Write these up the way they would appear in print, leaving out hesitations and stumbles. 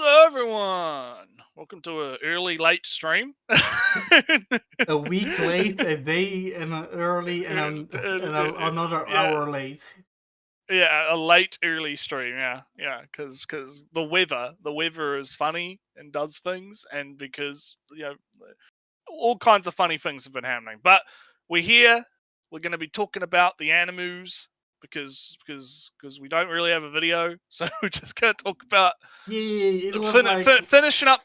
Hello, everyone. Welcome to an early, late stream. A week late, a day and an early, and another Yeah, hour late. yeah, a late, early stream. Yeah, because the weather is funny and does things, and because all kinds of funny things have been happening. But we're here. We're going to be talking about the animus because we don't really have a video, so we're just going to talk about Yeah, it was like finishing up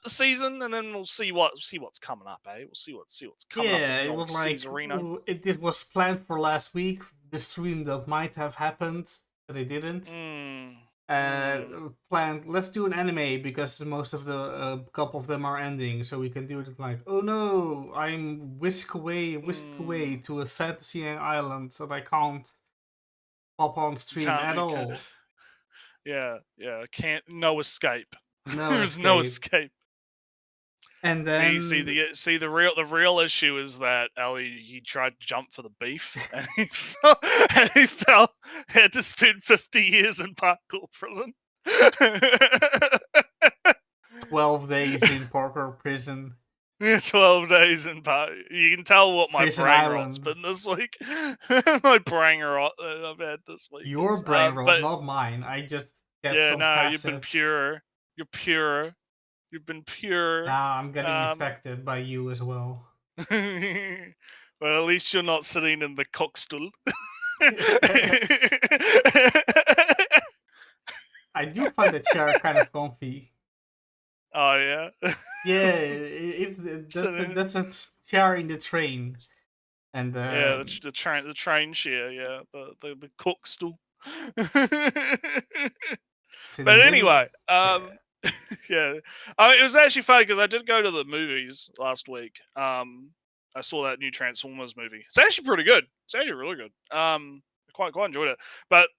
the season, and then we'll see what's coming up. We'll see what's coming up in yeah, the it old was like Caesarino. this was planned for last week. The stream that might have happened, but it didn't. Mm, mm, Planned. Let's do an anime because most of the couple of them are ending, so we can do it like, oh no, I'm whisked away mm. to a fantasy island, so I can't pop on You stream can't. at You can, all. yeah. Can't. No escape. No There's no escape. escape. And See, then the real issue is that Ellie he tried to jump for the beef and he fell, and he fell. Had to spend 50 years in parkour prison. 12 days in Parker prison. 12 days in park. You can tell what my Prison brain rot's Island. been this week. My brain rot that I've had this week Your is, brain rot, but not mine. I just get yeah, some no, you've been passive. pure. You're pure. You've been pure. Now I'm getting Um, infected by you as well. well, at least you're not sitting in the cockstool. I do find the chair kind of comfy. Oh yeah. Yeah, Sitting, that's a chair in the train, and yeah, the train share, yeah, the cockstool. it's in the But middle. anyway, Yeah. yeah, it was actually funny because I did go to the movies last week. I saw that new Transformers movie. It's actually pretty good. It's actually really good. Quite enjoyed it. But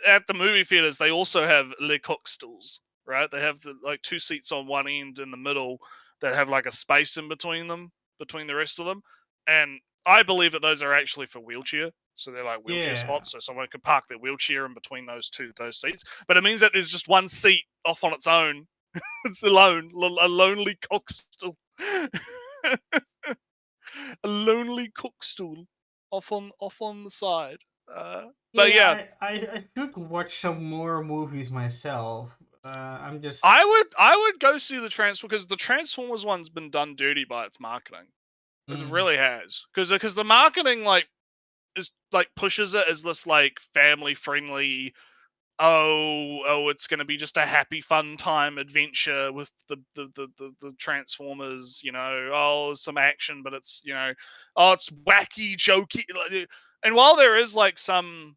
at the movie theaters, they also have Le Coq stools, right? They have like two seats on one end in the middle that have like a space in between them, between the rest of them. And I believe that those are actually for wheelchair. So they're like wheelchair Yeah. spots, so someone can park their wheelchair in between those seats. But it means that there's just one seat off on its own. It's alone, a lonely cockstool. A lonely cockstool off on the side. But Yeah, yeah, I should watch some more movies myself. I'm just. I would go see the Transformers because the Transformers one's been done dirty by its marketing. It Mm, really has because the marketing like is like pushes it as this like family friendly it's going to be just a happy fun time adventure with the Transformers, some action, but it's it's wacky jokey, and while there is like some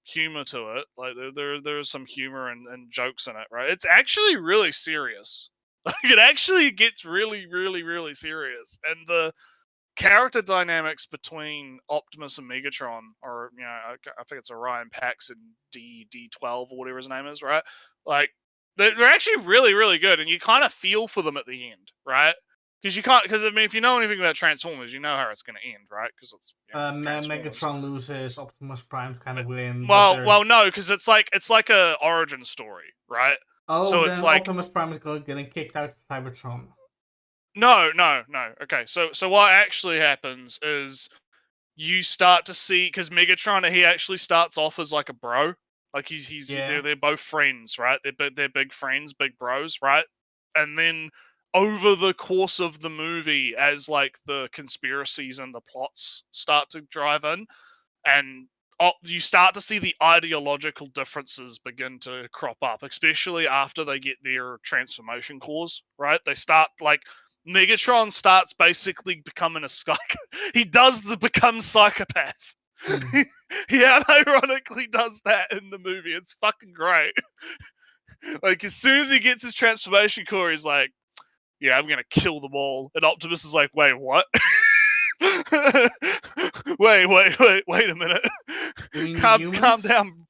humor to it, like there is some humor and jokes in it, right? It's actually really serious. Like it actually gets really really really serious, and the character dynamics between Optimus and Megatron, or I think it's Orion Pax and D12 or whatever his name is, right? Like they're actually really really good, and you kind of feel for them at the end, right? Because you can't, because I mean, if you know anything about Transformers, you know how it's going to end, right? Because it's Transformers. Megatron loses, Optimus Prime kind of win, but Well, they're. no, because it's like a origin story, right? Oh, So it's then like Optimus Prime is getting kicked out of Cybertron. no. Okay, so what actually happens is you start to see because Megatron he actually starts off as like a bro, like Yeah. they're both friends, right? They're big friends, big bros, right? And then over the course of the movie, as like the conspiracies and the plots start to drive in, and you start to see the ideological differences begin to crop up, especially after they get their transformation cores, right? They start like Megatron starts basically becoming a he does become psychopath. Hmm. He unironically does that in the movie. It's fucking great. Like as soon as he gets his transformation core, he's like, "Yeah, I'm gonna kill them all." And Optimus is like, "Wait, what?" Wait a minute. You mean the Calm humans? down.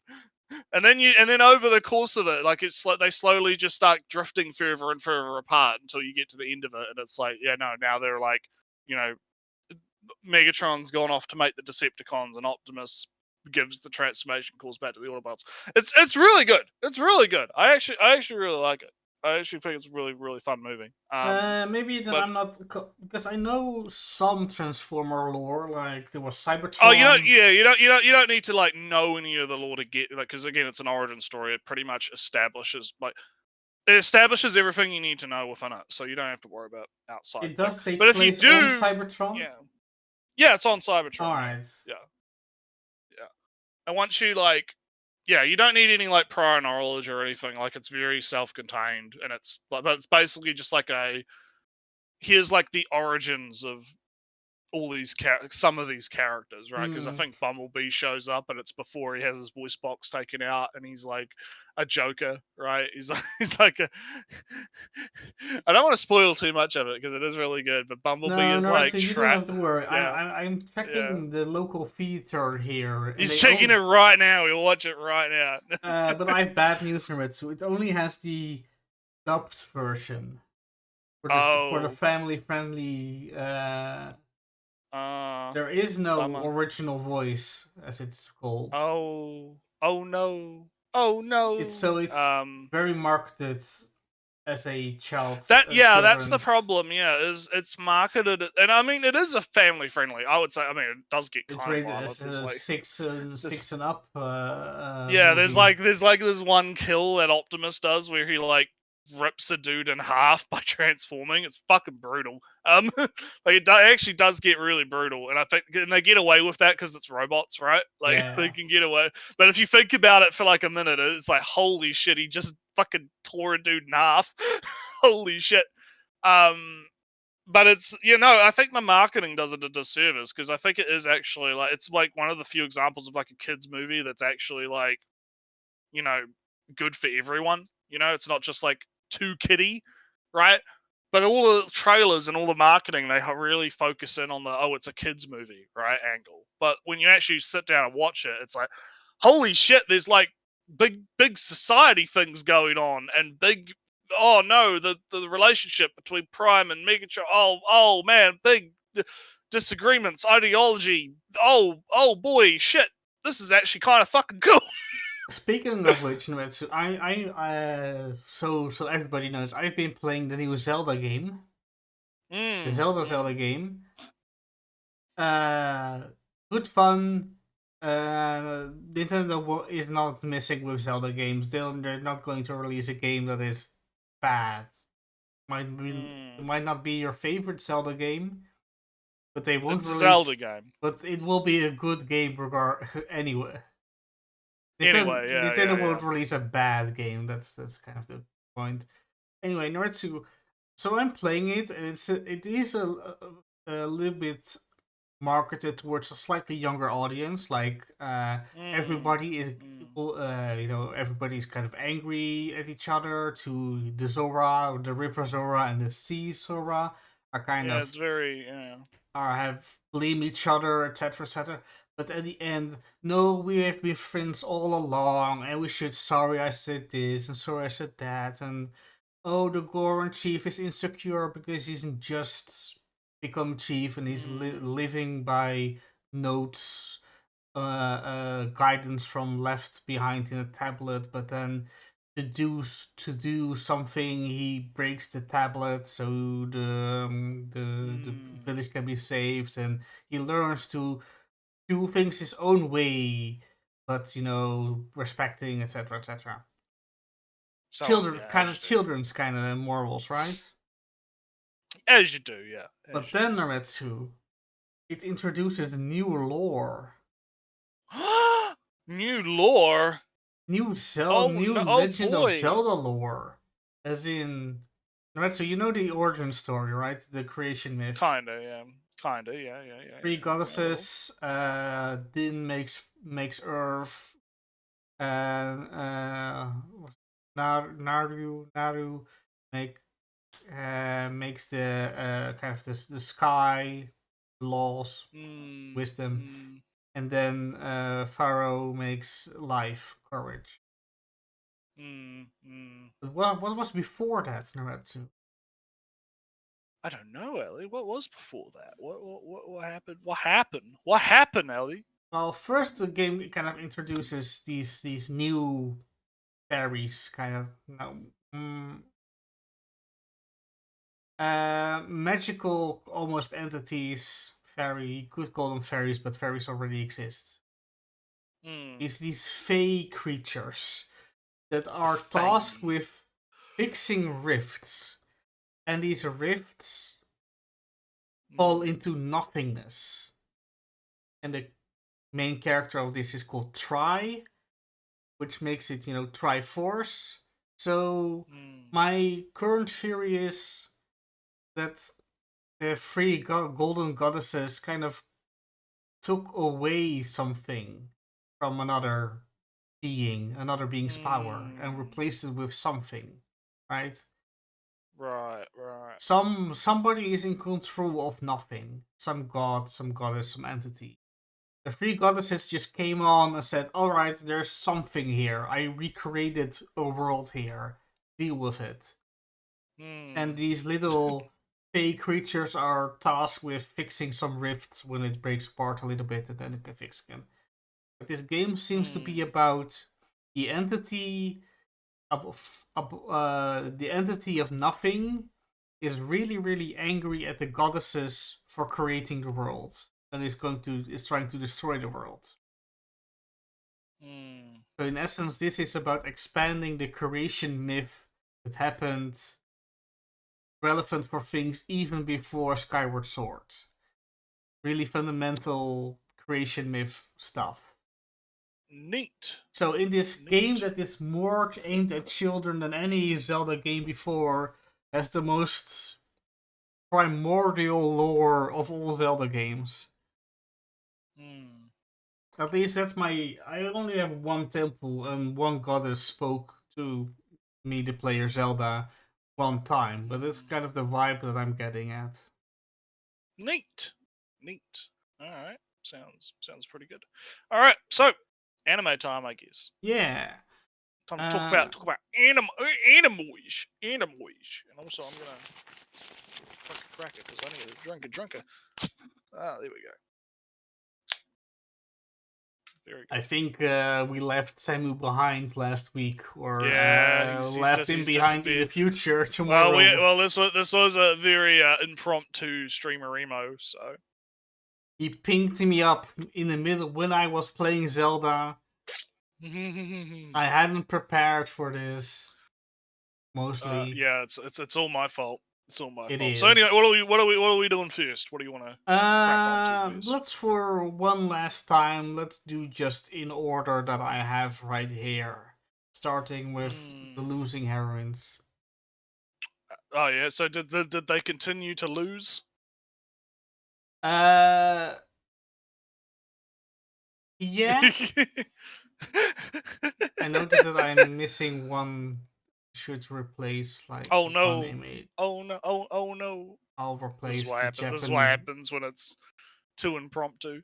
And then over the course of it, like they slowly just start drifting further and further apart until you get to the end of it, and it's like, yeah, no, now they're like, you know, Megatron's gone off to make the Decepticons, and Optimus gives the transformation calls back to the Autobots. It's really good. It's really good. I actually really like it. I actually think it's a really really fun movie. Maybe then But I'm not because I know some Transformer lore. Like there was oh, Cybertron. you don't need to like know any of the lore to get like because again it's an origin story. It pretty much establishes everything you need to know within it, so you don't have to worry about outside It things. does take But if you place on do, Cybertron. yeah, yeah, it's on Cybertron. All Yeah, right. yeah, yeah. And once you like, yeah, you don't need any like prior knowledge or anything. Like it's very self-contained, and but it's basically just like here's like the origins of all these some of these characters, right? Because I think Bumblebee shows up, and it's before he has his voice box taken out, and he's like a Joker, right? He's like a. I don't want to spoil too much of it because it is really good, but Bumblebee No, is no, like so you don't have trapped. to worry. Yeah, I'm yeah. checking the local theater here, and He's they checking it right now. We'll watch it right now. but I have bad news from it. So it only has the dubbed version for the Oh, family friendly. There is no bummer. original voice, as it's called. Oh no. Oh no. It's very marketed as a That's the children's. problem. Yeah, is it's marketed, and I mean it is a family friendly. I would say. I mean it does get It's kind of rated violent. as There's a like there's, six and up yeah, movie. there's like this one kill that Optimus does where he like rips a dude in half by transforming. It's fucking brutal. Like it actually does get really brutal, and I think and they get away with that because it's robots, right? Like they Yeah. can get away. But if you think about it for like a minute, it's like holy shit, he just fucking tore a dude in half. Holy shit. Um, but it's I think the marketing does it a disservice because I think it is actually like it's like one of the few examples of like a kids movie that's actually like you know good for everyone. It's not just like too kiddie, right? But all the trailers and all the marketing, they really focus in on the it's a kids movie, right? Angle. But when you actually sit down and watch it, it's like, holy shit! There's like big society things going on, and big. Oh no, the relationship between Prime and Megatron. Oh man, big disagreements, ideology. Oh boy, shit! This is actually kind of fucking cool. Speaking of which, Nuetsu, so everybody knows, I've been playing the new Zelda game, the Zelda Mm. game. Uh, Good fun. Nintendo is not missing with Zelda games. They're not going to release a game that is bad. It might not be your favorite Zelda game, but they won't It's a Zelda release. game. But it will be a good game anyway. Anyway, Nintendo yeah. won't release a bad game. That's kind of the point. Anyway, Naruto. So I'm playing it, and it is a little bit marketed towards a slightly younger audience. Like everybody is, everybody's kind of angry at each other. To the Zora, the River Zora, and the Sea Zora are kind Yeah, of it's very have blame each other, etc., etc. But at the end, no, we have been friends all along, and we should. Sorry, I said this, and sorry, I said that, and oh, the Goron chief is insecure because he's just become chief and he's living by notes, guidance from left behind in a tablet. But then to do something, he breaks the tablet so the village can be saved, and he learns to do things his own way, but respecting, etc., etc. Children's kind of morals, right? As you do, yeah. But then Naretsu, it introduces new lore, New lore. new Oh new no! Oh Legend of boy. Zelda lore, as in Naretsu. You know the origin story, right? The creation myth. Kinda, yeah. Kinda, yeah. Three Yeah, a little. goddesses. Din makes Earth. Naru make makes the kind of the sky, laws, wisdom, and then Pharaoh makes life, courage. But what was before that, Naretsu? I don't know, Ellie. What was before that? What happened? What happened? What happened, Ellie? Well, first the game kind of introduces these new fairies, kind of mm, magical almost entities. Fairy, you could call them fairies, but fairies already exist. Mm. These fey creatures that are Fae. tasked with fixing rifts, and these rifts fall Mm. into nothingness. And the main character of this is called Tri, which makes it, Triforce. So Mm. my current theory is that the three golden goddesses kind of took away something from another being's power, and Mm. replaced it with something, right? Right, right. Somebody is in control of nothing. Some god, some goddess, some entity. The three goddesses just came on and said, "Alright, there's something here. I recreated a world here. Deal with it." And Mm. these little fey creatures are tasked with fixing some rifts when it breaks apart a little bit, and then it can fix again. But this game seems to be Mm. about the entity the entity of nothing is really, really angry at the goddesses for creating the world, and is trying to destroy the world. Mm. So in essence, this is about expanding the creation myth that happened, relevant for things even before Skyward Sword. Really fundamental creation myth stuff. Neat. So in this game Neat. that is more aimed at children than any Zelda game before, has the most primordial lore of all Zelda games. Mm. At least that's my. I only have one temple, and one goddess spoke to me, the player Zelda, one time, but it's Mm. kind of the vibe that I'm getting at. Neat. Neat. All right. Sounds pretty good. All right. So, anime time, I guess. Yeah. Time to Uh, talk about animoish, and also I'm gonna crack it because I need a drunker. Ah, there we go. Very I good. think we left Samu behind last week, or Yeah, left him he's behind in the disappeared. future Well, tomorrow. this was a very impromptu streamer emo, so He pinged me up in the middle when I was playing Zelda. I hadn't prepared for this. Mostly, yeah, it's all my fault. It's all my it fault. So anyway, is. what are we doing first? What do you want to crack on to first? Let's for one last time. Let's do just in order that I have right here, starting with the Mm. losing heroines. Oh yeah. So did they continue to lose? Uh, yeah. I noticed that I'm missing one. Should replace like Oh one no! image. Oh no! Oh no! I'll This is replace what the happens. This is what Japanese. happens when it's too impromptu.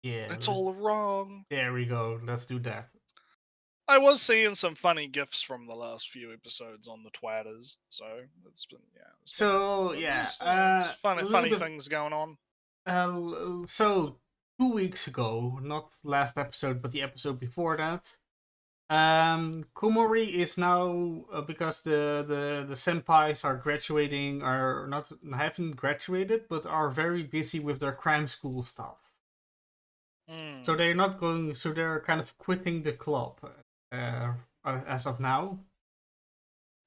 Yeah, It's all wrong. there we go. Let's do that. I was seeing some funny gifs from the last few episodes on the twatters, so it's been So yeah, there's a little funny bit. things going on. So 2 weeks ago, not last episode, but the episode before that, Kumori is now because the senpais are graduating, are not haven't graduated, but are very busy with their crime school stuff. So Mm, they're not going. So they're kind of quitting the club as of now.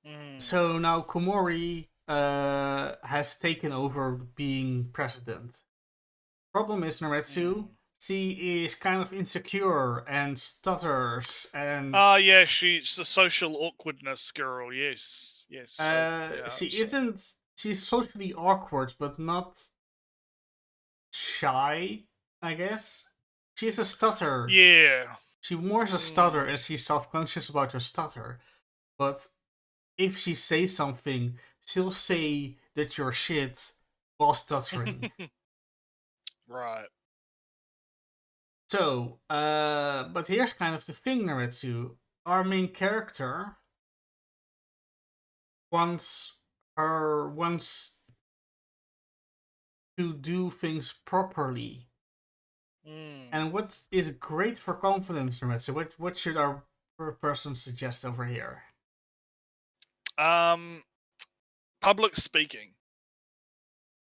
mm, So now Komori has taken over being president. Problem is, Naretsu, mm. she is kind of insecure and stutters, and Ah, yeah, she's the social awkwardness girl. Yes, yes. So yeah, she so isn't. She's socially awkward, but not shy. I guess she's a stutter. yeah. She more is a stutter, Mm. and she's self-conscious about her stutter. But if she says something, she'll say that you're shit while stuttering. Right. So, but here's kind of the thing, Naretsu. Our main character wants to do things properly. Mm. And what is great for confidence, Remetsu? What should our person suggest over here? Um, public speaking.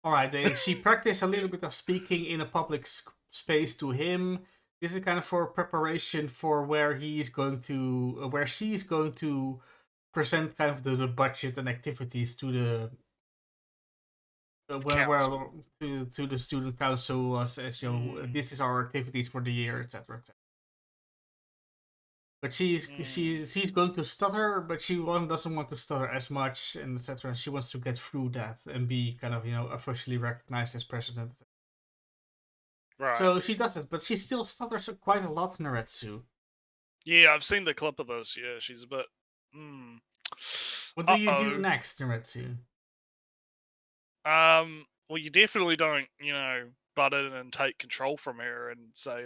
All right, she practiced a little bit of speaking in a public space to him. This is kind of for preparation for where he's going to, where she's going to present kind of the budget and activities to the where Council. to the student council as you know, Mm. this is our activities for the year, etc. But Mm. she's going to stutter, but doesn't want to stutter as much, and etc. She wants to get through that and be kind of officially recognized as president. Right. So she does it, but she still stutters quite a lot, Naretsu. Yeah, I've seen the clip of this. Yeah, she's a bit. Mm. What do Uh you do oh. next, Naretsu? Well, you definitely don't, butt in and take control from her and say,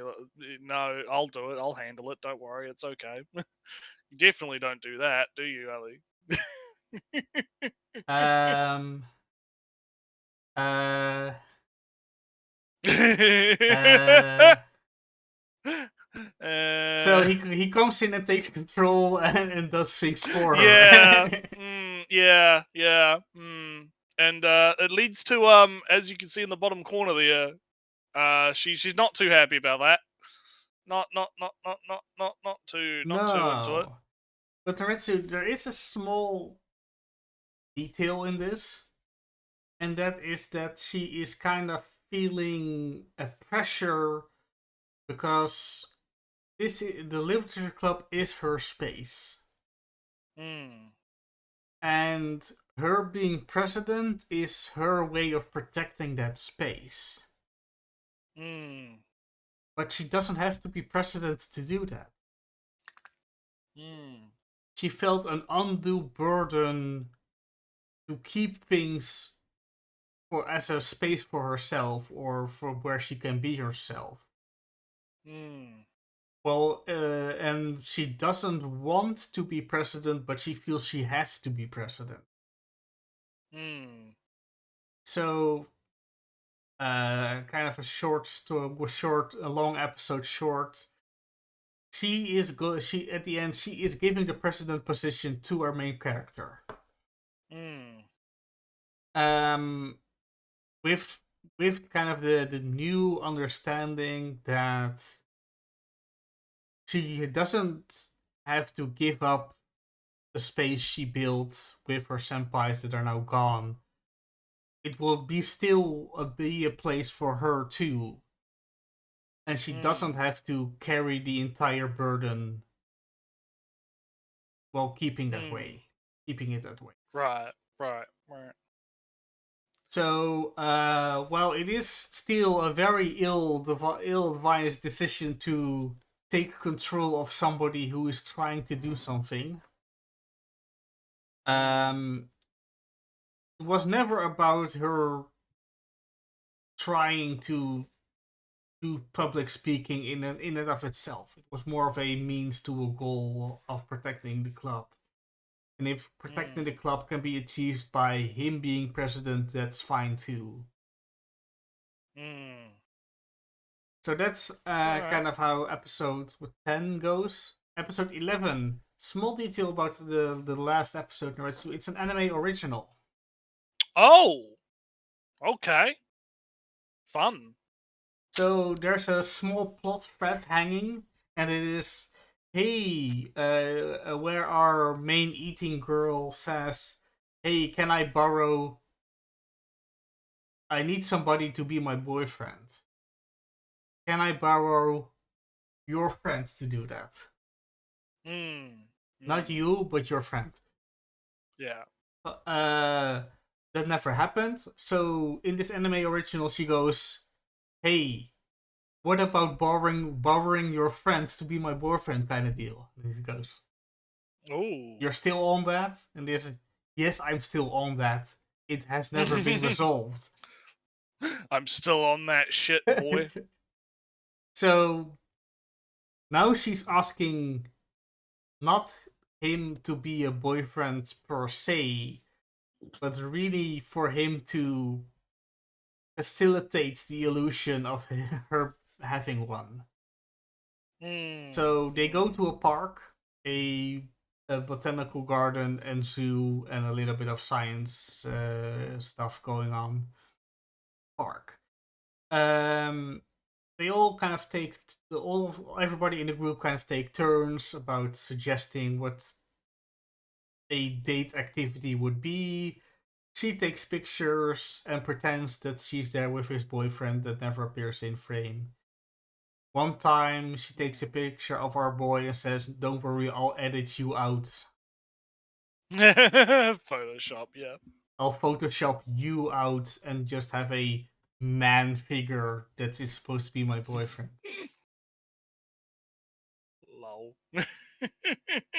no, I'll do it. I'll handle it. Don't worry. It's okay. You definitely don't do that, do you, Ali? Um. Uh. Uh. So he comes in and takes control and does things for yeah, her. yeah, yeah. And it leads to as you can see in the bottom corner there, she's not too happy about that. Not too into it. No. But Naretsu, there is a small detail in this, and that is that she is kind of feeling a pressure because the literature club is her space, Mm, and her being president is her way of protecting that space. mm, But she doesn't have to be president to do that. mm, She felt an undue burden to keep things for as a space for herself or for where she can be herself. mm, Well, and she doesn't want to be president, but she feels she has to be president. mm, So, kind of a a long episode short. She is She at the end she is giving the president position to our main character. mm, Um, with kind of the new understanding that she doesn't have to give up the space she built with her senpais that are now gone. It will be a place for her too, and she doesn't mm. have to carry the entire burden while keeping Mm. keeping it that way. Right, right, right. So, while it is still a very ill-advised decision to take control of somebody who is trying to do something, Mm, um, it was never about her trying to do public speaking in and of itself. It was more of a means to a goal of protecting the club. And if protecting the mm, club can be achieved by him being president, that's fine too. mm. So that's All right. kind of how episode 10 goes. Episode 11. Small detail about the last episode. It's an anime original. Oh, okay. Fun. So there's a small plot thread hanging, and it is, hey, where our main eating girl says, hey, can I borrow? I need somebody to be my boyfriend. Can I borrow your friend to do that? Mm, Not mm. you, but your friend. Yeah. Uh, that never happened. So in this anime original, she goes, "Hey, what about borrowing your friends to be my boyfriend?" Kind of deal. And he goes, Oh. "You're still on that?" And this, yes, I'm still on that. It has never been resolved. I'm still on that shit, boy. So now she's asking not him to be a boyfriend per se, but really for him to facilitates the illusion of her having one. Mm. So they go to a park, a botanical garden and zoo, and a little bit of science stuff going on. Park. They all kind of take everybody in the group kind of take turns about suggesting what a date activity would be. She takes pictures and pretends that she's there with his boyfriend that never appears in frame. One time, she takes a picture of our boy and says, "Don't worry, I'll edit you out. Photoshop, yeah. I'll Photoshop you out and just have a man figure that is supposed to be my boyfriend." Lol.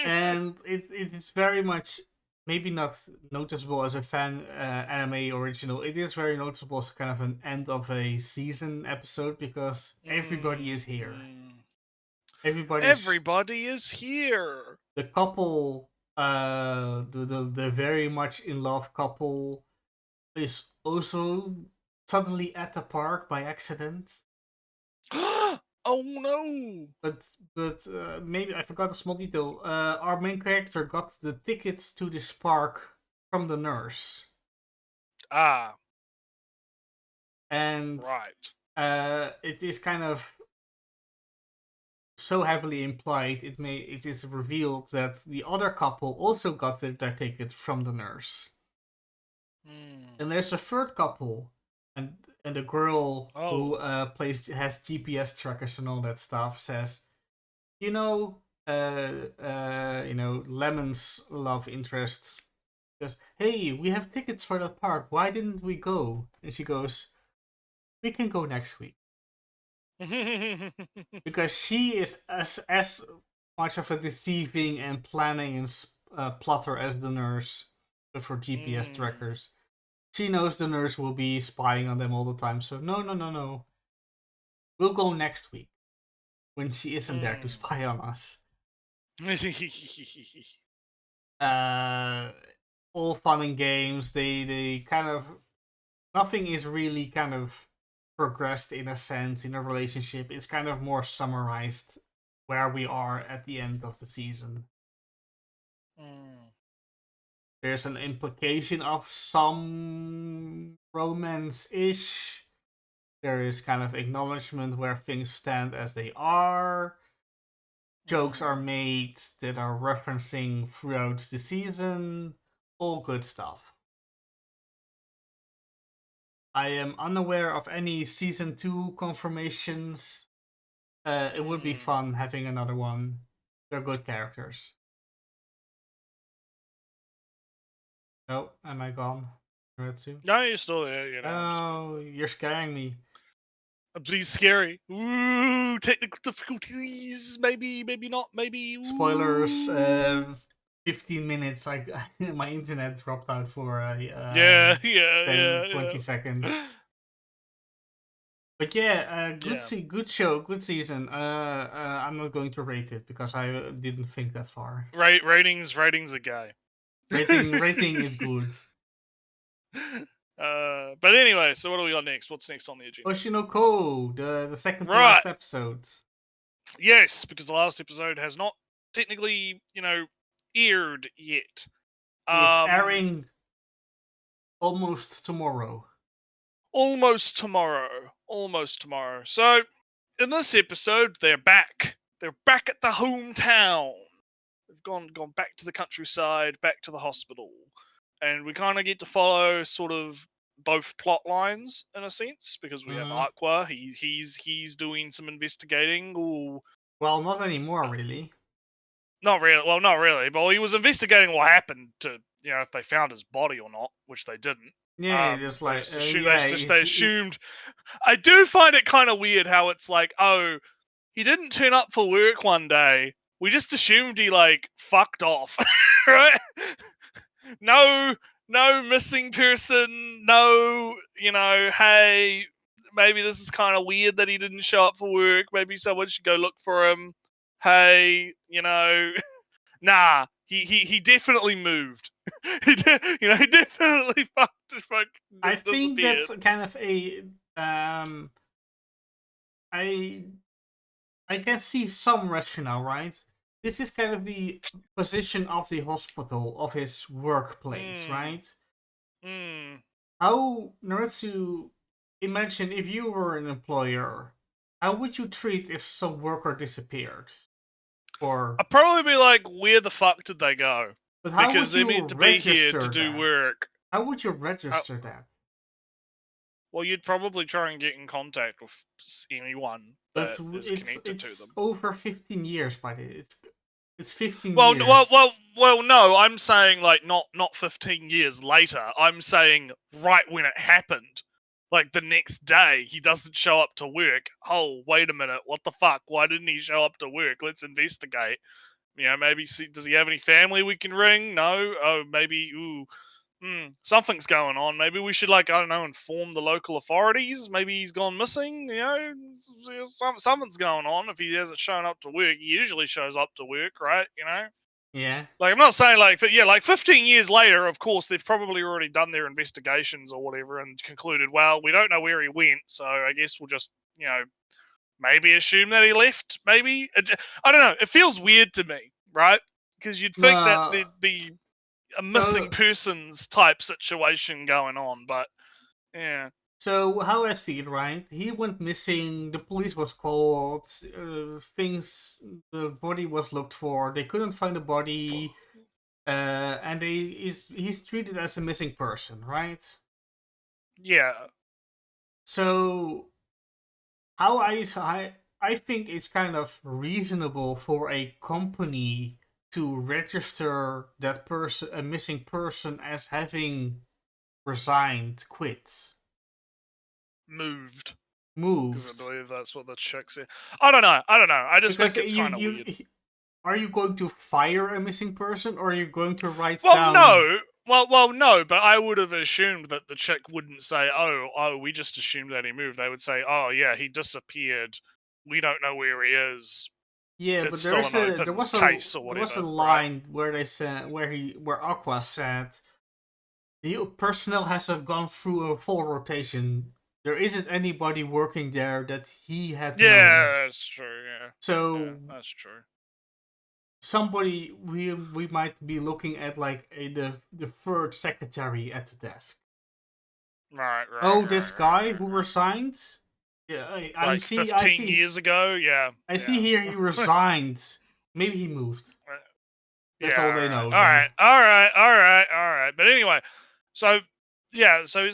And it is very much, maybe not noticeable as a fan anime original. It is very noticeable as kind of an end of a season episode because everybody is here. Everybody's Everybody is here. the couple, the very much in love couple, is also suddenly at the park by accident. Oh no! But maybe I forgot a small detail. Our main character got the tickets to this park from the nurse, Ah, and right. it is kind of so heavily implied. It is revealed that the other couple also got their ticket from the nurse, and there's a third couple, and the girl who has GPS trackers and all that stuff says, you know, Lemon's love interest goes, "Hey, we have tickets for that park. Why didn't we go?" And she goes, "We can go next week." Because she is as much of a deceiving and planning and plotter as the nurse with her GPS trackers. She knows the nurse will be spying on them all the time. So no. We'll go next week when she isn't there to spy on us. All fun and games. They kind of, nothing is really kind of progressed in a sense in a relationship. It's kind of more summarized where we are at the end of the season. There's an implication of some romance-ish. There is kind of acknowledgement where things stand as they are. Jokes are made that are referencing throughout the season. All good stuff. I am unaware of any season 2 confirmations. It would be fun having another one. They're good characters. Oh, am I gone, Ritsu? No, you're still there. You know. Oh, you're scaring me. Please, scary. Ooh, technical difficulties. Maybe not. Maybe. Ooh. Spoilers. 15 minutes. My internet dropped out for 20 seconds. But yeah, good show, good season. I'm not going to rate it because I didn't think that far. Ratings are gay. Rating is good. But anyway, so what do we got next? What's next on the agenda? Oshinoko, the second to last episode. Yes, because the last episode has not technically, aired yet. It's airing almost tomorrow. Almost tomorrow. So, in this episode, they're back. They're back at the hometown. They've gone back to the countryside, back to the hospital. And we kind of get to follow sort of both plot lines in a sense, because we have Aqua. He's doing some investigating. Ooh. Well, not anymore, really. Not really. Well, not really. But he was investigating what happened to, if they found his body or not, which they didn't. Yeah, just like they assumed. I do find it kind of weird how it's like, oh, he didn't turn up for work one day. We just assumed he fucked off, right? No missing person. No, hey, maybe this is kind of weird that he didn't show up for work. Maybe someone should go look for him. Hey, nah. He definitely moved. he definitely fucked. I think that's kind of a I I can see some rationale, right? This is kind of the position of the hospital, of his workplace, Hmm. right? Hmm. How, Naritsu, imagine if you were an employer, how would you treat if some worker disappeared? Or, I'd probably be like, where the fuck did they go? but how Because would they're you meant to be here to register do that? work. How would you How, register that? well, you'd probably try and get in contact with anyone But that is it's connected to it's them. over 15 years by the it's 15 Well, years. no. I'm saying like not 15 years later. I'm saying right when it happened, like the next day, he doesn't show up to work. Oh, wait a minute, what the fuck? Why didn't he show up to work? Let's investigate. Maybe see, does he have any family we can ring? No. Oh, maybe. Ooh, something's going on. Maybe we should, like, I don't know, inform the local authorities. Maybe he's gone missing. Something's going on. If he hasn't shown up to work, he usually shows up to work, right? Yeah. Like, I'm not saying like, yeah, like 15 years later, of course, they've probably already done their investigations or whatever and concluded, well, we don't know where he went, so I guess we'll just, maybe assume that he left. Maybe I don't know. It feels weird to me, right? Because you'd think that No. there'd be a missing So persons type situation going on, but yeah. so how I see it, right? He went missing. The police was called. The body was looked for. They couldn't find the body. And he's treated as a missing person, right? Yeah. So how I think it's kind of reasonable for a company to register that person, a missing person, as having resigned, quit, Moved. Because I moved. believe that's what the chick said. I don't know. I just Because think it's kind of weird. are you going to fire a missing person, or are you going to write Well, down? no. Well, no, but I would have assumed that the chick wouldn't say, "Oh, we just assumed that he moved." They would say, "Oh, yeah, he disappeared. We don't know where he is. Yeah, It's but still an open case or there was a whatever." Right? line where they said where Aqua said the personnel has gone through a full rotation. There isn't anybody working there that he had known. Yeah, that's true. Yeah, yeah, So that's true. somebody we might be looking at like the third secretary at the desk. Right, right, Oh, right, this right, guy right, who right. resigned. Yeah, Like 15 years ago. Yeah, I see yeah. here he resigned. Maybe he moved. That's Yeah, all all they right, know all then. right, all right, all right, all right. But anyway, so yeah, so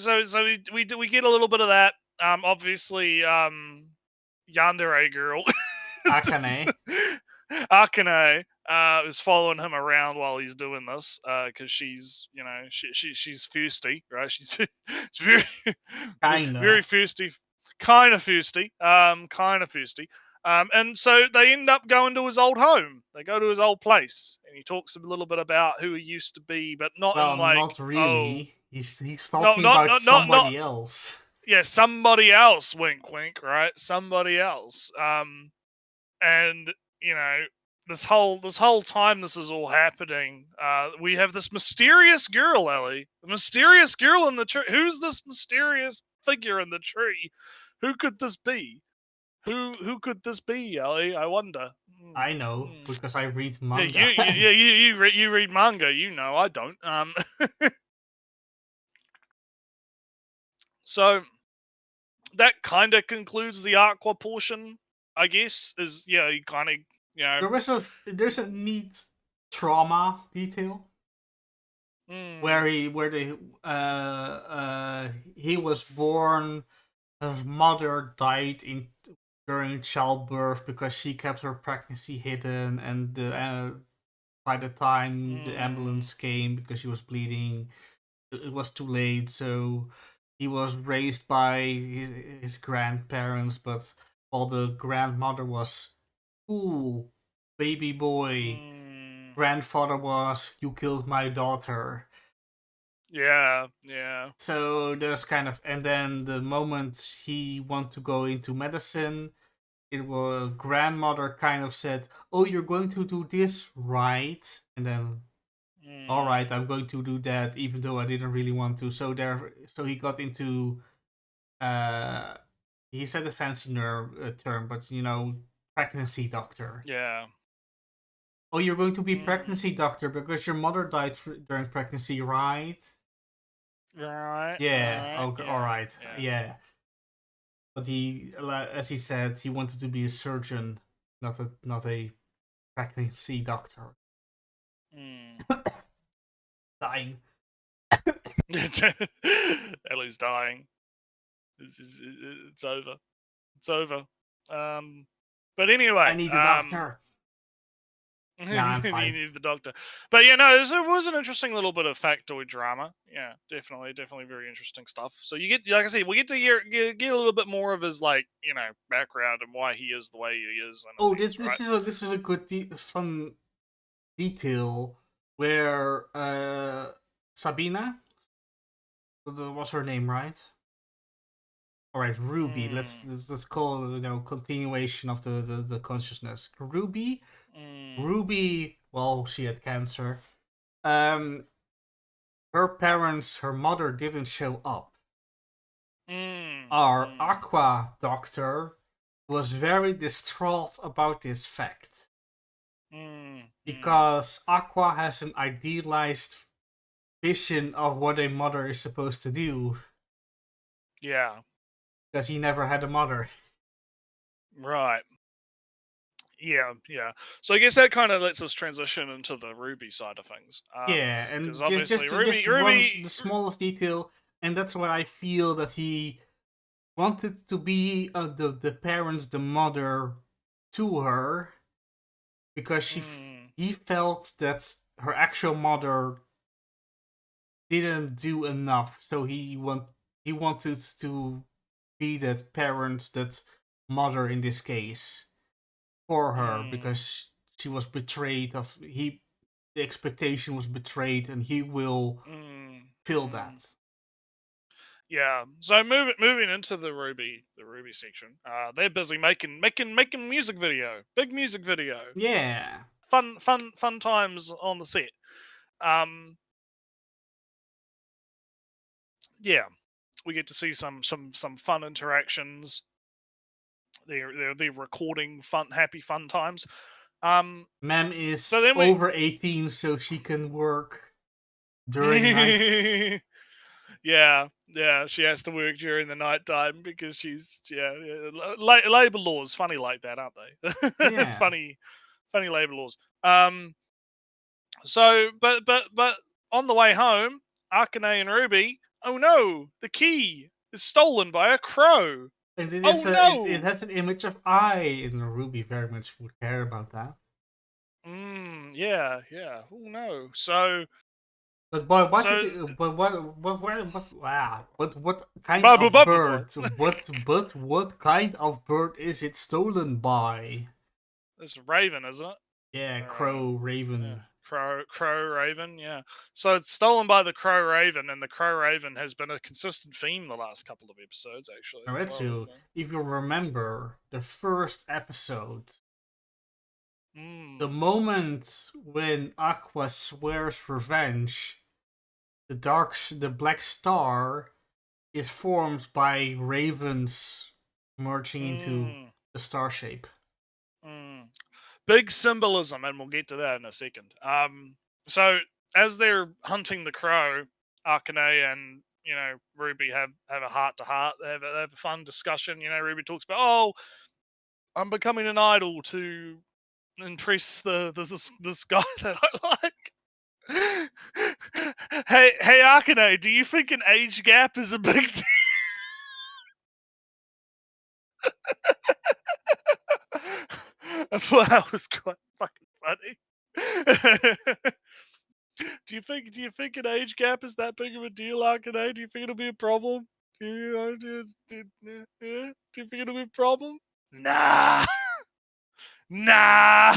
we get a little bit of that. Obviously, Yandere girl, this- Akane. Akane, is following him around while he's doing this, because she's, she's thirsty, right? She's she's very very Kinda. thirsty, kind of thirsty. And so they end up going to his old home. They go to his old place, and he talks a little bit about who he used to be, but not in Well, like, not oh, really. He's no, talking about not somebody else. yeah, somebody else. Wink, wink. Right, somebody else. And you know, this whole time this is all happening, we have this mysterious girl, Ellie, the mysterious girl in the tree. Who's this mysterious figure in the tree? Who could this be? Who could this be, Ellie? I wonder. I know Mm. because I read Yeah, manga. you read manga. I don't. So that kind of concludes the Aqua portion, I guess. Is yeah, you kind of There's a neat trauma detail mm, where he was born. His mother died in during childbirth because she kept her pregnancy hidden, and by the time the mm, ambulance came because she was bleeding, it was too late. So he was raised by his grandparents, but while the grandmother was cool, baby boy, mm, grandfather was you killed my daughter. yeah, yeah. So there's kind of, and then the moment he want to go into medicine, it was grandmother kind of said, "Oh, you're going to do this, right?" And then, "All right, I'm Mm, going to do that, even though I didn't really want to." So he got into uh he said a fancy term, but pregnancy doctor. Yeah. Oh, you're going to be Mm. pregnancy doctor because your mother died during pregnancy, right? Right. Yeah. Right. Okay. All Yeah. right. Yeah. Yeah. But as he said, he wanted to be a surgeon, not a pregnancy doctor. Mm. Dying. Ellie's dying. It's over. It's over. But I anyway, need a doctor. Yeah, I'm you fine. need the doctor. But yeah, no, it was an interesting little bit of factoid drama. Yeah, definitely very interesting stuff. So you get, like I said, we get to get a little bit more of his like background and why he is the way he is in a Oh, sense, right? this is a good fun detail where Sabina, what's her name, right? All right, Ruby. Mm, Let's call continuation of the consciousness. mm, Ruby. Well, she had cancer. Um, her parents, her mother didn't show up. mm, Our mm, Aqua doctor was very distraught about this fact mm, mm. because Aqua has an idealized vision of what a mother is supposed to do Yeah, because he never had a mother. right. Yeah, yeah. So I guess that kind of lets us transition into the Ruby side of things. Yeah, Because and obviously just one Ruby, the smallest detail, and that's why I feel that he wanted to be the parents, the mother to her, because mm, he felt that her actual mother didn't do enough, so he wanted to be that parent, that mother in this case, for her mm, because she was betrayed. The expectation was betrayed, and he will mm, feel mm. that. Yeah. So moving into the Ruby section. They're busy making music video, big music video. Yeah, Fun times on the set. Um, yeah, we get to see some fun interactions. They're recording happy fun times. Mem So is then we. over 18, so she can work during nights. Yeah, yeah, she has to work during the night time because she's labor laws funny like that, aren't they? Yeah, funny labor laws. So but on the way home, Akane and Ruby, oh no, the key is stolen by a crow. and Oh it no. has an image of I, and Ruby very much would care about that. Yeah, yeah. Oh no. So But boy, so wow, what kind bu- bu- of bu- bu- bu- bird? What kind of bird is it stolen by? it's Raven, isn't it? Yeah, All right. crow, Yeah. raven. Crow Raven, yeah. So it's stolen by the Crow Raven, and the Crow Raven has been a consistent theme the last couple of episodes, actually, as well, Naretsu, isn't it? if you remember the first episode, the Mm. moment when Aqua swears revenge, the black star is formed by ravens merging into Mm. the star shape. Mm. Big symbolism, and we'll get to that in a second. So as they're hunting the crow, Akane and Ruby have a heart to heart. They have a fun discussion. Ruby talks about, oh, I'm becoming an idol to impress this guy that I like. Hey, Akane, do you think an age gap is a big deal? I thought that was quite fucking funny. Do you think an age gap is that big of a deal, Akane? Do you think it'll be a problem? Do you think it'll be a problem? Nah, nah.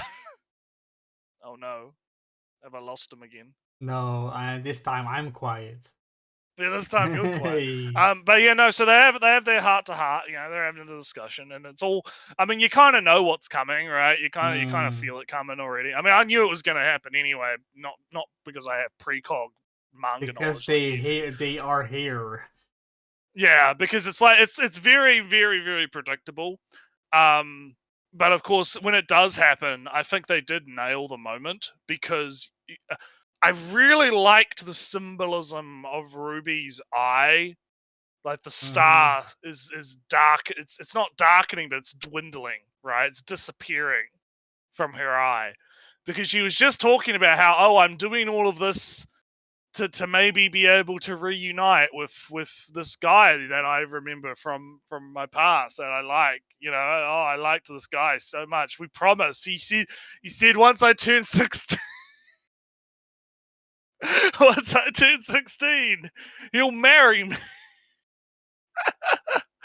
Oh no, have I lost him again? No, this time I'm quiet. Yeah, this time you're quiet. Hey. But yeah, no. So they have their heart to heart. They're having the discussion, and it's all. I mean, you kind of know what's coming, right? You kind of Mm, feel it coming already. I mean, I knew it was going to happen anyway. Not because I have precog manga because knowledge like you do. they are here. Yeah, because it's like it's very, very, very predictable. Um, but of course, when it does happen, I think they did nail the moment because I really liked the symbolism of Ruby's eye. Like the Mm-hmm. star is dark. It's not darkening, but it's dwindling. Right, it's disappearing from her eye because she was just talking about how, oh, I'm doing all of this to maybe be able to reunite with this guy that I remember from my past that I like. You know, oh, I liked this guy so much. We promised. He said once I turn 16, once I turn 16, he'll marry me.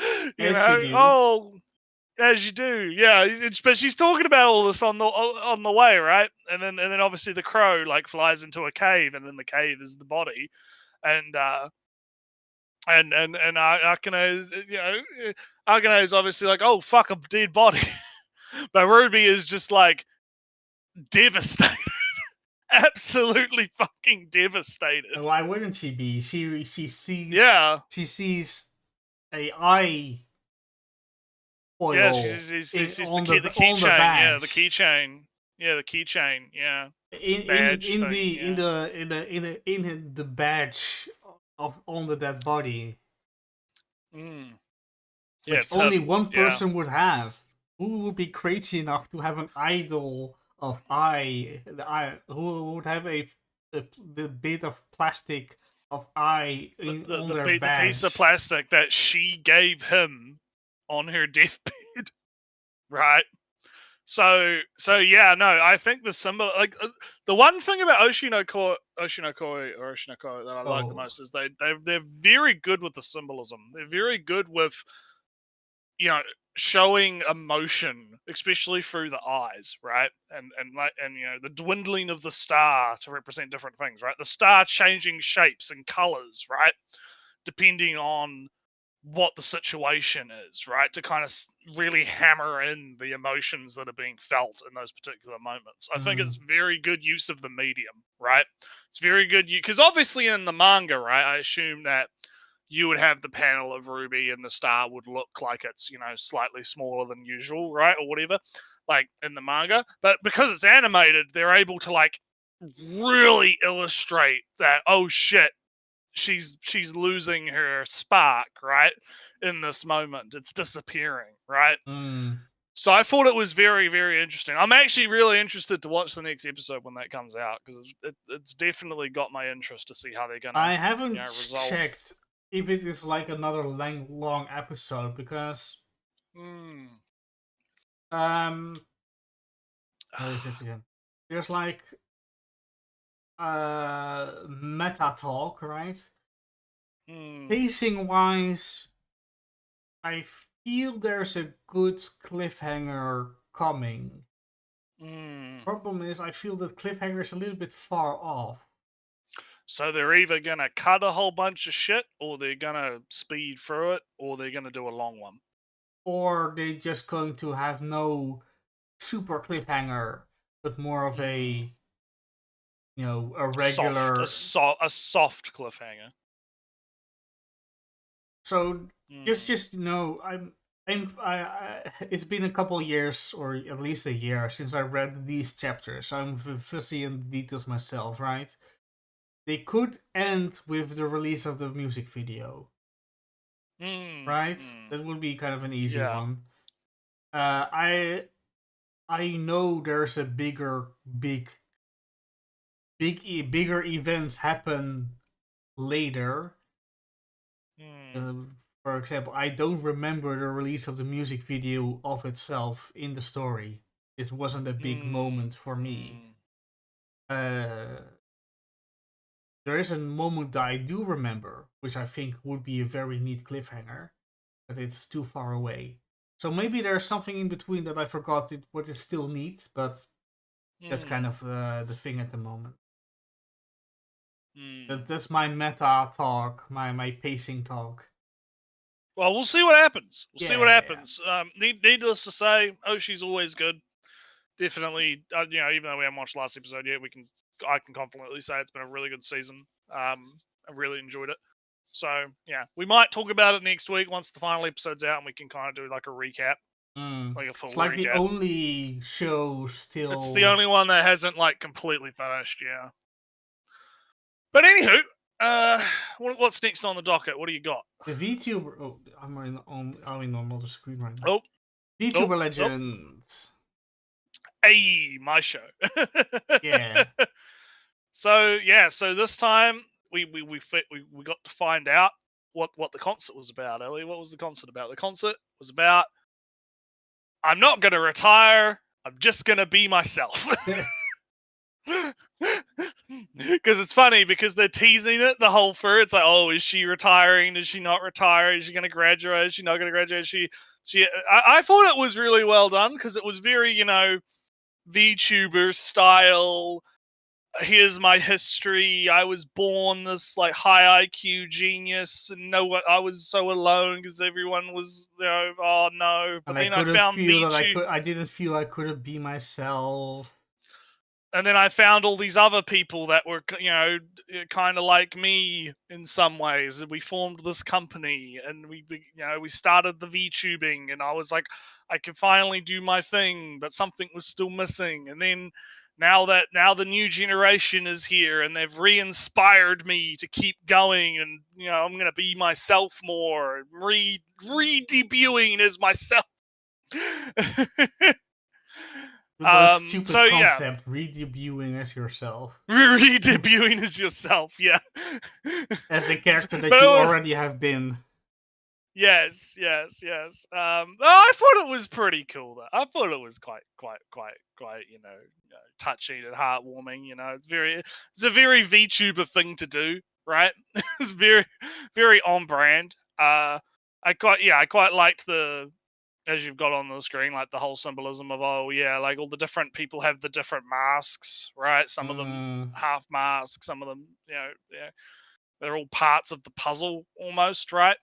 You As you know, do. oh, as you do, yeah. But she's talking about all this on the way, right? And then obviously the crow like flies into a cave, and in the cave is the body, and Akane is, Akane is obviously like, oh fuck, a dead body, but Ruby is just like devastated, absolutely fucking devastated. Why wouldn't she be? Yeah, She sees a eye yeah, foil she's the on the keychain, yeah, the badge. keychain, yeah, the keychain, yeah, In badge thing, yeah. in the badge of on the dead body, Mm. Yeah, which it's only him. one Yeah. person would have. Who would be crazy enough to have an idol of eye? The eye. Who would have the bit of plastic of eye on their The piece of badge? plastic that she gave him on her deathbed, right? So yeah, no, I think the symbol, like the one thing about Oshinokoi that I like the Oh. most is they're very good with the symbolism. They're very good with, you know, showing emotion, especially through the eyes, right? And you know, the dwindling of the star to represent different things, right? The star changing shapes and colors, right? Depending on what the situation is, right? To kind of really hammer in the emotions that are being felt in those particular moments. I think Mm. it's very good use of the medium, right? It's very good because obviously in the manga, right? I assume that you would have the panel of Ruby and the star would look like it's, you know, slightly smaller than usual, right? Or whatever, like in the manga. But because it's animated, they're able to like really illustrate that, oh shit, she's losing her spark, right? In this moment, it's disappearing, right? Mm. So I thought it was very, very interesting. I'm actually really interested to watch the next episode when that comes out because it's definitely got my interest to see how they're gonna, I you know, haven't resolve. checked if it is like another long episode because Mm. um where is it again? There's like meta talk, right? Mm. Pacing wise, I feel there's a good cliffhanger coming. Mm. Problem is, I feel that cliffhanger is a little bit far off, So they're either gonna cut a whole bunch of shit, or they're gonna speed through it, or they're gonna do a long one. or they just going to have no super cliffhanger, but more of Mm. a a regular. A soft cliffhanger. So Mm. it's been a couple years or at least a year since I read these chapters. I'm fussy in the details myself, right? They could end with the release of the music video, Mm. right? Mm. That would be kind of an easy Yeah. one. Uh, I I know there's a bigger events happen later. Mm. Uh, for example, I don't remember the release of the music video of itself in the story. It wasn't a big Mm. moment for me. Mm. Uh, there is a moment that I do remember, which I think would be a very neat cliffhanger, but it's too far away. So maybe there's something in between that I forgot what is still neat, but that's kind Mm. of the thing at the moment. Mm. That's my meta talk, my pacing talk. Well, we'll see what happens. We'll see what Yeah, yeah. happens. Needless to say, Oshi's always good. Definitely, you know, even though we haven't watched the last episode yet, I can confidently say it's been a really good season. I really enjoyed it. So yeah, we might talk about it next week once the final episode's out, and we can kind of do like a recap, like a full It's like the recap. only show still. It's the only one that hasn't like completely finished. Yeah. But anywho, what's next on the docket? What do you got? The VTuber. Oh, I'm on another screen right now. Oh, VTuber oh. Legends. Hey, my show. Yeah. So this time we got to find out what the concert was about. Ellie, what was the concert about? The concert was about I'm not gonna retire. I'm just gonna be myself. Because it's funny because they're teasing it the whole through. It's like, oh, is she retiring? Is she not retiring? Is she going to graduate? Is she not going to graduate? I thought it was really well done because it was very, VTuber style. Here's my history. I was born this like high IQ genius, and I was so alone because everyone was, oh no. But and then I found I didn't feel I couldn't be myself. And then I found all these other people that were, kind of like me in some ways. And we formed this company, and we started the VTubing, and I was like, I could finally do my thing, but something was still missing. And then now the new generation is here, and they've re-inspired me to keep going, and I'm gonna be myself more, re-debuting as myself. Stupid concept, re-debuting as yourself. Re-debuting as yourself, yeah. As the character that you already have been. Yes. I thought it was pretty cool though. I thought it was quite, touching and heartwarming. It's a very VTuber thing to do, right? It's very, very on brand. I quite liked as you've got on the screen, like the whole symbolism of, like all the different people have the different masks, right? Some of them half masks, some of them, they're all parts of the puzzle almost, right?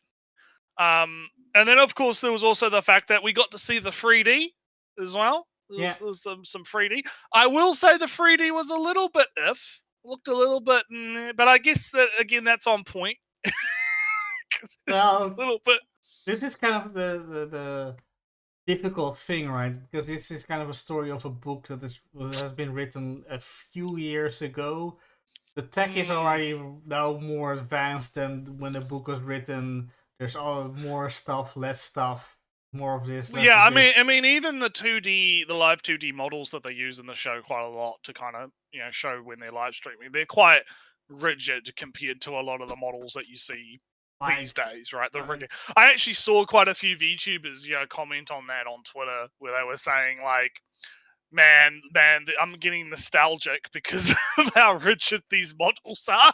And then of course there was also the fact that we got to see the 3D as well. There was some 3D. I will say the 3D was a little bit looked a little bit, but I guess that again that's on point. Well, a little bit. This is kind of the difficult thing, right? Because this is kind of a story of a book that has been written a few years ago. The tech is already now more advanced than when the book was written. There's all more stuff, less stuff, more of this. Less of this. I mean, even the live 2D models that they use in the show quite a lot to kind of show when they're live streaming. They're quite rigid compared to a lot of the models that you see these days, right? I actually saw quite a few VTubers, comment on that on Twitter where they were saying like, man, I'm getting nostalgic because of how rigid these models are,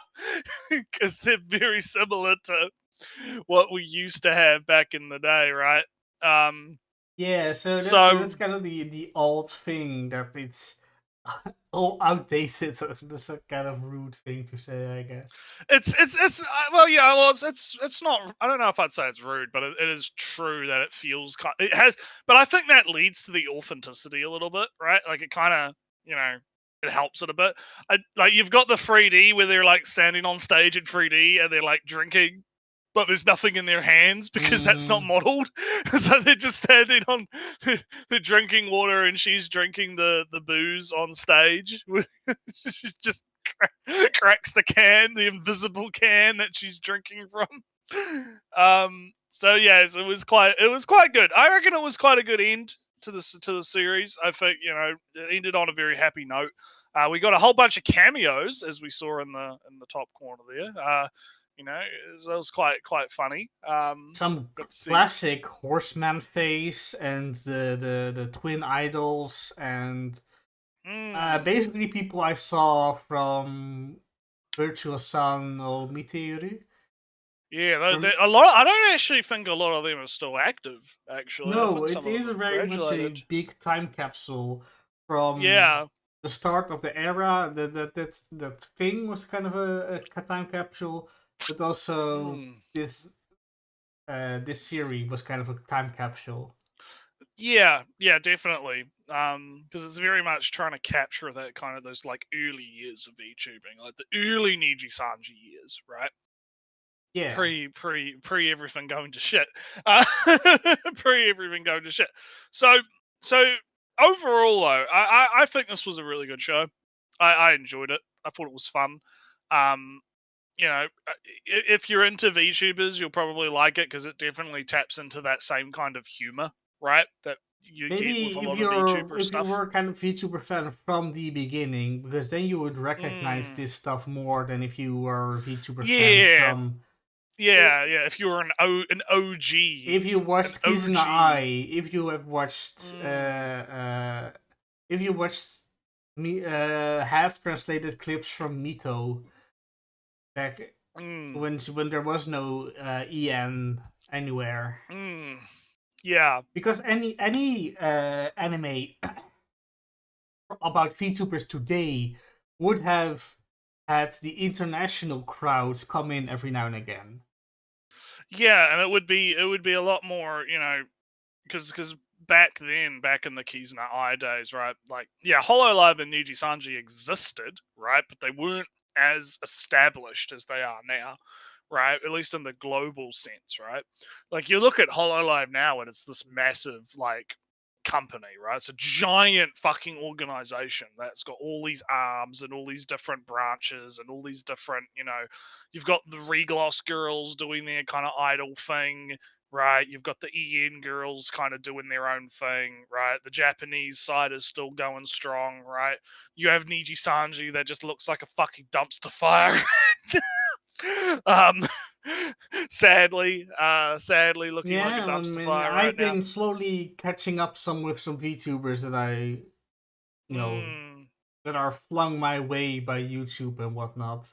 because they're very similar to what we used to have back in the day, right? So that's kind of the old thing that it's all outdated. That's a kind of rude thing to say, I guess. It's not. I don't know if I'd say it's rude, but it is true that it feels it has. But I think that leads to the authenticity a little bit, right? Like it kind of it helps it a bit. Like you've got the 3D where they're like standing on stage in 3D and they're like drinking, but there's nothing in their hands because that's not modeled. So they're just standing on, they're drinking water, and she's drinking the booze on stage. She just cracks the can, the invisible can that she's drinking from. So yes, it was quite good. I reckon it was quite a good end to the series. I think it ended on a very happy note. We got a whole bunch of cameos, as we saw in the top corner there. It was quite funny. Some classic Horseman face and the twin idols and basically people I saw from Virtual Sun or Meteoru. Yeah, a lot. I don't actually think a lot of them are still active. Actually, no, it is very much a big time capsule from the start of the era. That thing was kind of a time capsule. But also this series was kind of a time capsule. Yeah, definitely. Because it's very much trying to capture that kind of those like early years of VTubing, like the early Niji Sanji years, right? Yeah. pre everything going to shit. Uh, pre everything going to shit. So so overall though, I think this was a really good show. I enjoyed it. I thought it was fun. Um, if you're into VTubers, you'll probably like it because it definitely taps into that same kind of humor, right? That you get with a Maybe lot of VTuber if you stuff. were kind of VTuber fan from the beginning, because then you would recognize Mm, this stuff more than if you were a VTuber fan yeah, from. yeah. If you were an OG, If you an watched Kizuna OG. Eye, if you have watched if you watched me half translated clips from Mito back Mm, when there was no EN anywhere. mm, yeah, Because any anime about VTubers today would have had the international crowds come in every now and again. yeah, and it would be a lot more, because back then, back in the Kizuna Eye days, right? Like, yeah, Hololive and Niji Sanji existed, right? But they weren't as established as they are now, right? At least in the global sense, right? Like, you look at Hololive now, and it's this massive, like, company, right? It's a giant fucking organization that's got all these arms and all these different branches and all these different, you've got the Regloss girls doing their kind of idol thing, right? You've got the EN girls kind of doing their own thing, right? The Japanese side is still going strong, right? You have Niji Sanji that just looks like a fucking dumpster fire. um, sadly looking like a Yeah, I dumpster mean, fire right I've now. been slowly catching up some with some VTubers that you know, Mm, that are flung my way by YouTube and whatnot.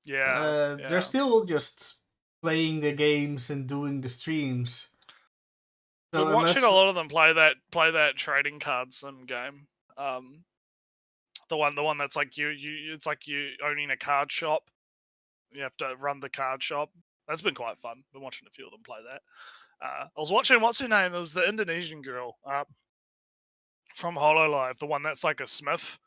yeah, They're yeah. still just playing the games and doing the streams. Been So watching a unless lot of them play that trading card sim game. Um, the one that's like it's like you owning a card shop. You have to run the card shop. That's been quite fun. Been watching a few of them play that. I was watching what's her name? It was the Indonesian girl from Hololive, the one that's like a smith,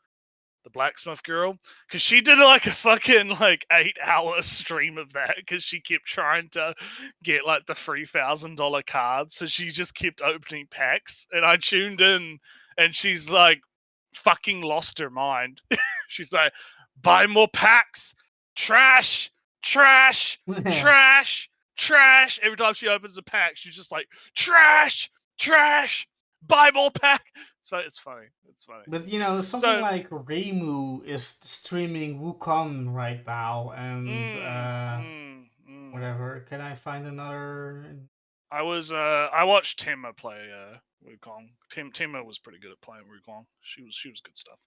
the blacksmith girl, because she did like a fucking like 8 hour stream of that because she kept trying to get like the $3,000 cards, so she just kept opening packs, and I tuned in, and she's like fucking lost her mind. She's like, buy more packs, trash, trash, trash, trash. Every time she opens a pack, she's just like, trash, trash, buy more pack. So it's funny. It's funny. But It's you good. know, something So, like Reimu is streaming Wukong right now, and mm, mm, mm. whatever. Can I find another? I watched Temma play Wukong. Temma was pretty good at playing Wukong. She was good stuff.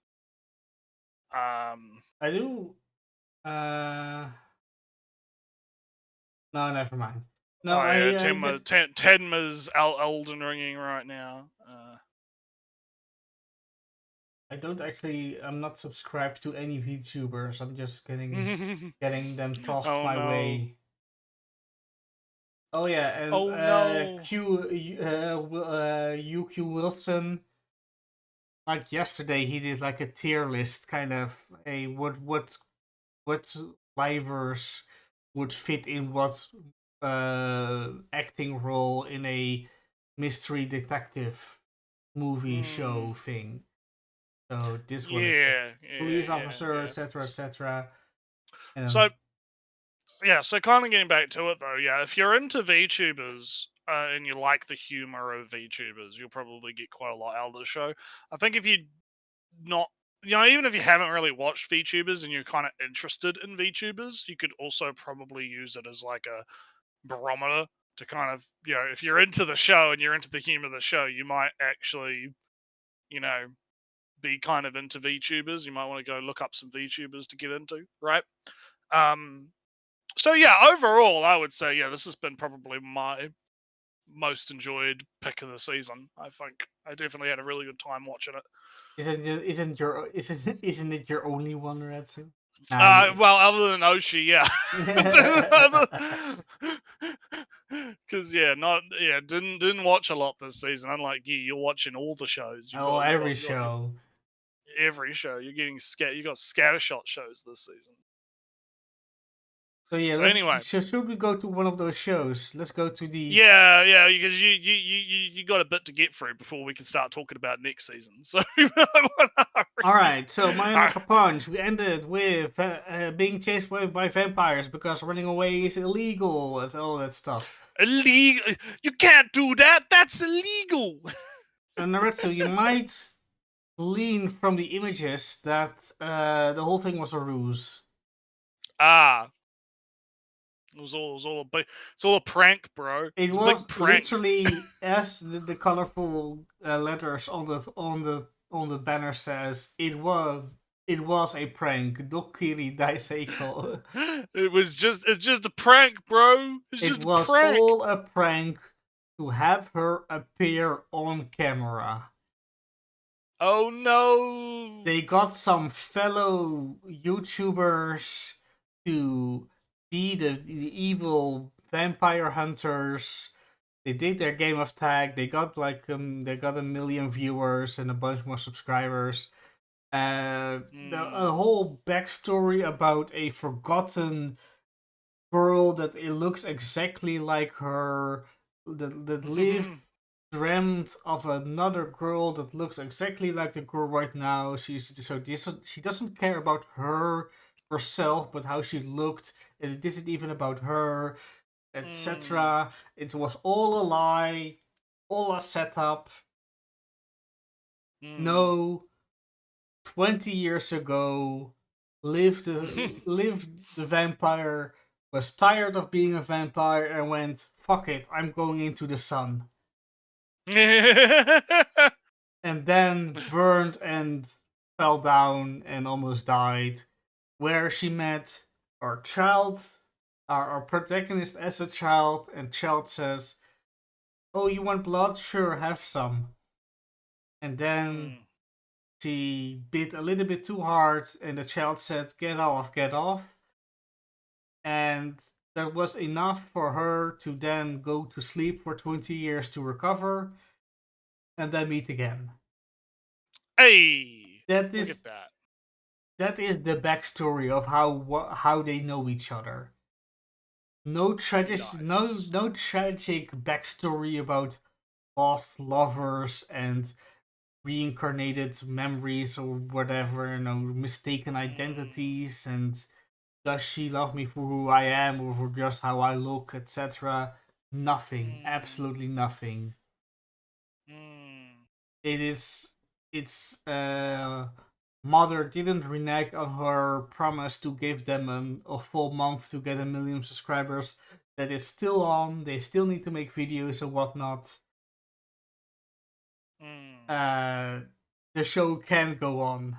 Um, I do. Uh, no, never mind. No, oh yeah, I just Tenma's Elden Ringing right now. I don't actually. I'm not subscribed to any VTubers. I'm just getting them tossed Oh my no! way. Oh yeah, and Oh no! UQ Wilson. Like yesterday, he did like a tier list, kind of a what livers would fit in what acting role in a mystery detective movie show Mm, thing. So this one is yeah, yeah, police yeah, officer, yeah. etc., etc. And So yeah, so kind of getting back to it though, yeah, if you're into VTubers and you like the humor of VTubers, you'll probably get quite a lot out of the show. I think if you not, even if you haven't really watched VTubers and you're kind of interested in VTubers, you could also probably use it as like a barometer to kind of, if you're into the show and you're into the humor of the show, you might actually, you know, be kind of into VTubers. You might want to go look up some VTubers to get into, right? Um, so yeah, overall, I would say this has been probably my most enjoyed pick of the season. I think I definitely had a really good time watching it. isn't it your only one, Ratsu? Well, other than Oshi, yeah, because didn't watch a lot this season. Unlike you, you're watching all the shows. Oh, every You got show. every show. You're getting You got scattershot shows this season. So yeah, So anyway, should we go to one of those shows? Let's go to the yeah, because you got a bit to get through before we can start talking about next season. So I wanna All hurry. right. So My Ah, Like Punch. We ended with being chased by vampires because running away is illegal and all that stuff. illegal! You can't do that. That's illegal. And Naruto, you might glean from the images that the whole thing was a ruse. Ah, it's all a prank, bro. It It's a big was prank. literally as the colorful letters on the banner says. It was a prank. Dokiri Daiseiko. It's just a prank, bro. It's It just a was prank. all a prank to have her appear on camera. Oh no. They got some fellow YouTubers to be the evil vampire hunters. They did their game of tag. They got a million viewers and a bunch more subscribers. A Mm. whole backstory about a forgotten girl that it looks exactly like her, that lived, dreamt of another girl that looks exactly like the girl right now. She doesn't care about herself, but how she looked, and it isn't even about her, Mm. etc. It was all a lie, all a setup. Mm. No, 20 years ago, lived the vampire, was tired of being a vampire, and went, fuck it, I'm going into the sun. And then burned and fell down and almost died, where she met our child, our protagonist as a child, and child says, oh, you want blood? Sure, have some. And then Mm. she bit a little bit too hard, and the child said, get off, get off. And that was enough for her to then go to sleep for 20 years to recover and then meet again. Hey, That look is at that. the backstory of how they know each other. Nice. No tragic backstory about lost lovers and reincarnated memories or whatever, no mistaken Mm. identities, and does she love me for who I am or for just how I look, etc. Nothing, Mm. absolutely nothing. Mm. It is its mother didn't renege on her promise to give them a full month to get 1 million subscribers. That is still on. They still need to make videos and whatnot. Mm. Uh, the show can go on.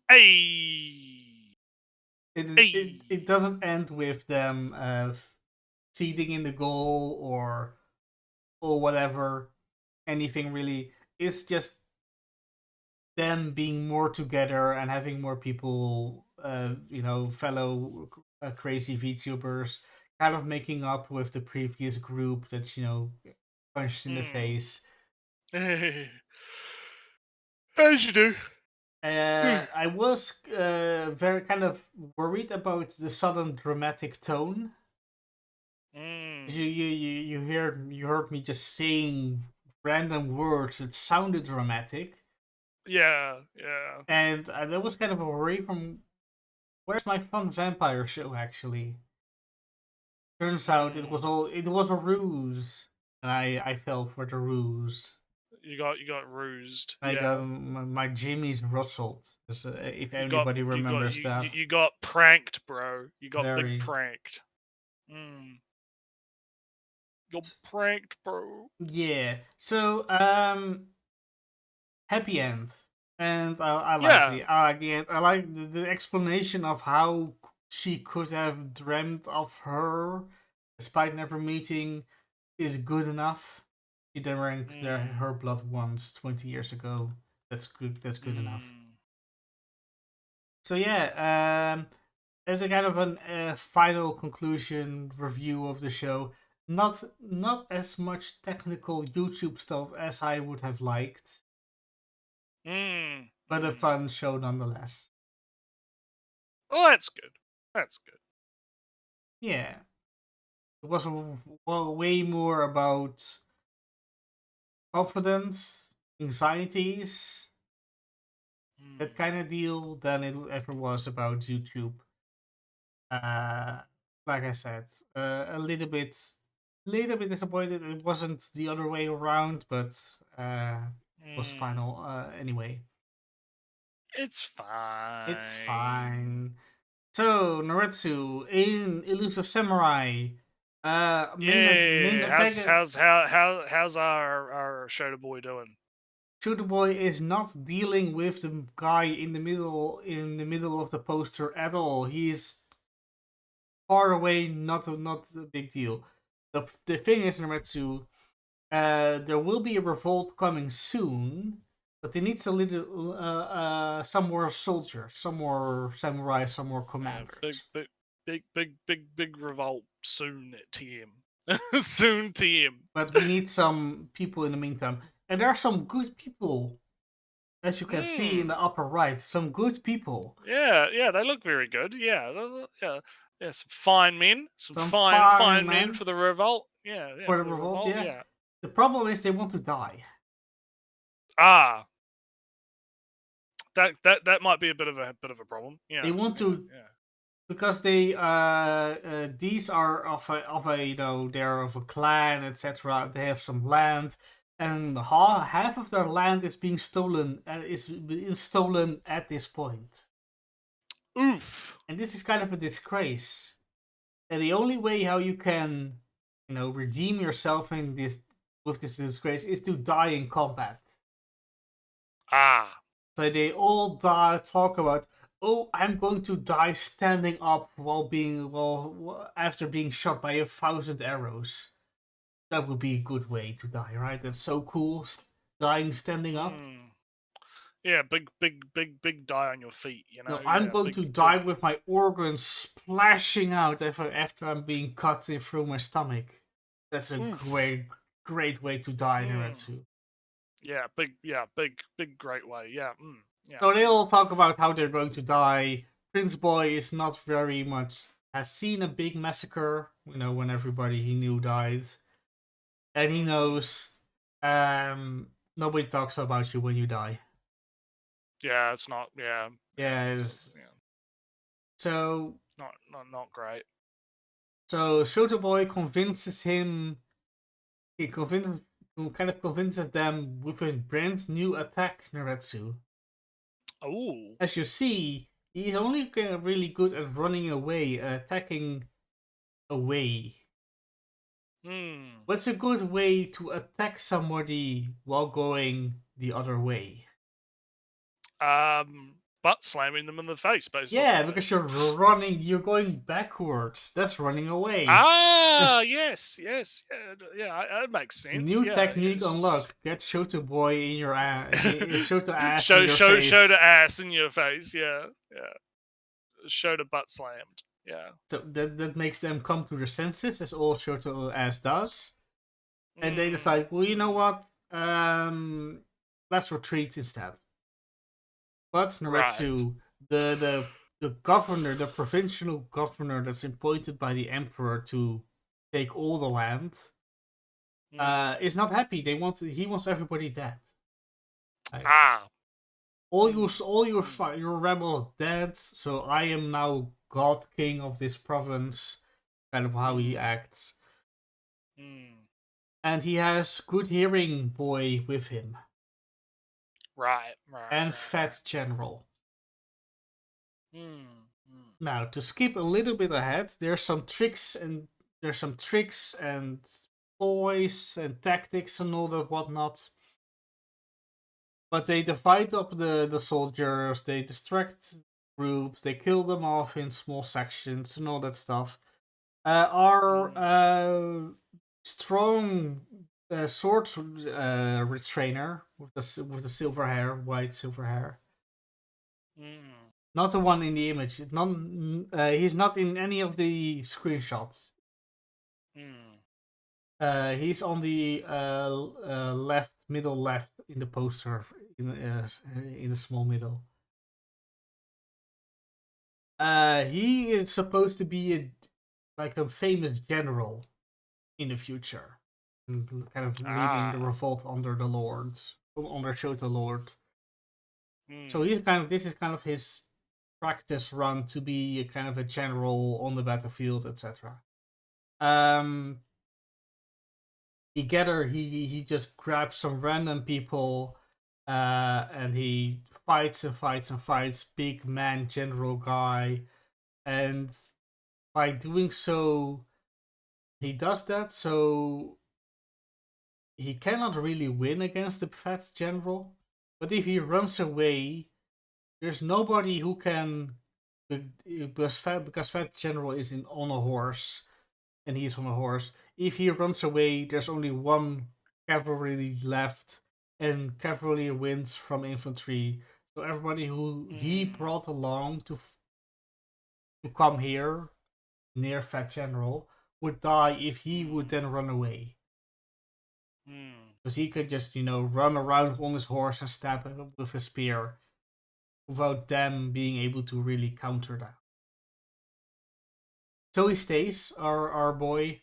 Hey. It Hey. doesn't end with them seeding in the goal or whatever, anything really. It's just them being more together and having more people, fellow crazy VTubers, kind of making up with the previous group that punched in the Mm. face. As you do. I was very kind of worried about the sudden dramatic tone. Mm. You heard me just saying random words that sounded dramatic, Yeah, yeah. and that was kind of a worry from where's my fun vampire show actually. Turns out Mm. it was a ruse, and I fell for the ruse. You got rused. I got Yeah. my Jimmy's rustled. If You got anybody remembers that, you got pranked, bro. You got big very pranked. Mm. You got pranked, bro. yeah. So happy end, and I like Yeah. the I like the end. I like the explanation of how she could have dreamt of her, despite never meeting, is good enough. She drank Mm. her blood once 20 years ago. That's good. That's good enough. Mm. So yeah, as a kind of an final conclusion review of the show, not as much technical YouTube stuff as I would have liked, Mm. but a Mm. fun show nonetheless. Well, that's good. That's good. yeah, it was way more about confidence, anxieties, that Mm. kind of deal than it ever was about YouTube. Uh, like I said, a little bit disappointed. It wasn't the other way around, but was Mm. final anyway. It's It's fine. fine. So Naretsu in Elusive Samurai, main Yeah. attacker. How's our Shoulder Boy doing? Shooter Boy is not dealing with the guy in the middle of the poster at all. He's far away, not a big deal. The thing is, Naretsu, there will be a revolt coming soon, but he needs a little some more soldiers, some more samurai, some more Yeah, commanders. big revolt soon at TM. Soon TM. But we need some people in the meantime, and there are some good people, as you can see in Mm. the upper right. Some good people, Yeah, they look very good. Yeah, yeah, some fine men, some some fine fine men men for the revolt. Yeah, for the for the revolt. revolt. Yeah, Yeah. the problem is they want to die. Ah, that might be a bit of a problem. They Yeah, want yeah, to yeah. because they these are of a they're of a clan, etc. They have some land, and half of their land is being stolen is being stolen at this point. Oof. And this is kind of a disgrace. And the only way how you can redeem yourself in this with this disgrace is to die in combat. Ah. So they all talk about, oh, I'm going to die standing up after being shot by 1,000 arrows. That would be a good way to die, right? That's so cool, dying standing up. Mm. Yeah, big die on your feet. You No, know. I'm Yeah, going big to die big. with my organs splashing out after I'm being cut through my stomach. That's a Oof. great way to die in Mm. Eretsu. Yeah, big. Yeah, big great way. Yeah. Mm. Yeah. So they all talk about how they're going to die. Prince Boy is not very much has seen a big massacre, when everybody he knew died. And he Mm. knows nobody talks about you when you die. Yeah, it's not. Yeah, yeah, Yeah, yeah. so Not great. so Shota Boy convinces him he convinces kind of convinces them with a brand new attack, Naretsu. Oh. As you see, he's only really good at running away, attacking away. Hmm. What's a good way to attack somebody while going the other way? Butt slamming them in the face, based on Yeah, that. because you're going backwards. That's running away. Ah, yes, yeah. It makes sense. New Yeah, technique yes. unlocked. Get Shota Boy in your ass. Shota ass in your Show face. the ass in your face. Yeah, yeah. Show the butt slammed. Yeah. So that makes them come to their senses, as all Shota ass does. And they Mm, decide, well, you know mm. what? Let's retreat instead. But Right. Naretsu, the governor, the provincial governor that's appointed by the emperor to take all the land, Mm. is not happy. He wants everybody dead. Like, Ah. Mm, mm, your rebels dead. So I am now God King of this province. Kind of how he mm, acts, mm. and he has good hearing boy with him and Right. fat general. Mm, mm, Now, to skip a little bit ahead, there's some tricks and ploys and tactics and all that whatnot. But they divide up the soldiers, they distract groups, they kill them off in small sections and all that stuff. Our mm, strong sword retrainer with the silver hair, white silver hair. mm, Not the one in the image. He's not in any of the screenshots. mm. He's on the middle left in the poster in the small middle. He is supposed to be like a famous general in the future, and kind of leading the Ah. revolt under the lords, under Shota Lord. So Hmm. he's kind of, this is kind of his practice run to be a kind of a general on the battlefield, etc. He just grabs some random people, and he fights and fights and fights, big man general guy, and by doing so, he does that so he cannot really win against the fat general. But if he runs away, there's nobody who can, because fat general is on a horse, and he's on a horse. If he runs away, there's only one cavalry left, and cavalry wins from infantry. So everybody who he Hmm. brought along to come here near Fat General would die if he would then run away. Hmm. Because he could just, run around on his horse and stab him with a spear without them being able to really counter that. So he stays, our boy,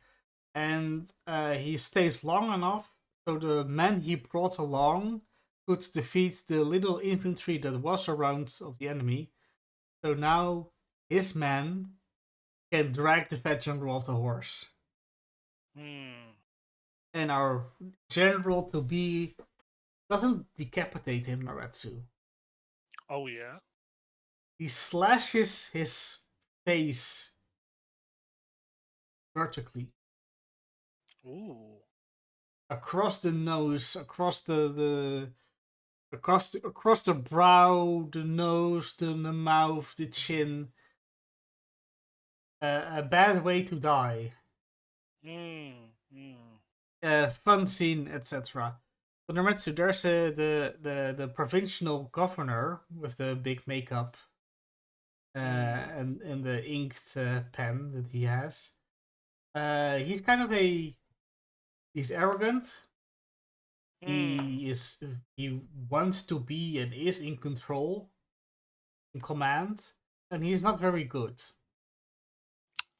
and he stays long enough so the men he brought along could defeat the little infantry that was around of the enemy. So now his men can drag the fat general off the horse. Hmm. And our general to be doesn't decapitate him, Naretsu. Oh yeah. He slashes his face vertically Ooh. across the nose, across the brow, the nose, the mouth, the chin. A bad way to die. Hmm. Hmm. Fun scene, etc. But Naretsu, there's the provincial governor with the big makeup, and the inked pen that he has. He's kind of he's arrogant. Hmm. He wants to be and is in control, in command, and he's not very good.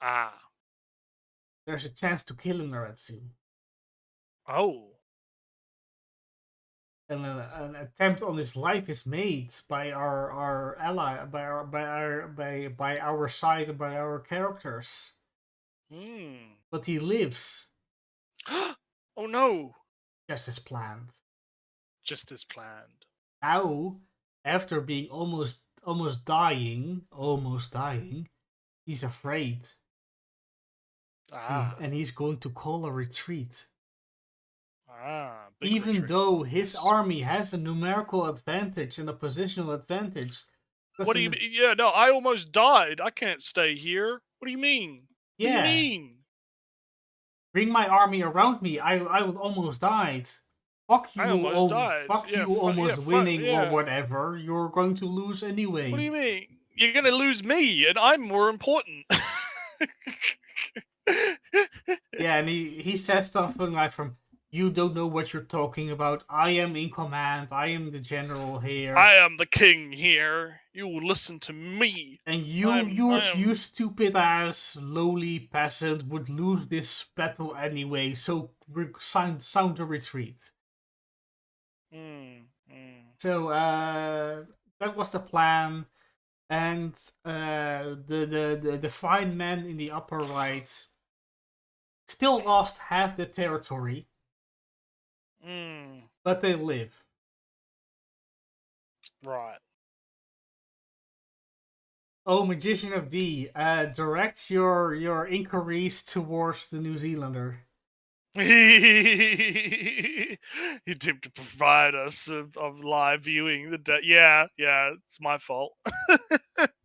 Ah. There's a chance to kill him, Naretsu. Oh. And an attempt on his life is made by our ally, by our side, and by our characters. Hmm. But he lives, Oh no. just as planned. Just as planned. Now, after being almost dying, he's afraid, Ah. and he's going to call a retreat. Ah. Big Even retreat. though his Yes. army has a numerical advantage and a positional advantage, What because do you mean? Yeah, no, I almost died. I can't stay here. What do you mean? What do you yeah, mean? bring my army around me. I would almost died. I almost died. Fuck you, almost winning or Yeah. whatever. You're going to lose What do anyway. you mean? You're gonna lose me, and I'm more important. Yeah, and he says something like from, "You don't know what you're talking about. I am in command. I am the general here." I am the king here. You will listen to me. And I am. you stupid ass lowly peasant would lose this battle anyway. So sound a retreat. Mm, mm. So that was the plan, and the fine men in the upper right still lost half the territory, Mm, but they live. right. Oh, Magician of D, direct your inquiries towards the New Zealander. He attempted to provide us of live viewing. Yeah, it's my fault.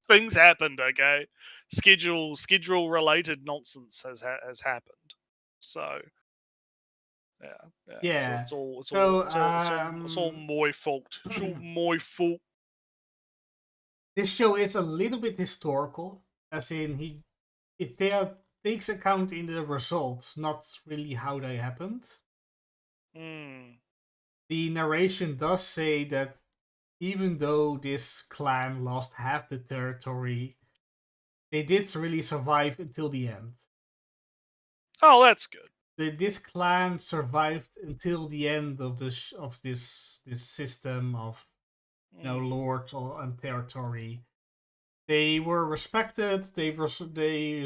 Things happened. Okay, schedule related nonsense has happened. So yeah. So Yeah. it's all it's all So it's all it's all it's all my fault. It's all my fault. this show is a little bit historical, as in takes account in the results, not really how they happened. Mm, The narration does say that even though this clan lost half the territory, they did really survive until the end. Oh, that's good. This clan survived until the end of this system of Mm. lords and territory. They were respected. They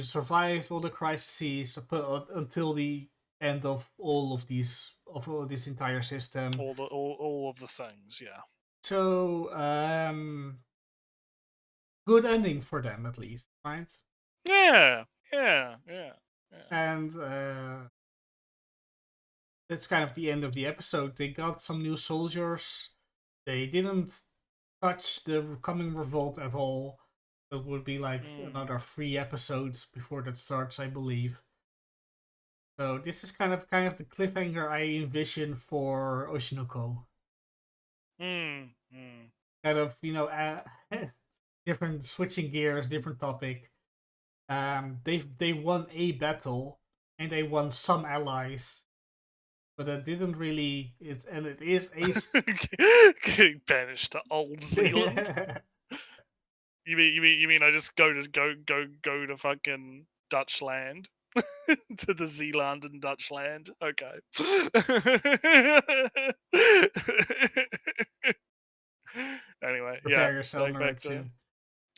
survived all the crises until the end of all this entire system. All of the things, yeah. So good ending for them at least, right? Yeah. And that's kind of the end of the episode. They got some new soldiers. They didn't touch the coming revolt at all. It would be like another 3 episodes before that starts, I believe. So this is kind of the cliffhanger I envision for Oshinoko. Mm. Kind of, different switching gears, different topic. They won a battle and they won some allies, but that didn't really. It is a Getting banished to Old Zealand. You mean I just go to fucking Dutch land? To the Zealand and Dutch land? Okay. Anyway, yeah. Prepare yourself, Back to Naruto.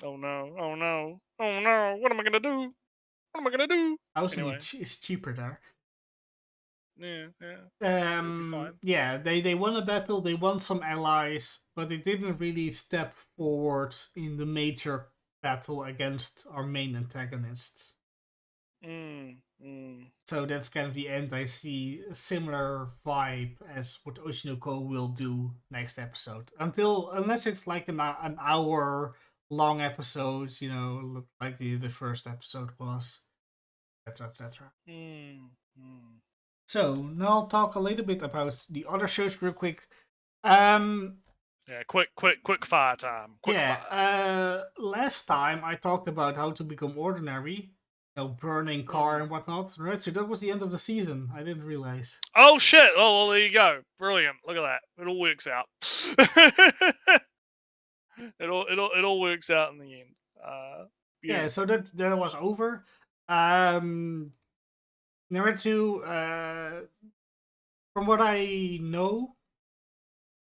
oh no. What am I gonna do? What am I gonna do? Housing Anyway. is cheaper there. Yeah. It'll be fine. Yeah, they won a battle, they won some allies, but they didn't really step forward in the major battle against our main antagonists. So that's kind of the end. I see a similar vibe as what Oshinoko will do next episode. Unless it's like an hour long episode, like the first episode was, etc. etc. So now I'll talk a little bit about the other shows real quick. Yeah, quick fire time. Fire. Last time I talked about how to become ordinary, burning car and whatnot. Right, so that was the end of the season. I didn't realize. Oh shit! Oh well, there you go. Brilliant. Look at that. It all works out. it all works out in the end. Yeah, so that was over. Naruto, from what I know,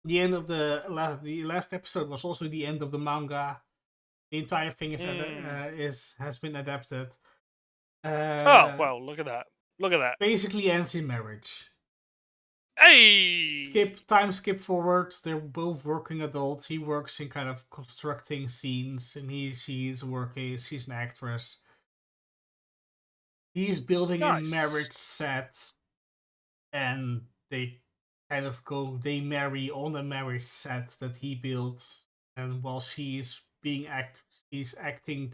the end of the last episode was also the end of the manga. The entire thing has been adapted. Oh well, look at that. Basically ends in marriage. Hey! Skip forward. They're both working adults. He works in kind of constructing scenes, and she's an actress. He's building a marriage set, and they kind of they marry on the marriage set that he built. And while she's acting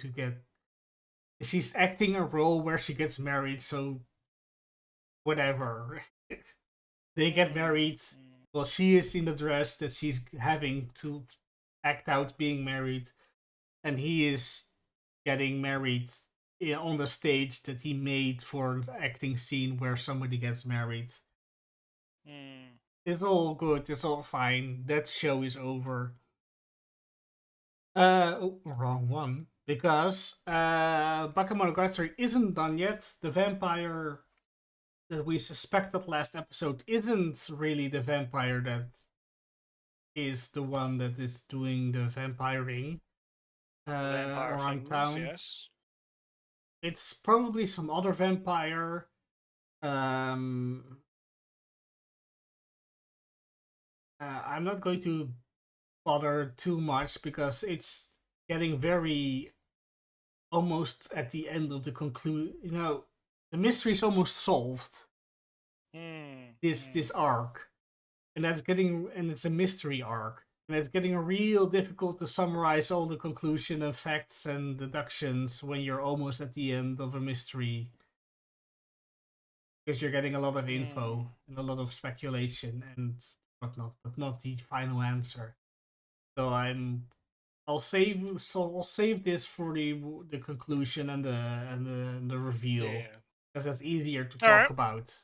a role where she gets married, so whatever. They get married. Well, she is in the dress that she's having to act out being married, and he is getting married on the stage that he made for an acting scene where somebody gets married. It's all good. It's all fine. That show is over. Wrong one. Because Bakemonogatari isn't done yet. The vampire that we suspected last episode isn't really the vampire that is the one that is doing the vampiring around town. Yes. It's probably some other vampire. I'm not going to bother too much because it's getting very almost at the end of the conclusion. The mystery is almost solved. This arc, and it's a mystery arc, and it's getting real difficult to summarize all the conclusion and facts and deductions when you're almost at the end of a mystery, because you're getting a lot of info and a lot of speculation and whatnot, but not the final answer. So I'll save this for the conclusion and the reveal, because that's easier to talk about.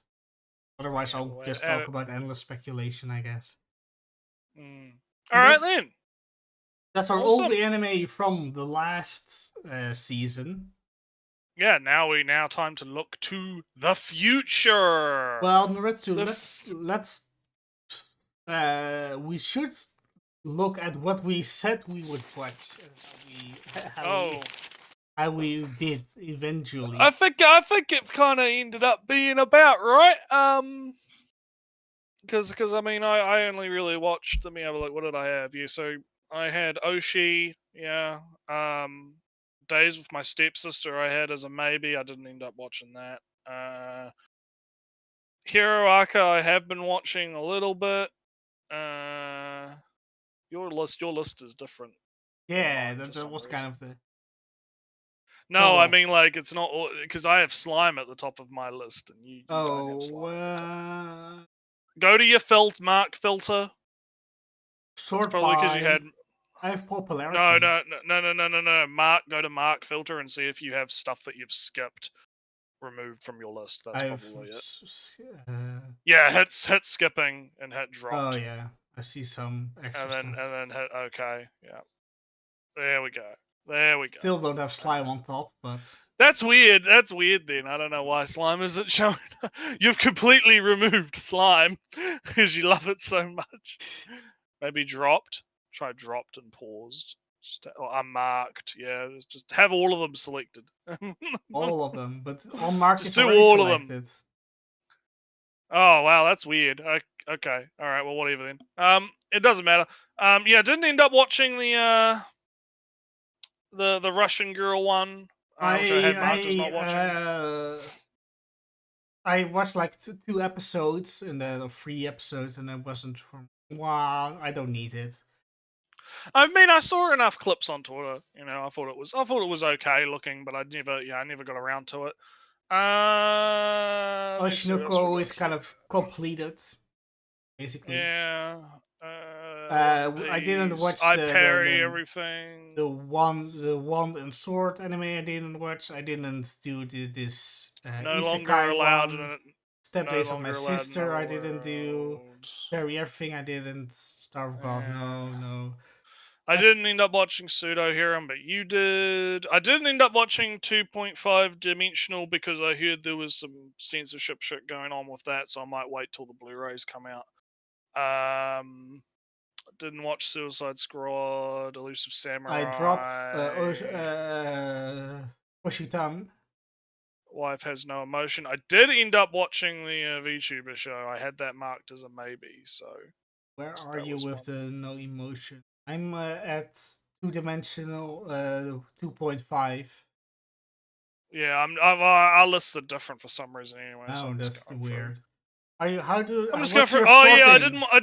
Otherwise, I'll just talk about endless speculation, I guess. Alright then. That's all the anime from the last season. yeah, now time to look to the future. Well, Naretsu, The let's we should look at what we said we would watch and oh, how we did I eventually. think it kind of ended up being about right. Because I mean I only really watched. Let me have a look. What did I have? Yeah, so I had Oshi. Yeah. Days with my stepsister. I had as a maybe. I didn't end up watching that. Hiroaka. I have been watching a little bit. Uh, your list is different than Yeah, mine for that some was kind reason. of the No, I solo. mean like it's not because I have slime at the top of my list and you don't have Oh, slime at the top. Go to your mark filter. It's sort probably because you by. had I have no popularity. no no no no no no no Mark. Go to mark filter and see if you have stuff that you've skipped removed from your list. That's I have. probably it. Uh, Yeah, hit skipping and hit oh dropped, yeah, I see some extra stuff. and then hit OK. Yeah, there we go. There we go. Still don't have slime on top, but That's weird. That's weird. Then I don't know why slime isn't shown. You've completely removed slime because you love it so much. Maybe dropped. Try dropped and paused. Just or unmarked. Yeah, just have all of them selected. all of them. But all mark Just is do already all of them. selected. Oh wow, that's weird. Okay, all right. Well, whatever then. It doesn't matter. Yeah, didn't end up watching the Russian girl one, which I I had marked as not watching. I watched like two episodes and then 3 episodes, and it wasn't from. Wow, I don't need it. I mean, I saw enough clips on Twitter. You know, I thought it was okay looking, but I never got around to it. Let me see what else we Oshinoko got is kind here. of completed, basically. Yeah, One I didn't Piece. watch I parry everything. the wand and sword anime. I didn't watch. I didn't do this No longer isekai allowed one. in it. Step No Days of My longer allowed in Sister. other I didn't do. worlds. Parry everything. I didn't. Star of God. Yeah. No, no. I That's didn't end up watching Pseudo Harem, but you did. I didn't end up watching 2.5 Dimensional because I heard there was some censorship shit going on with that, so I might wait till the Blu-rays come out. Didn't watch Suicide Squad, Elusive I dropped Samurai. Oshitan. Wife has no emotion. I did end up watching the VTuber show. I had that marked as a maybe, so Where are that you was with one. the no emotion? I'm at 2 dimensional 2.5. Yeah, our lists are different for some reason anyway, so Oh, I'm just that's going through. weird. Are you? How do? I'm just going What's for. your Oh yeah, sorting? I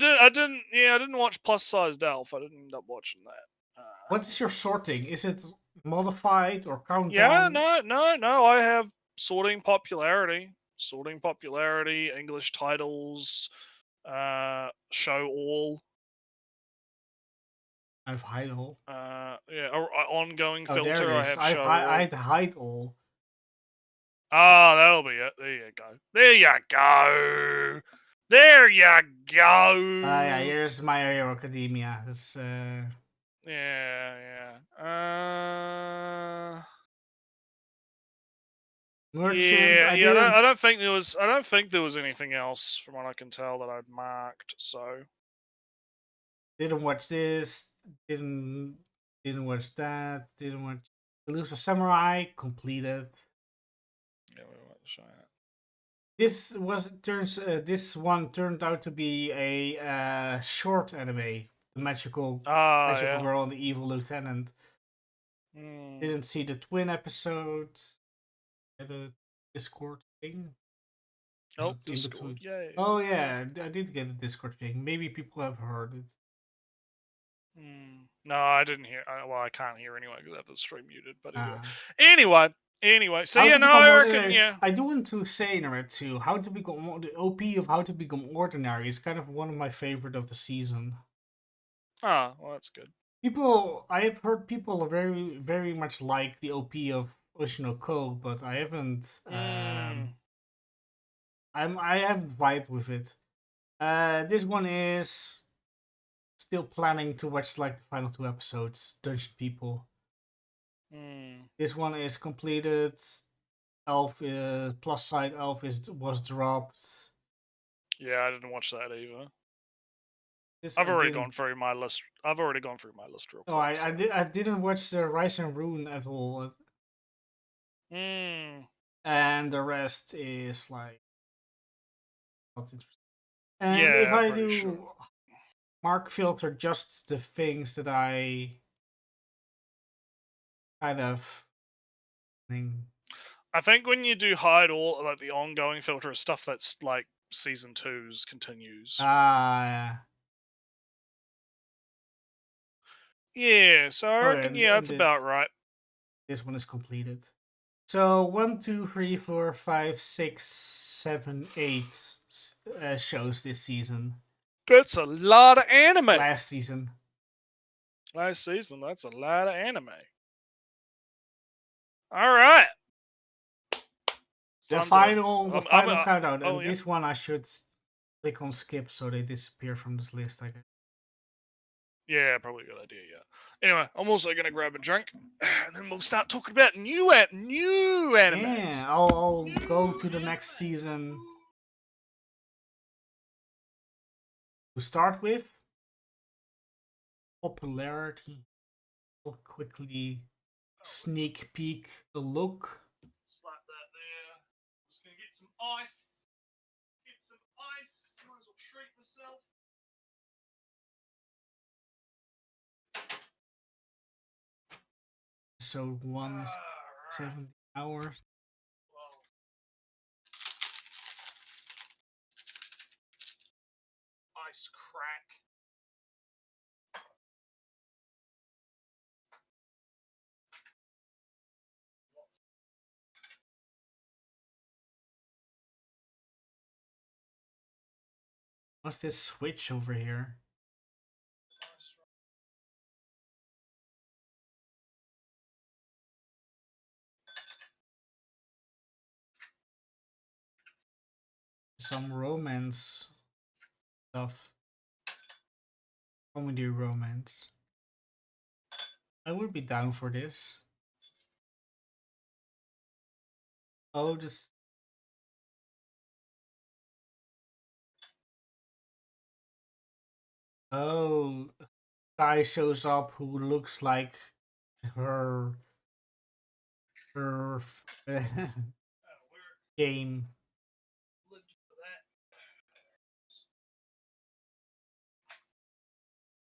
didn't watch Plus Sized Elf. I didn't end up watching that. What is your sorting? Is it modified or Yeah, countdown? no. I have sorting popularity, English titles, show all, I have hide all. yeah, ongoing Oh, there it filter. I is. have show all. I'd hide all. Ah, that'll be it. There you go. There you go. There you Yeah, go. here's My Hero Academia. That's Yeah. Merchant. I Yeah. didn't. I don't think there was anything else from what I can tell that I'd marked. So Didn't watch this. Didn't didn't watch that. Didn't watch Elusive Samurai. Completed. yeah, we won't show that. This one turned out to be a short anime. The Ah, magical yeah. girl and the evil lieutenant. Hmm. Didn't see the twin episode. The Discord thing. Was Oh, it in Discord. between? Yay. Oh yeah, I did get a Discord thing. Maybe people have heard it. No, I didn't hear. Well, I can't hear anyway because I have the stream muted. But Ah. anyway. So How yeah, to no, become I reckon ordinary. yeah. I do want to say, Naret, too. How to become the OP of How to Become Ordinary is kind of one of my favorite of the season. Ah, well, that's good. I've heard people very much like the OP of Oshinoko, but I haven't. I haven't vibed with it. This one is still planning to watch like the final 2 episodes. Dungeon People. This one is completed. Elf plus side elf was dropped. Yeah, I didn't watch that either. This I've I already didn't. gone through my list. I've already gone through my list real Oh, quick. I didn't watch the Rise and Rune at all, Mm, and the rest is like not interesting. And if yeah, I'm I pretty do sure. mark filter just the things that I kind of think. I think when you do hide all, like the ongoing filter is stuff that's like season 2's continues. Ah, Yeah, so I oh, reckon and, yeah, and that's about right. this one is completed. So 1, 2, 3, 4, 5, 6, 7, 8 shows this season. That's a lot of anime. Last season. Last season, that's a lot of anime. All right. The Time final to, countdown, oh and yeah. this one I should click on skip so they disappear from this list. I guess. Yeah, probably a good idea. Yeah. Anyway, I'm also gonna grab a drink, and then we'll start talking about new animes. Yeah, I'll go to the next season. To start with, popularity. We'll quickly sneak peek a look. Slap that there. Just gonna get some ice. Get some ice. Might as well treat myself. Episode 1 is 70 hours. Well, ice crack. What's this switch over here? Some romance stuff. Comedy romance. I would be down for this. Oh, just oh, guy shows up who looks like her her game.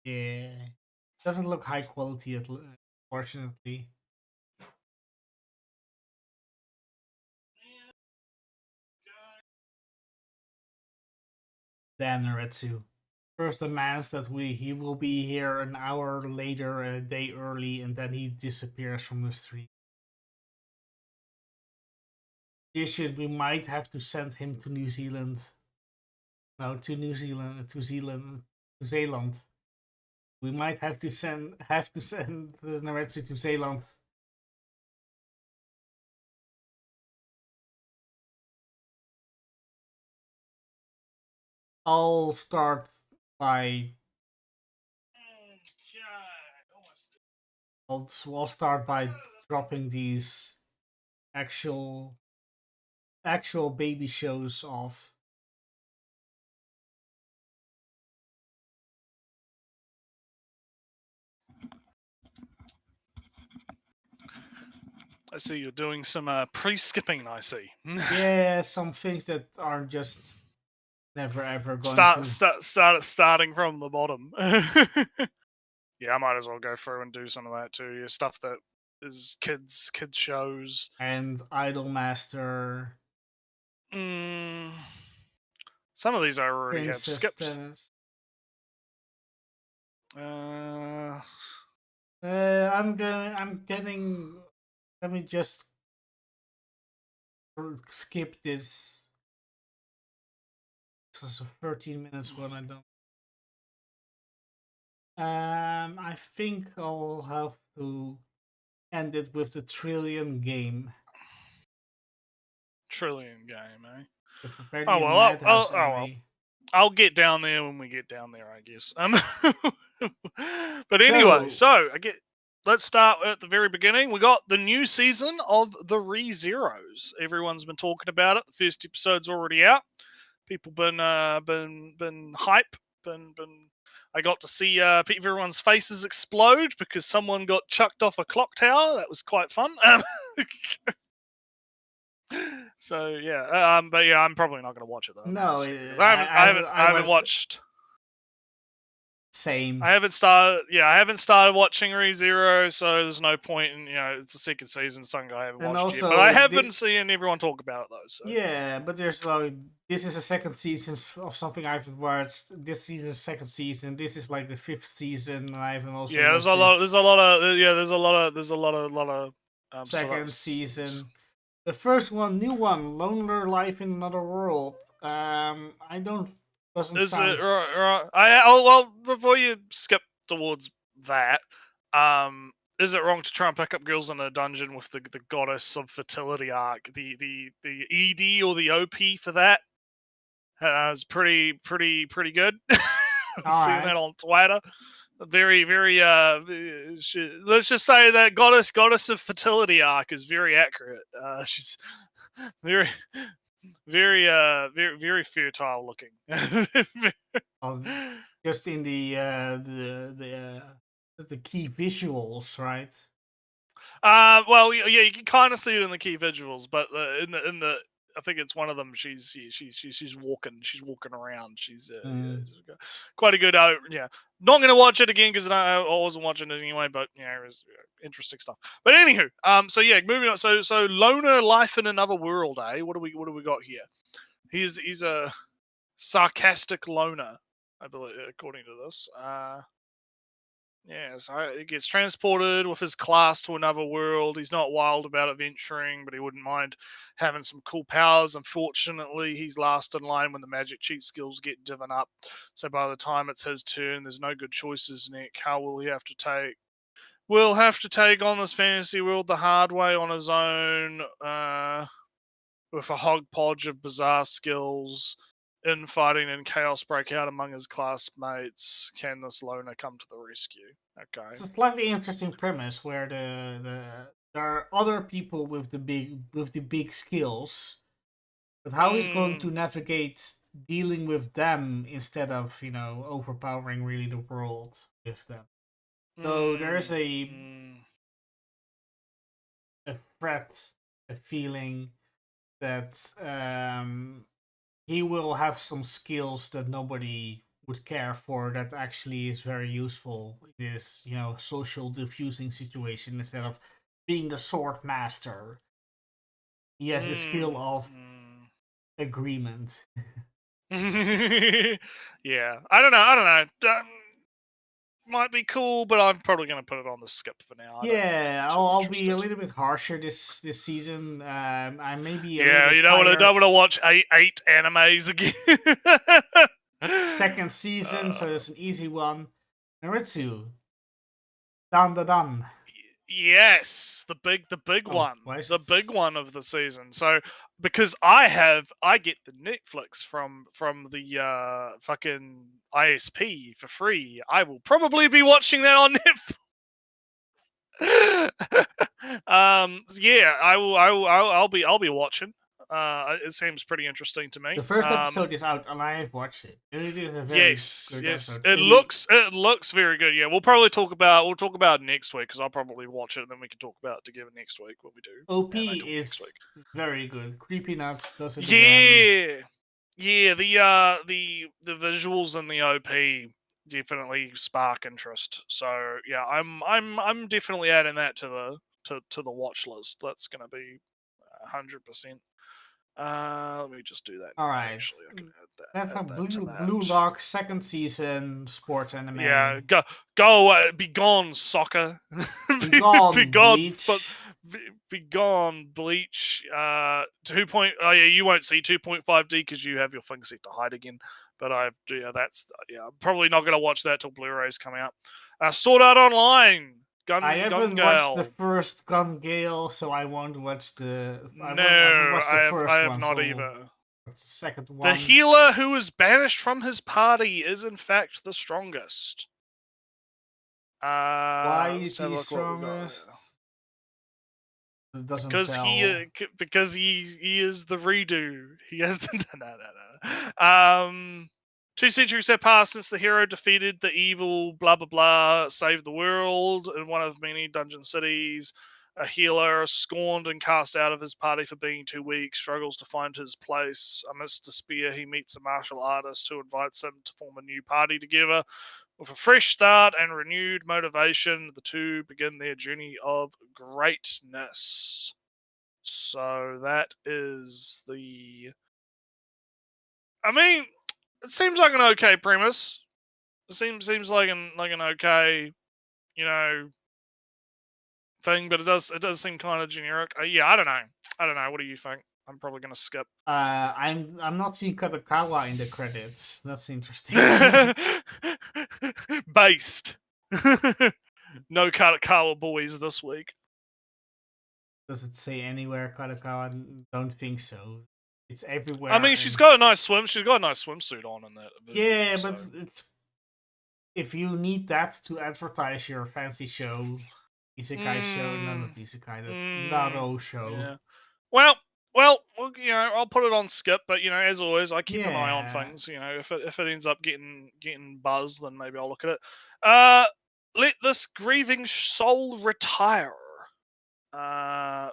Yeah, doesn't look high quality, unfortunately. Damn Naretsu. First demands that he will be here an hour later, a day early, and then he disappears from the street. We might have to send him to New Zealand. No, to New Zealand, to Zealand. We might have to send the Naretsu to Zealand. I'll start by. I'll start by dropping these actual baby shows off. I see you're doing some pre-skipping. I see. Yeah, some things that are just never ever going starting from the bottom. Yeah, I might as well go through and do some of that too. Yeah, stuff that is kids shows. And Idolmaster. Some of these I already have Princess skipped. Tennis. I'm getting. Let me just skip this. This is 13 minutes when I don't. I think I'll have to end it with the Trillion game. Trillion game, eh? The Oh well, Madhouse I'll get down there when we get down there, I guess. But anyway, so I get let's start at the very beginning. We got the new season of the ReZeros. Everyone's been talking about it. The first episode's already out. People been hype. Been. I got to see everyone's faces explode because someone got chucked off a clock tower. That was quite fun. So yeah, but yeah, I'm probably not going to watch it though. No, I haven't watched. Same. I haven't started. Yeah, I haven't started watching ReZero, so there's no point in it's the second season. Something I haven't And watched also, yet, but I have been seeing everyone talk about it though. So. Yeah, but there's like this is a second season of something I haven't watched. This season's second season. This is like the fifth season, and I haven't also. Yeah, there's a lot of second season. The first one, new one, Loner Life in Another World. I don't. Doesn't is sound. it right? Well, before you skip towards that, is it wrong to try and pick up girls in a dungeon with the goddess of fertility arc? The ED or the OP for that is pretty good. Seeing that on Twitter. Very, very. Let's just say that goddess of fertility arc is very accurate. She's very, very fertile looking. Just in the key visuals, right? Well, yeah, you can kind of see it in the key visuals, but in the I think it's one of them. She's walking. She's walking around. She's quite a good. Yeah, not gonna watch it again because I wasn't watching it anyway. But yeah, it was interesting stuff. But anywho, so yeah, moving on. So Loner Life in Another World. What do we got here? He's a sarcastic loner, I believe, according to this. Yeah, so he gets transported with his class to another world. He's not wild about adventuring, but he wouldn't mind having some cool powers. Unfortunately, he's last in line when the magic cheat skills get given up. So by the time it's his turn, there's no good choices, Nick. How will he have to take? Will have to take on this fantasy world the hard way on his own, with a hodgepodge of bizarre skills. Infighting and chaos break out among his classmates. Can this loner come to the rescue? Okay. It's a slightly interesting premise where there are other people with the big skills, but how he's going to navigate dealing with them instead of overpowering really the world with them. So there's a threat, a feeling that he will have some skills that nobody would care for that actually is very useful in this social diffusing situation. Instead of being the sword master, he has the skill of agreement. Yeah, I don't know. Might be cool, but I'm probably going to put it on the skip for now. I'll be a little bit harsher this season. I may be you don't want to watch eight animes again. Second season, so it's an easy one. Naritsu, Dan. Yes, the big one, the big one of the season. So because I get the Netflix from the fucking ISP for free, I will probably be watching that on Netflix. Yeah, I'll be watching. It seems pretty interesting to me. The first episode is out, and I have watched it. It is a very good episode. It looks very good. Yeah, we'll probably talk about it next week because I'll probably watch it, and then we can talk about it together next week when we do. OP is very good. Creepy Nuts does it. Yeah. The visuals and the OP definitely spark interest. So yeah, I'm definitely adding that to the watch list. That's gonna be 100%. Let me just do that. All right. Actually, I can add that. That's a Blue Lock second season sports anime. Yeah, go away. Be gone, soccer. Be gone, Bleach. Be gone, Bleach. 2. Oh yeah, you won't see 2.5D because you have your thing set to hide again. But I'm probably not gonna watch that till Blu-rays come out. Sword Art Online. I haven't watched the first Gun Gale, so I won't watch the. I have not either. The second one. The healer who was banished from his party is in fact the strongest. Why Let's is have a he look what we got there. strongest? It doesn't Because tell. because he is the redo. He has the no. 2 centuries have passed since the hero defeated the evil blah blah blah, saved the world in one of many dungeon cities. A healer, scorned and cast out of his party for being too weak, struggles to find his place. Amidst despair, he meets a martial artist who invites him to form a new party together. With a fresh start and renewed motivation, the two begin their journey of greatness. So that is the. I mean, it seems like an okay premise. It seems like an okay, you know, thing, but it does seem kind of generic. Yeah, I don't know. What do you think? I'm probably gonna skip. I'm not seeing Kadokawa in the credits. That's interesting. Based. No Kadokawa boys this week. Does it say anywhere Kadokawa? Don't think so. It's everywhere. I mean, she's got a nice swimsuit on in that visual, Yeah, so. but it's if you need that to advertise your fancy show, isekai show, no, not isekai, that's Naro show. Yeah. Well, I'll put it on skip, but as always, I keep an eye on things. If it ends up getting buzz, then maybe I'll look at it. Let this grieving soul retire.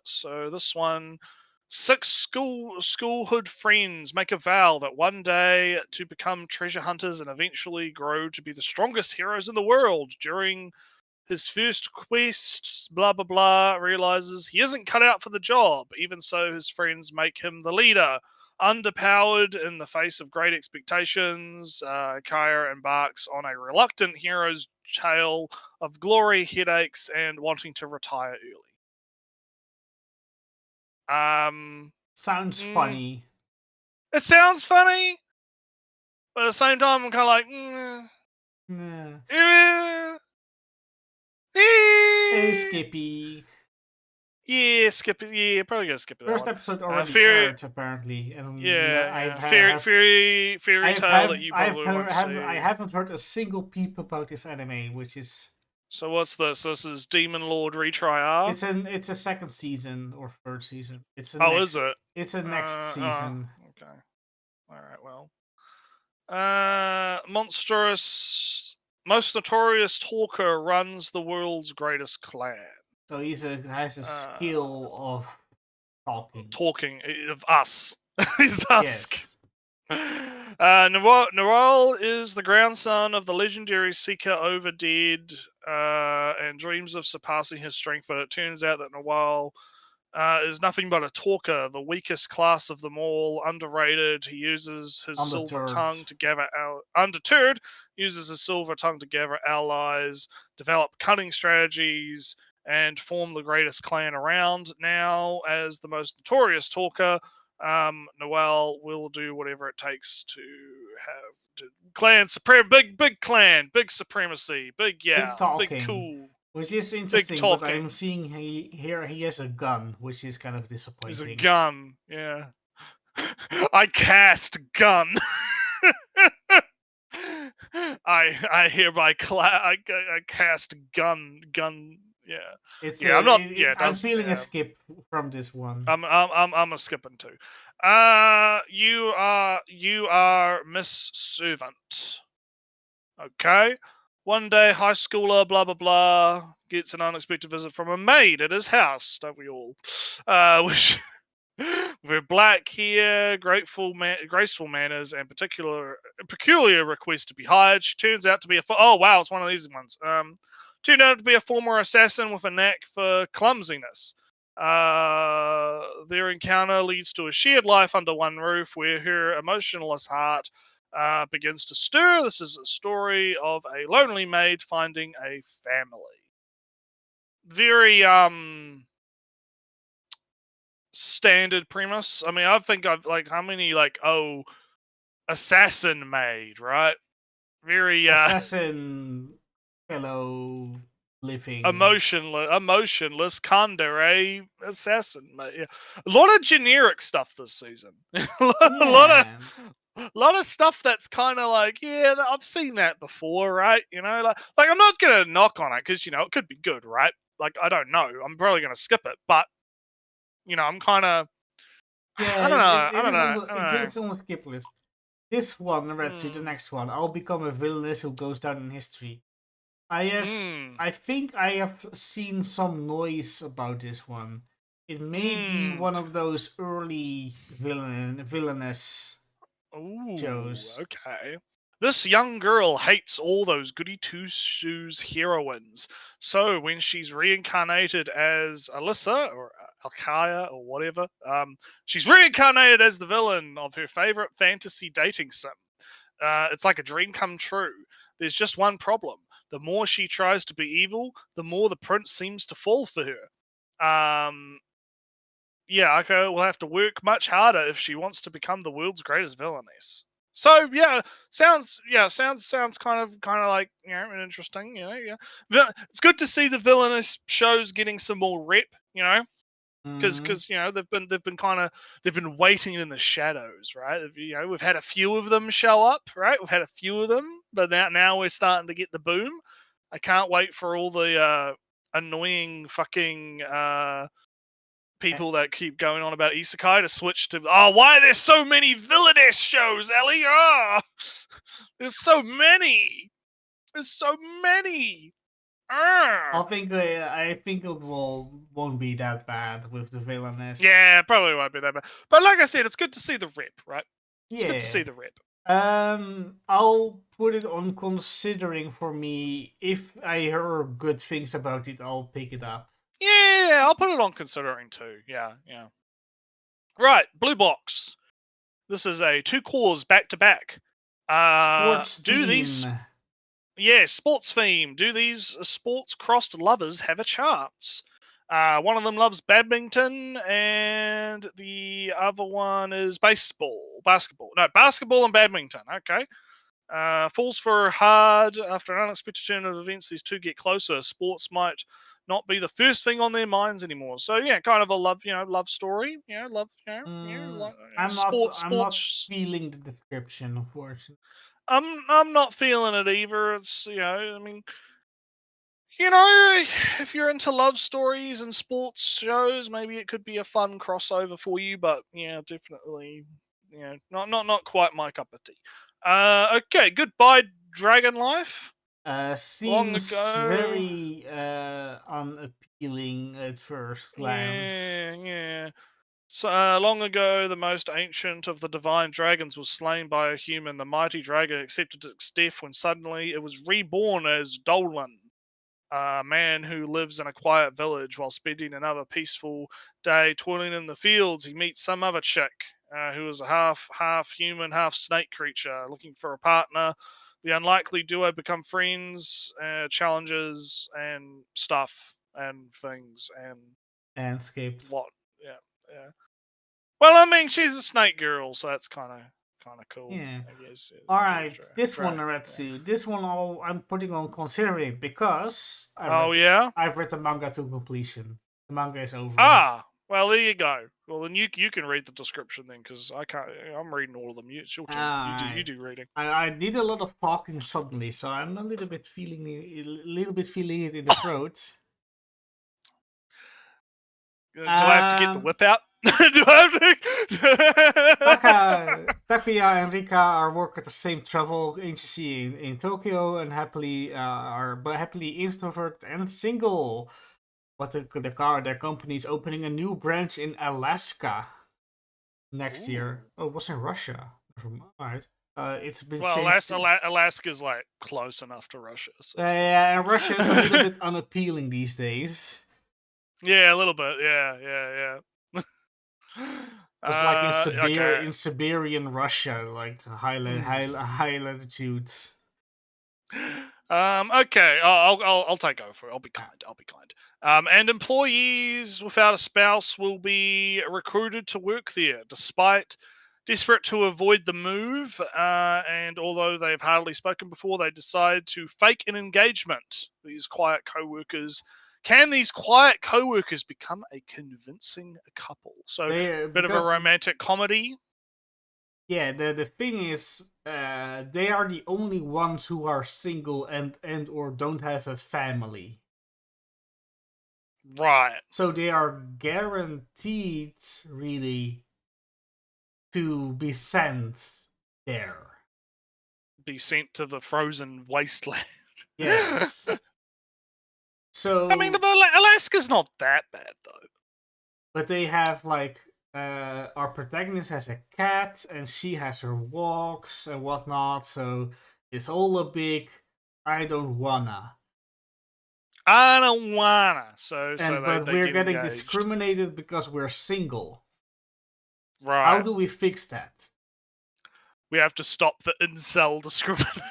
So this one, 6 schoolhood friends make a vow that one day to become treasure hunters and eventually grow to be the strongest heroes in the world. During his first quest, blah blah blah, realizes he isn't cut out for the job. Even so, his friends make him the leader. Underpowered in the face of great expectations, Kaya embarks on a reluctant hero's tale of glory, headaches, and wanting to retire early. Sounds funny. It sounds funny, but at the same time, I'm kind of like, Hey, Skippy. Yeah, skip it. Yeah, probably gonna skip it. First episode already aired, apparently. And fairy tale that you probably won't see. I haven't heard a single peep about this anime, which is. So what's this? This is Demon Lord Retry R. It's a second season or third season. Is it? It's a next season. Okay. All right. Well. Most notorious talker runs the world's greatest clan. So he has a skill of talking. Talking of us. He's us. Yes. Noel is the grandson of the legendary seeker Overdead and dreams of surpassing his strength, but it turns out that Noel is nothing but a talker, the weakest class of them all, underrated. He uses his silver tongue to gather undeterred, uses his silver tongue to gather allies, develop cunning strategies, and form the greatest clan around. Now, as the most notorious talker, Noel will do whatever it takes to have clan big clan, big supremacy, big cool. Which is interesting, but I'm seeing here he has a gun, which is kind of disappointing. He's a gun, yeah. I cast gun. I hereby I cast gun. Yeah. I'm feeling a skip from this one. I'm a skipping too. You are Miss Servant. Okay. One day, high schooler, blah, blah, blah, gets an unexpected visit from a maid at his house, don't we all? With her black hair, graceful manners, and peculiar request to be hired. She turns out to be oh, wow, it's one of these ones. Turned out to be a former assassin with a knack for clumsiness. Their encounter leads to a shared life under one roof where her emotionless heart begins to stir. This is a story of a lonely maid finding a family. Very standard premise. I mean, I think I've how many assassin maid, right? Very assassin fellow living emotionless Kandere assassin maid. Yeah. A lot of generic stuff this season. a lot of a lot of stuff that's kind of like, yeah, I've seen that before, right? You know, like I'm not gonna knock on it because it could be good, right? Like I don't know, I'm probably gonna skip it, but I'm kind of, Yeah, I don't know, I it don't is on know, the I don't know. it's on the skip list. This one, let's see, the Mm, next one. I'll become a villainess who goes down in history. I have, mm, I think I have seen some noise about this one. It may be mm. one of those early villainous Ooh, shows. okay. This young girl hates all those goody two shoes heroines. So when she's reincarnated as Alyssa or Alkaya or whatever, she's reincarnated as the villain of her favorite fantasy dating sim. It's like a dream come true. There's just one problem. The more she tries to be evil, the more the prince seems to fall for her. Yeah, okay, we'll have to work much harder if she wants to become the world's greatest villainess. So yeah, sounds kind of like interesting. Yeah. It's good to see the villainous shows getting some more rep. Because Mm, because they've been waiting in the shadows, right? We've had a few of them show up, right? We've had a few of them, but now we're starting to get the boom. I can't wait for all the annoying fucking eh, people that keep going on about isekai to switch to why are there so many villainous shows, Ellie? There's so many. There's so many. I Ah. think I think it won't be that bad with the villainess. Yeah, probably won't be that bad. But like I said, it's good to see the rip, right? It's good to Yeah. see the rip. I'll put it on considering for me. If I hear good things about it, I'll pick it up. Yeah, I'll put it on considering too. Yeah, yeah. Right, Blue Box. This is a two cores back to back. Sports Do team. these Yeah, sports theme. Do these sports crossed lovers have a chance? One of them loves badminton, and the other one is basketball. No, basketball and badminton. Okay. Falls for hard after an unexpected turn of events. These two get closer. Sports might not be the first thing on their minds anymore. So yeah, kind of a love story. Love, I'm not sports. feeling the description, unfortunately. I'm not feeling it either. It's I mean, you know, if you're into love stories and sports shows, maybe it could be a fun crossover for you. But yeah, definitely, not quite my cup of tea. Okay, goodbye, Dragon Life. Long Seems ago, very unappealing at first glance. yeah. So long ago, the most ancient of the divine dragons was slain by a human. The mighty dragon accepted its death when suddenly it was reborn as Dolan, a man who lives in a quiet village. While spending another peaceful day toiling in the fields, he meets some other chick who is a half human, half snake creature, looking for a partner. The unlikely duo become friends, challenges, and stuff and things and And skipped. what? Yeah, yeah. Well, I mean, she's a snake girl, so that's kind of cool, Yeah. I guess. All right, this one, Yeah. Naretsu. This one, I'm putting on considering because Oh yeah. I've read the manga to completion. The manga is over. Ah, well, there you go. Well, then you can read the description then, because I can't. I'm reading all of them. It's your turn. You Alright. do reading. I did a lot of talking suddenly, so I'm a little bit feeling it in the throat. Do I have to get the Um, whip out? Do I have to? Takuya and Rika are work at the same travel agency in Tokyo and happily introvert and single. But their company is opening a new branch in Alaska next Ooh. year. Oh, it was in Russia. Alright. It's been Well, changed. Alaska's like close enough to Russia, so it's fine. Yeah, and Russia is a little bit unappealing these days. Yeah, a little bit. Yeah. It's like Okay. in Siberian Russia, like high latitudes. Okay, I'll take over for it. I'll be Yeah. kind. I'll be kind. And employees without a spouse will be recruited to work there, despite desperate to avoid the move. And although they've hardly spoken before, they decide to fake an engagement. These quiet co-workers. Can these quiet co-workers become a convincing couple? So, They bit of a because romantic comedy. Yeah, the thing is, they are the only ones who are single and or don't have a family. Right. So they are guaranteed, really, to be sent there. Be sent to the frozen wasteland. Yes. I mean, So, Alaska's not that bad though. but they have like our protagonist has a cat and she has her walks and whatnot. So it's all a big I don't wanna. I don't wanna. So And but they we're get getting engaged. discriminated because we're single. Right. How do we fix that? We have to stop the incel discrimination.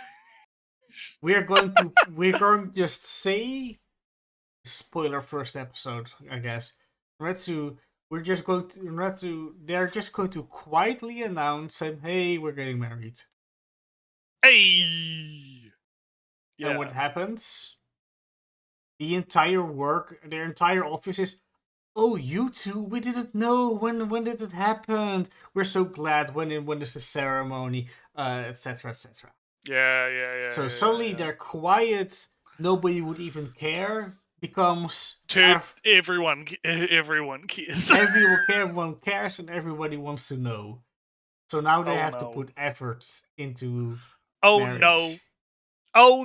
We're going to just say spoiler first episode, I guess. Retsu we're just going to Retsu they're just going to quietly announce saying, hey, we're getting married. Hey. Yeah. And what happens? The entire their entire office is, oh, you two, we didn't know when did it happen? We're so glad when is the ceremony, etc. etc. Yeah. So suddenly they're quiet. Nobody would even care. Becomes everyone cares. everyone cares and everybody wants to know. So now they have to put effort into marriage. Oh no. Oh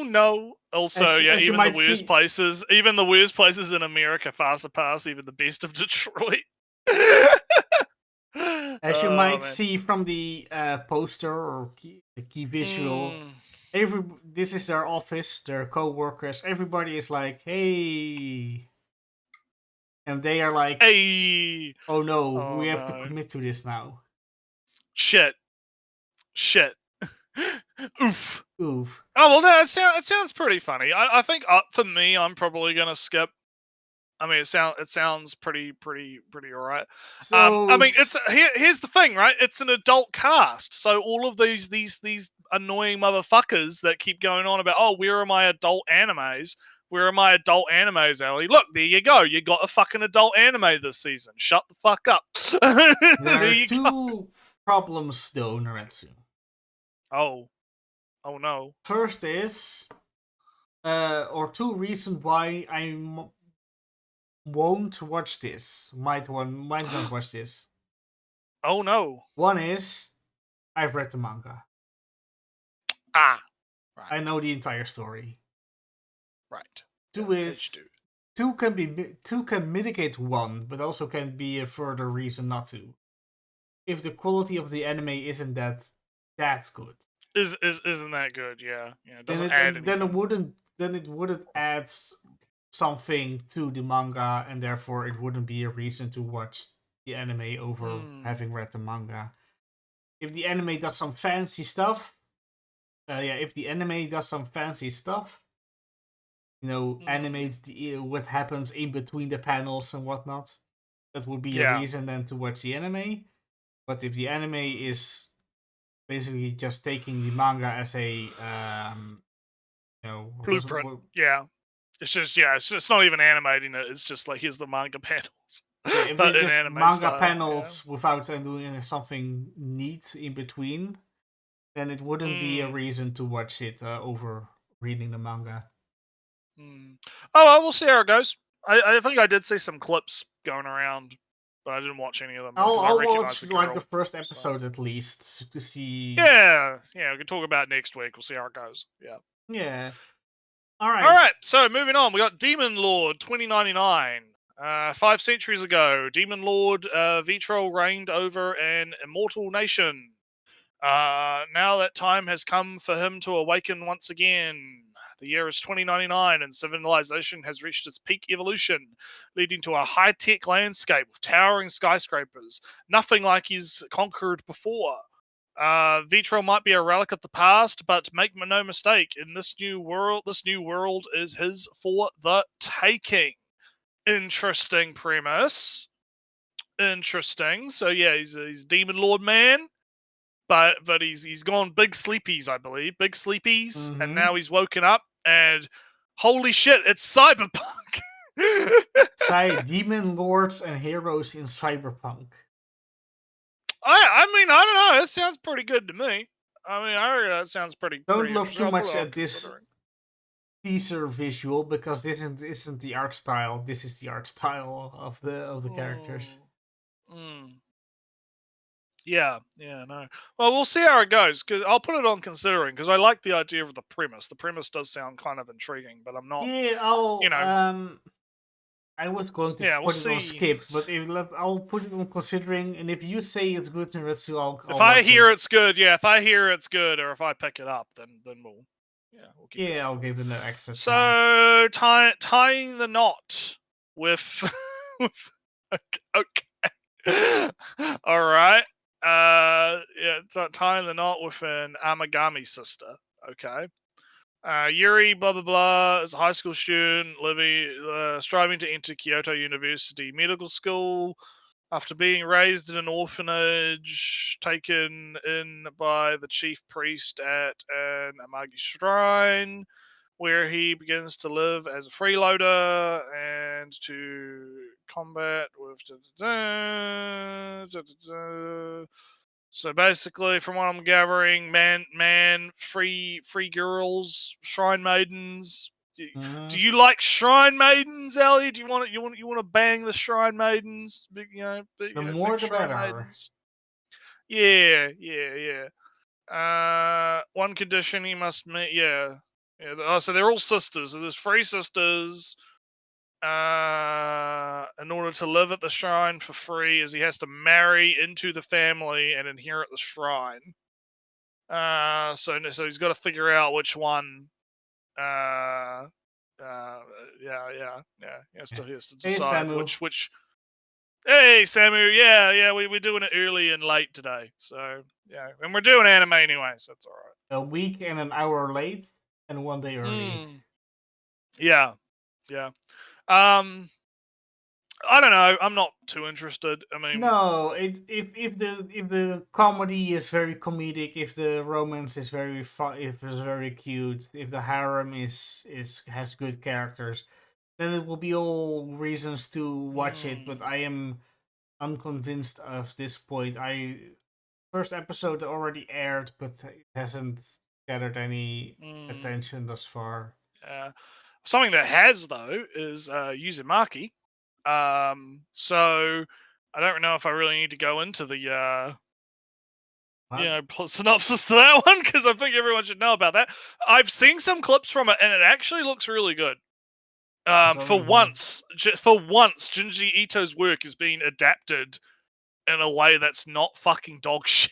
no. Also, even the worst places, even the worst places in America far surpass even the best of Detroit. As you might see from the poster or key visual, this is their office, their co-workers. Everybody is like, "Hey," and they are like, "Hey, oh no, we have to commit to this now." Shit. Oof. Oh well, that sounds pretty funny. I think for me, I'm probably gonna skip. I mean, it sounds pretty alright. So I mean, here's the thing, right? It's an adult cast, so all of these annoying motherfuckers that keep going on about, oh, where are my adult animes? Where are my adult animes, Ellie? Look, there you go. You got a fucking adult anime this season. Shut the fuck up. There are two problems, though, Naretsu. Oh no. First is, or two reasons why I won't watch this. Might not watch this. Oh no. One is, I've read the manga. Right. I know the entire story. Right. Two can mitigate one, but also can be a further reason not to. If the quality of the anime isn't that's good, isn't that good? Yeah. It doesn't add anything. Then it wouldn't add something to the manga, and therefore it wouldn't be a reason to watch the anime over having read the manga. If the anime does some fancy stuff, animates what happens in between the panels and whatnot, that would be a reason then to watch the anime. But if the anime is basically just taking the manga as a blueprint, it's just it's not even animating it. It's just like, here's the manga panels. If but in just anime manga style, panels without doing something neat in between, then it wouldn't be a reason to watch it over reading the manga. Oh, well, we'll see how it goes. I think I did see some clips going around, but I didn't watch any of them. I'll watch like the first episode at least to see. Yeah, we can talk about it next week. We'll see how it goes. Yeah. All right. So moving on, we got Demon Lord 2099. 5 centuries ago, Demon Lord Vitrol reigned over an immortal nation. Now that time has come for him to awaken once again. The year is 2099 and civilization has reached its peak evolution, leading to a high-tech landscape with towering skyscrapers, nothing like he's conquered before. Vitrol might be a relic of the past, but make no mistake, in this new world is his for the taking. Interesting premise. Interesting. So yeah, he's Demon Lord man. But he's gone big sleepies, I believe. Big sleepies. And now he's woken up and holy shit, it's Cyberpunk. Demon Lords and heroes in Cyberpunk. I mean, I don't know. It sounds pretty good to me. I mean, I reckon that sounds pretty Don't look interesting. too I'll put much it on at this considering. teaser visual because this isn't the art style. This is the art style of the characters. Mm. Yeah, no. Well, we'll see how it goes. Because I'll put it on considering because I like the idea of the premise. The premise does sound kind of intriguing, but I'm not. Yeah, You know, I was going to yeah, we'll put it on see. skip, but I'll put it on considering, and if you say it's good, Ritsu, If I'll I watch hear it. it's good, yeah. If I hear it's good, or if I pick it up, then we'll keep Yeah, going. I'll give it an extra try. So tying the knot with, with okay. All right. Yeah, tying the knot with an Amagami sister. Okay. Yuri, blah blah blah, is a high school student striving to enter Kyoto University Medical School after being raised in an orphanage, taken in by the chief priest at an Amagi shrine, where he begins to live as a freeloader and to combat with. So basically, from what I'm gathering, free girls, shrine maidens. Do you like shrine maidens, Ellie? Do you want to bang the shrine maidens? The more Big the shrine better. maidens. Yeah. One condition he must meet. Yeah. Oh, so they're all sisters. So there's three sisters. In order to live at the shrine for free, as he has to marry into the family and inherit the shrine. So he's got to figure out which one. Yeah. He has to Hey, decide Samu. which. Hey, Samu. Yeah. We're doing it early and late today. So yeah, and we're doing anime anyway, so it's all right. A week and an hour late, and 1 day early. Yeah. I don't know. I'm not too interested. I mean, No, if the comedy is very comedic, if the romance is very fun, if it's very cute, if the harem is has good characters, then it will be all reasons to watch it. But I am unconvinced of this point. First episode already aired, but it hasn't gathered any attention thus far. Something that has though is Uzumaki. So I don't know if I really need to go into the synopsis to that one because I think everyone should know about that. I've seen some clips from it and it actually looks really good. For once, Junji Ito's work is being adapted in a way that's not fucking dog shit.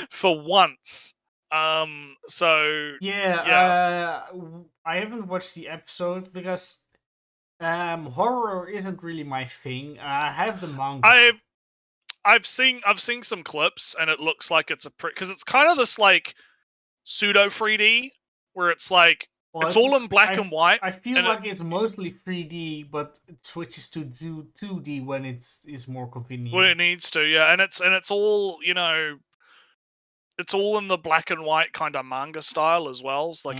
For once. So I haven't watched the episode because horror isn't really my thing. I have the manga. I've seen some clips and it looks like it's because it's kind of this like pseudo 3D where it's like it's all in black and white. I feel like it's mostly 3D, but it switches to 2D when it's more convenient. When it needs to, yeah, and it's all it's all in the black and white kind of manga style as well. It's like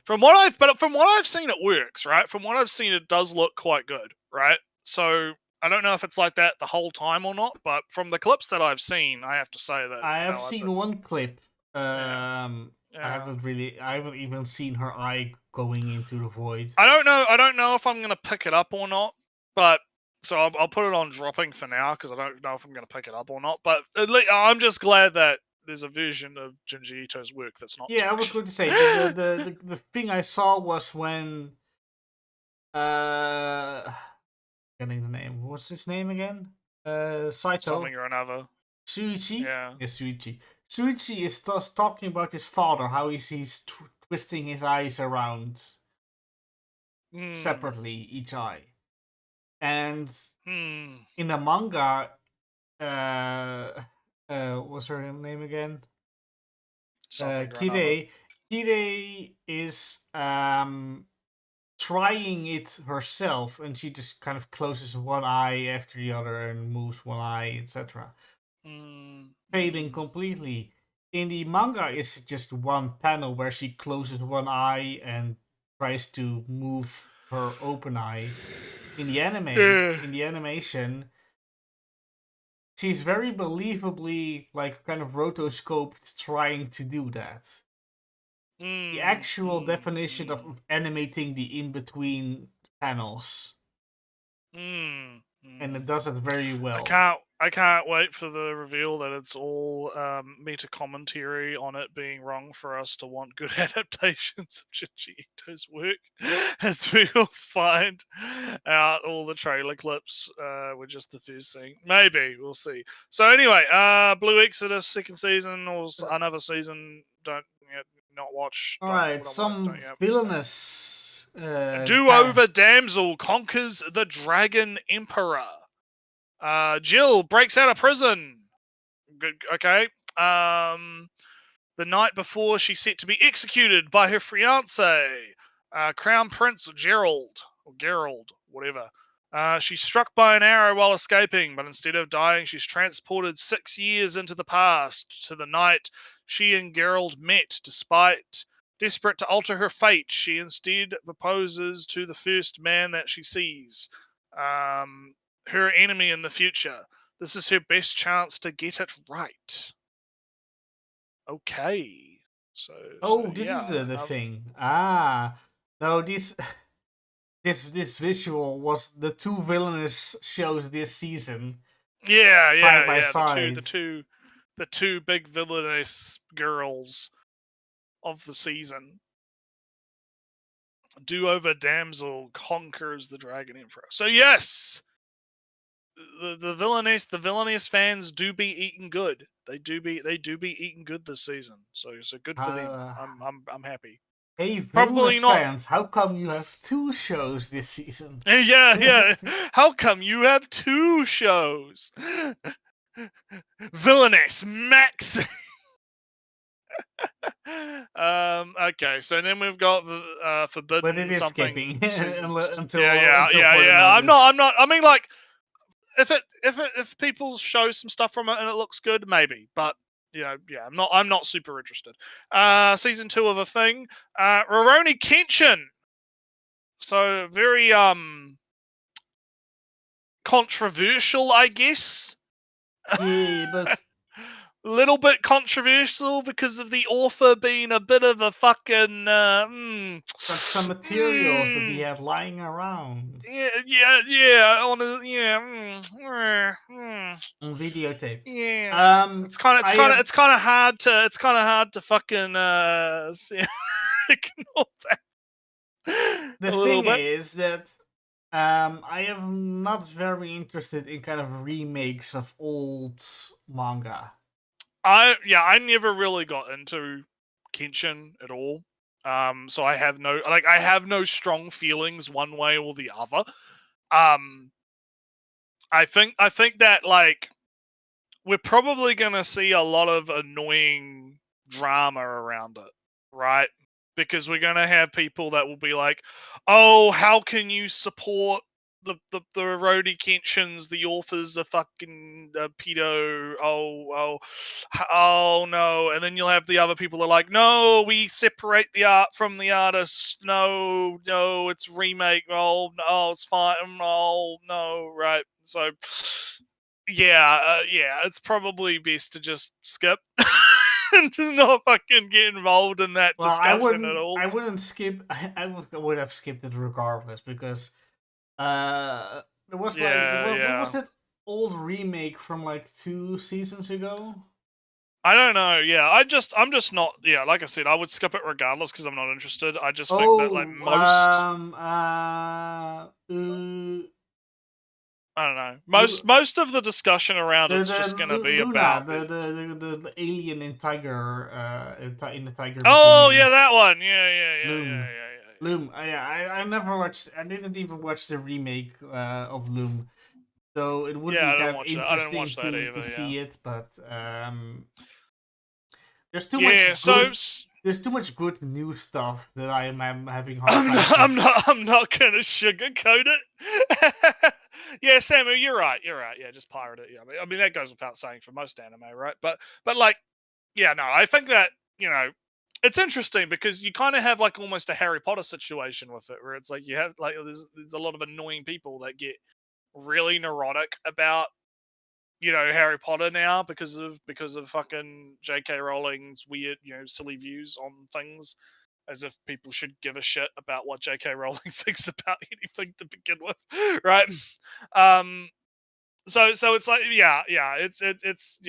from what I've seen, it works, right? From what I've seen, it does look quite good, right? So I don't know if it's like that the whole time or not, but from the clips that I've seen, I have to say that I have seen one clip. Yeah. I haven't even seen her eye going into the void. I don't know if I'm gonna pick it up or not, but so I'll put it on dropping for now because I don't know if I'm gonna pick it up or not. But I'm just glad that there's a version of Junji Ito's work that's not. Yeah, I was going to say the thing I saw was when getting the name. What's his name again? Saito. Something or another. Shuichi. Yeah. Shuichi. Shuichi is talking about his father, how he's twisting his eyes around separately, each eye, and in the manga, what's her name again? Kire. Kire is trying it herself, and she just kind of closes one eye after the other and moves one eye, etc. Failing completely. In the manga, it's just one panel where she closes one eye and tries to move her open eye. In the anime, in the animation, she's very believably like kind of rotoscoped trying to do that. The Mm, actual mm, definition mm, of animating the in between panels, mm, and it mm. does it very I well. can't. I can't wait for the reveal that it's all meta commentary on it being wrong for us to want good adaptations of Junji Ito's work, as we will find out all the trailer clips were just the first thing. Maybe we'll see. So anyway, Blue Exodus second season or another season. Don't not watch. All Don't right, some don't villainous. Do over damsel conquers the dragon emperor. Jill breaks out of prison. Good. Okay. The night before she's set to be executed by her fiance, Crown Prince Gerald or Gerald, whatever. She's struck by an arrow while escaping, but instead of dying, she's transported 6 years into the past to the night she and Gerald met. Despite desperate to alter her fate, she instead proposes to the first man that she sees, her enemy in the future. This is her best chance to get it right. Okay. So Oh, this is yeah, the another. thing. No, this visual was the two villainous shows this season Yeah, side yeah, by yeah. side. The two big villainous girls of the season. Do over damsel conquers the dragon emperor. So yes, the villainous fans do be eating good. They do be eating good this season. So good for them. Uh, I'm happy. hey, Probably villainous not. fans, how come you have two shows this season? Yeah, yeah. How come you have two shows? Villainous Max. Okay, so then we've got But it Forbidden is something skipping season. until Yeah, yeah, until yeah, further yeah. notice. I'm not. I mean, like, if people show some stuff from it and it looks good, maybe. But yeah, I'm not super interested. Season 2 of a thing. Rurouni Kenshin. So very controversial, I guess. Yeah, but Little bit controversial because of the author being a bit of a fucking some materials that he had lying around yeah on a, on videotape. yeah. Um, I have It's kind of hard to fucking ignore that the a little thing bit. is that I am not very interested in kind of remakes of old manga. I never really got into Kenshin at all. So I have no strong feelings one way or the other. Um, I think that like we're probably gonna see a lot of annoying drama around it, right? Because we're gonna have people that will be like, "Oh, how can you support the Rody Kenshins? The authors are fucking pedo. Oh no!" And then you'll have the other people that are like, "No, we separate the art from the artist. No, it's remake. Oh no, it's fine. Oh no, right." So yeah, it's probably best to just skip and just not fucking get involved in that Well, discussion at all. I wouldn't skip. I would have skipped it regardless because there was like Yeah, what yeah. was that old remake from like 2 seasons ago? I don't know. Yeah, I'm just not. Yeah, like I said, I would skip it regardless because I'm not interested. I just think that like Oh, most, I don't know, Lu- most of the discussion around it's the just gonna be Luna, about the. the alien in Tiger, in the Tiger Oh Bikini. yeah, that one. Yeah. Loom. Loom. Yeah, I never watched. I didn't even watch the remake of Loom, so it would Yeah, be I didn't kind of watch that. I didn't interesting watch that to either. Yeah. see it. But there's too Yeah. much So good. There's too much good new stuff that I'm having hard I'm time not, to. I'm not gonna sugarcoat it. Yeah, Samu, you're right. You're right. Yeah, just pirate it. Yeah, I mean that goes without saying for most anime, right? But like, yeah, no, I think that it's interesting because you kind of have like almost a Harry Potter situation with it, where it's like you have like there's a lot of annoying people that get really neurotic about Harry Potter now because of fucking J.K. Rowling's weird, silly views on things, as if people should give a shit about what J.K. Rowling thinks about anything to begin with, right? Um, so it's like, it's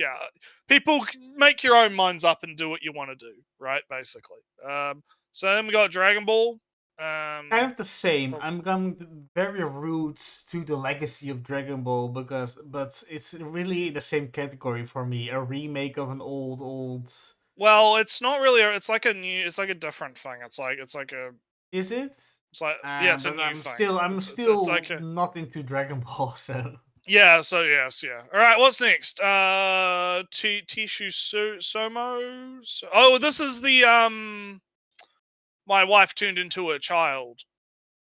people make your own minds up and do what you want to do, right? Basically. So then we got Dragon Ball. Kind of the same. Well, I'm going very roots to the legacy of Dragon Ball but it's really the same category for me. A remake of an old. well, it's not really. It's like a new. It's like a different thing. It's like a. Is it? It's like, yeah, it's a But new I'm thing. still I'm It's still like a. not into Dragon Ball, so Yeah. So yes. Yeah. All right. What's next? Tishu Somo. Oh, this is the My wife turned into a child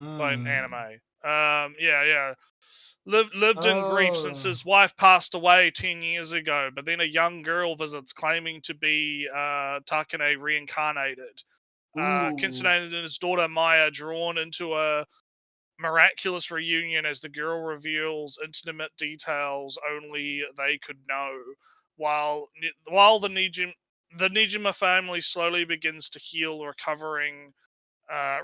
mm. anime. Yeah. Lived in grief since Oh. his wife passed away 10 years ago, but then a young girl visits claiming to be Takane reincarnated. Ooh. Kitsune and his daughter Maya drawn into a miraculous reunion as the girl reveals intimate details only they could know, while the Nijima family slowly begins to heal,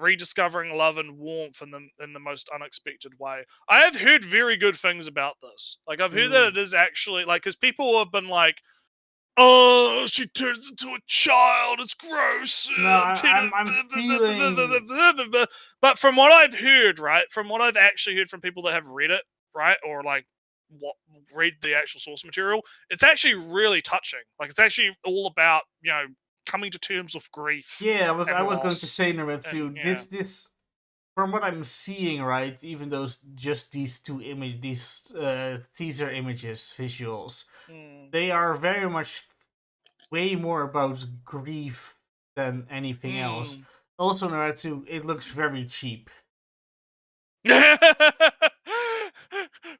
rediscovering love and warmth in the most unexpected way. I have heard very good things about this. Like, I've heard that Mm. it is actually like, because people have been like, "Oh, she turns into a child. It's gross." No, I'm feeling. But from what I've heard, right, from what I've actually heard from people that have read it, right, or like what read the actual source material, it's actually really touching. Like, it's actually all about coming to terms with grief Yeah, and I was going to loss, say and Naretsu. This from what I'm seeing, right? Even those just these two these teaser images, visuals, mm, they are very much way more about grief than anything else. mm. Also, Naretsu, it looks very cheap.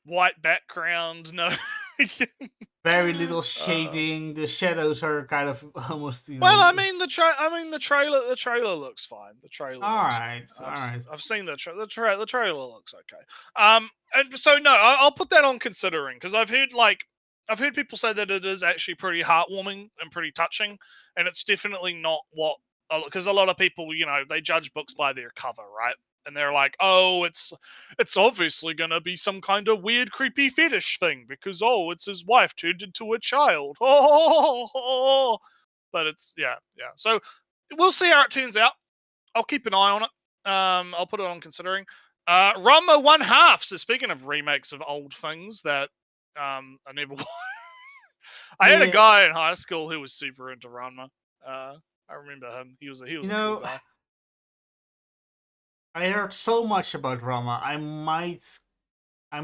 White background, no. Very little uh, shading. The shadows are kind of almost, Well, I mean, the trailer looks fine. The trailer All looks right, fine. all right. I've seen the trailer looks okay. And so no, I'll put that on considering, because I've heard people say that it is actually pretty heartwarming and pretty touching, and it's definitely not what, because a lot of people, they judge books by their cover, right? And they're like, "Oh, it's obviously gonna be some kind of weird, creepy fetish thing because, oh, it's his wife turned into a child." Oh, but it's, yeah. So we'll see how it turns out. I'll keep an eye on it. I'll put it on considering. Ranma One Half. So speaking of remakes of old things that I never. I had a Yeah, guy in high school who was super into Ranma. I remember him. He you was a cool know, guy. I heard so much about Rama. I'm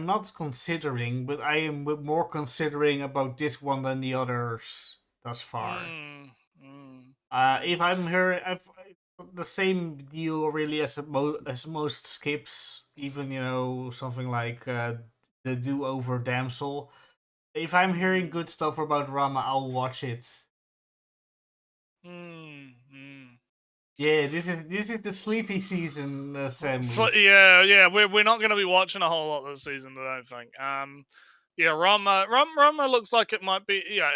not considering, but I am more considering about this one than the others thus far. Mm, mm, If mm, I'm here, I've the same deal really as as most skips. Even something like the Do Over Damsel. If I'm hearing mm, good stuff about Rama, I'll watch it. mm. Yeah, this is the sleepy season, So, Samu. yeah. We're not going to be watching a whole lot this season, I don't think. Yeah, Rama looks like it might be. Yeah,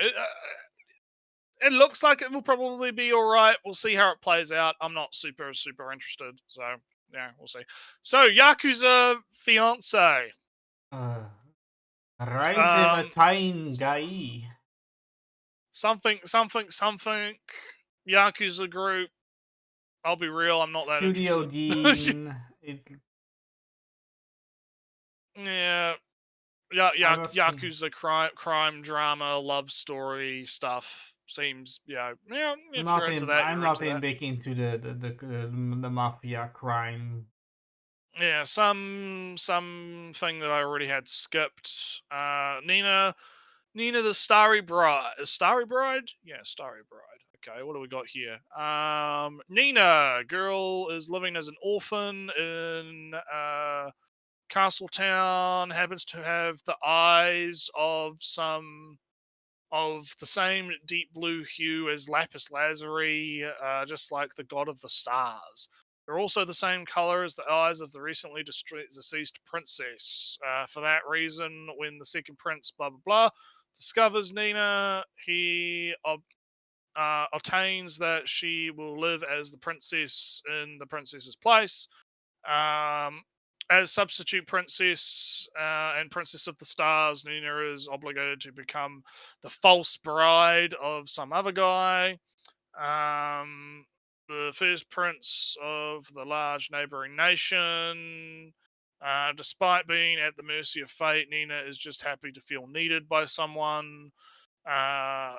it looks like it will probably be all right. We'll see how it plays out. I'm not super interested, so yeah, we'll see. So, Yakuza Fiance. Uh, Rise of a Um, Tain Gai. something. Yakuza group. I'll be real. I'm not that Studio interested. Dean. Yeah, I'm not seeing. Yakuza crime drama love story stuff seems, yeah. If you're Not into in. that, I'm you're not into in that. big into the mafia crime. Yeah, something that I already had skipped. Nina the Starry Bride. Starry Bride? Yeah, Starry Bride. Okay, what do we got here? Nina, girl is living as an orphan in Castletown, happens to have the eyes of the same deep blue hue as Lapis Lazuli, just like the god of the stars. They're also the same color as the eyes of the recently deceased princess. For that reason, when the second prince, blah blah blah, discovers Nina. He obtains that she will live as the princess in the princess's place. Um, as substitute princess and princess of the stars, Nina is obligated to become the false bride of some other guy. The first prince of the large neighboring nation. Despite being at the mercy of fate, Nina is just happy to feel needed by someone. Uh,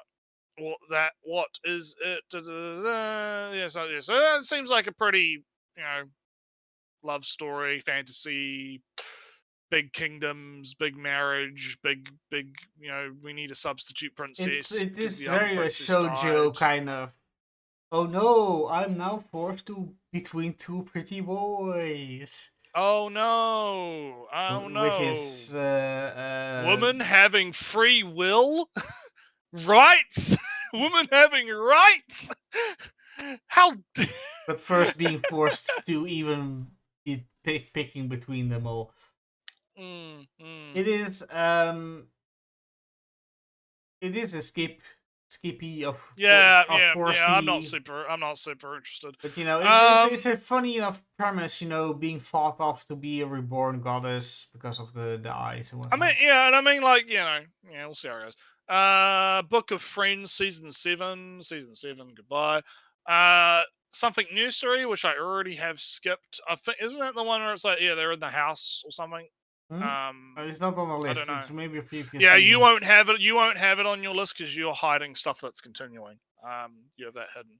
what is it? Yeah, so it seems like a pretty, love story, fantasy, big kingdoms, big marriage, big. We need a substitute princess It because is the other very a princess shoujo died. kind of. Oh no, I'm now forced to between two pretty boys. Oh no! Oh Which no! is Woman having free will, rights. Woman having rights. How? but first being forced to even be picking between them all. It is a skippy of Yeah, of yeah, yeah. I'm not horsey. super. I'm not super interested. But it's Um, a funny enough premise, being fought off to be a reborn goddess because of the eyes and I mean, whatnot. yeah, and I mean, like, we'll see how it goes. Book of Friends, season seven. Goodbye. Something nursery, which I already have skipped. I think isn't that the one where it's like, yeah, they're in the house or something. Hmm? It's not on the I don't list. know. It's maybe a previous Yeah, you season. won't have it. You won't have it on your list because you're hiding stuff that's continuing. You have that hidden.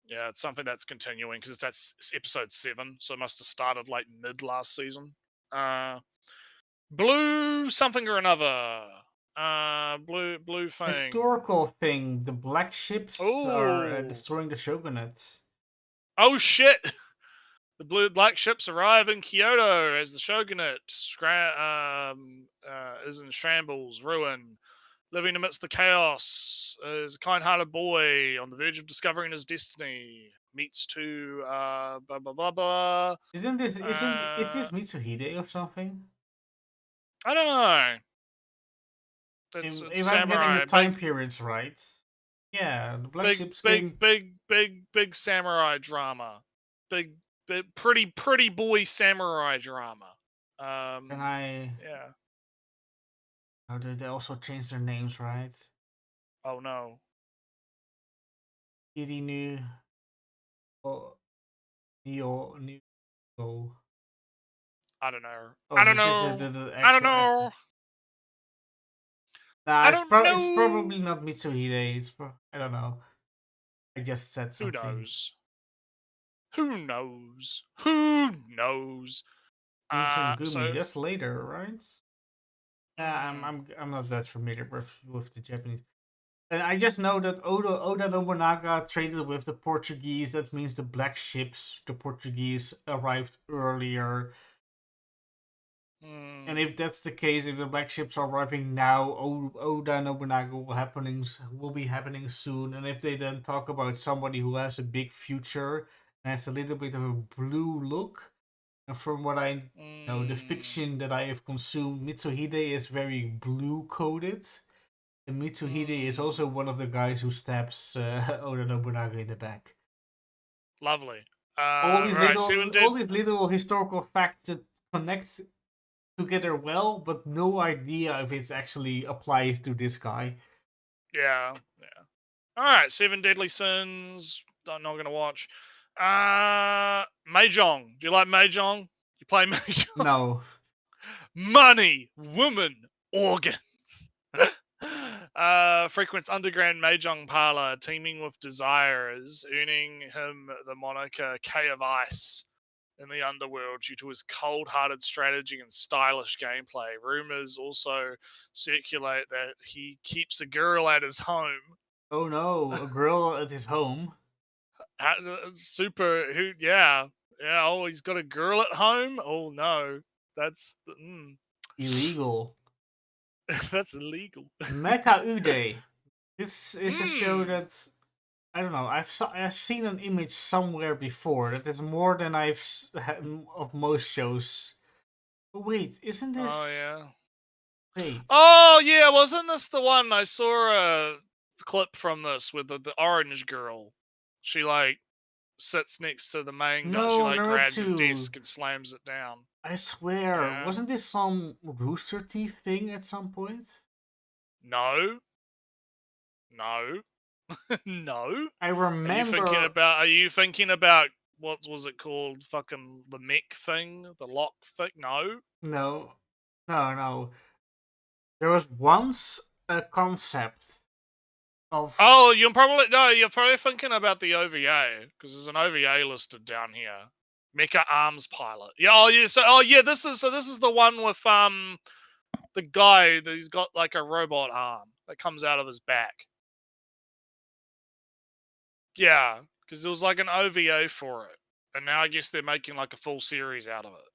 Yeah, it's something that's continuing because that's episode 7, so it must have started like mid last season. Blue something or another. Blue thing. Historical thing. The black ships are Oh, destroying the shogunate. oh shit! The black ships arrive in Kyoto as the shogunate is in shambles, ruin. Living amidst the chaos is a kind-hearted boy on the verge of discovering his destiny. Meets two blah blah blah blah. Is this Mitsuhide or something? I don't know. It's If I'm getting the samurai. time periods right. Yeah, the black ships came. Big samurai drama. Big pretty boy samurai drama. And I. Yeah. Oh, they also changed their names, right? Oh no. Kirinu. Oh, Neo. Oh, I don't know. I don't he's just know. the I don't actual actor. know. Nah, I don't it's know. probably not Mitsuhide. I don't know. I just said Who something. knows? Who knows? Who knows? Shinsengumi. So That's later, right? Yeah, mm, I'm not that familiar with the Japanese. And I just know that Oda Nobunaga traded with the Portuguese. That means the black ships, the Portuguese, arrived earlier. And if that's the case, if the black ships are arriving now, Oda Nobunaga will be happening soon. And if they then talk about somebody who has a big future and has a little bit of a blue look, and from what I know, the fiction that I have consumed, Mitsuhide is very blue coded. And Mitsuhide is also one of the guys who stabs Oda Nobunaga in the back. Lovely. Right, All these little historical facts that connect together well, but no idea if it actually applies to this guy. Yeah, yeah. All right, Seven Deadly Sins. I'm not gonna watch. Mahjong. Do you like Mahjong? You play Mahjong? No. Money, woman, organs. Frequents underground Mahjong parlor, teaming with desirers, earning him the moniker K of Ice in the underworld due to his cold-hearted strategy and stylish gameplay. Rumors also circulate that he keeps a girl at his home. Oh no, a girl at his home. Super. Who? Yeah, yeah. Oh, he's got a girl at home. Oh no, that's Illegal. that's illegal. Mecha Uday. This is a show Mm. that I don't know. I've seen an image somewhere before that is more than I've had of most shows. Oh, wait, isn't Oh this? yeah. Wait. Oh yeah, wasn't this the one I saw a clip from this with the orange girl? She like sits next to the main guy. She No, like grabs a Naruto. desk and slams it down. I swear, Yeah. wasn't this some Rooster Teeth thing at some point? No. No. No. I Are you thinking remember. about? Are you thinking about what was it called? Fucking the mech thing, the lock thing? No. No, no. There was once a concept of. Oh, you're probably no. You're probably thinking about the OVA because there's an OVA listed down here. Mecha Arms Pilot. Yeah. Oh yeah. So this is the one with the guy that he's got like a robot arm that comes out of his back. Yeah, because there was like an OVA for it, and now I guess they're making like a full series out of it.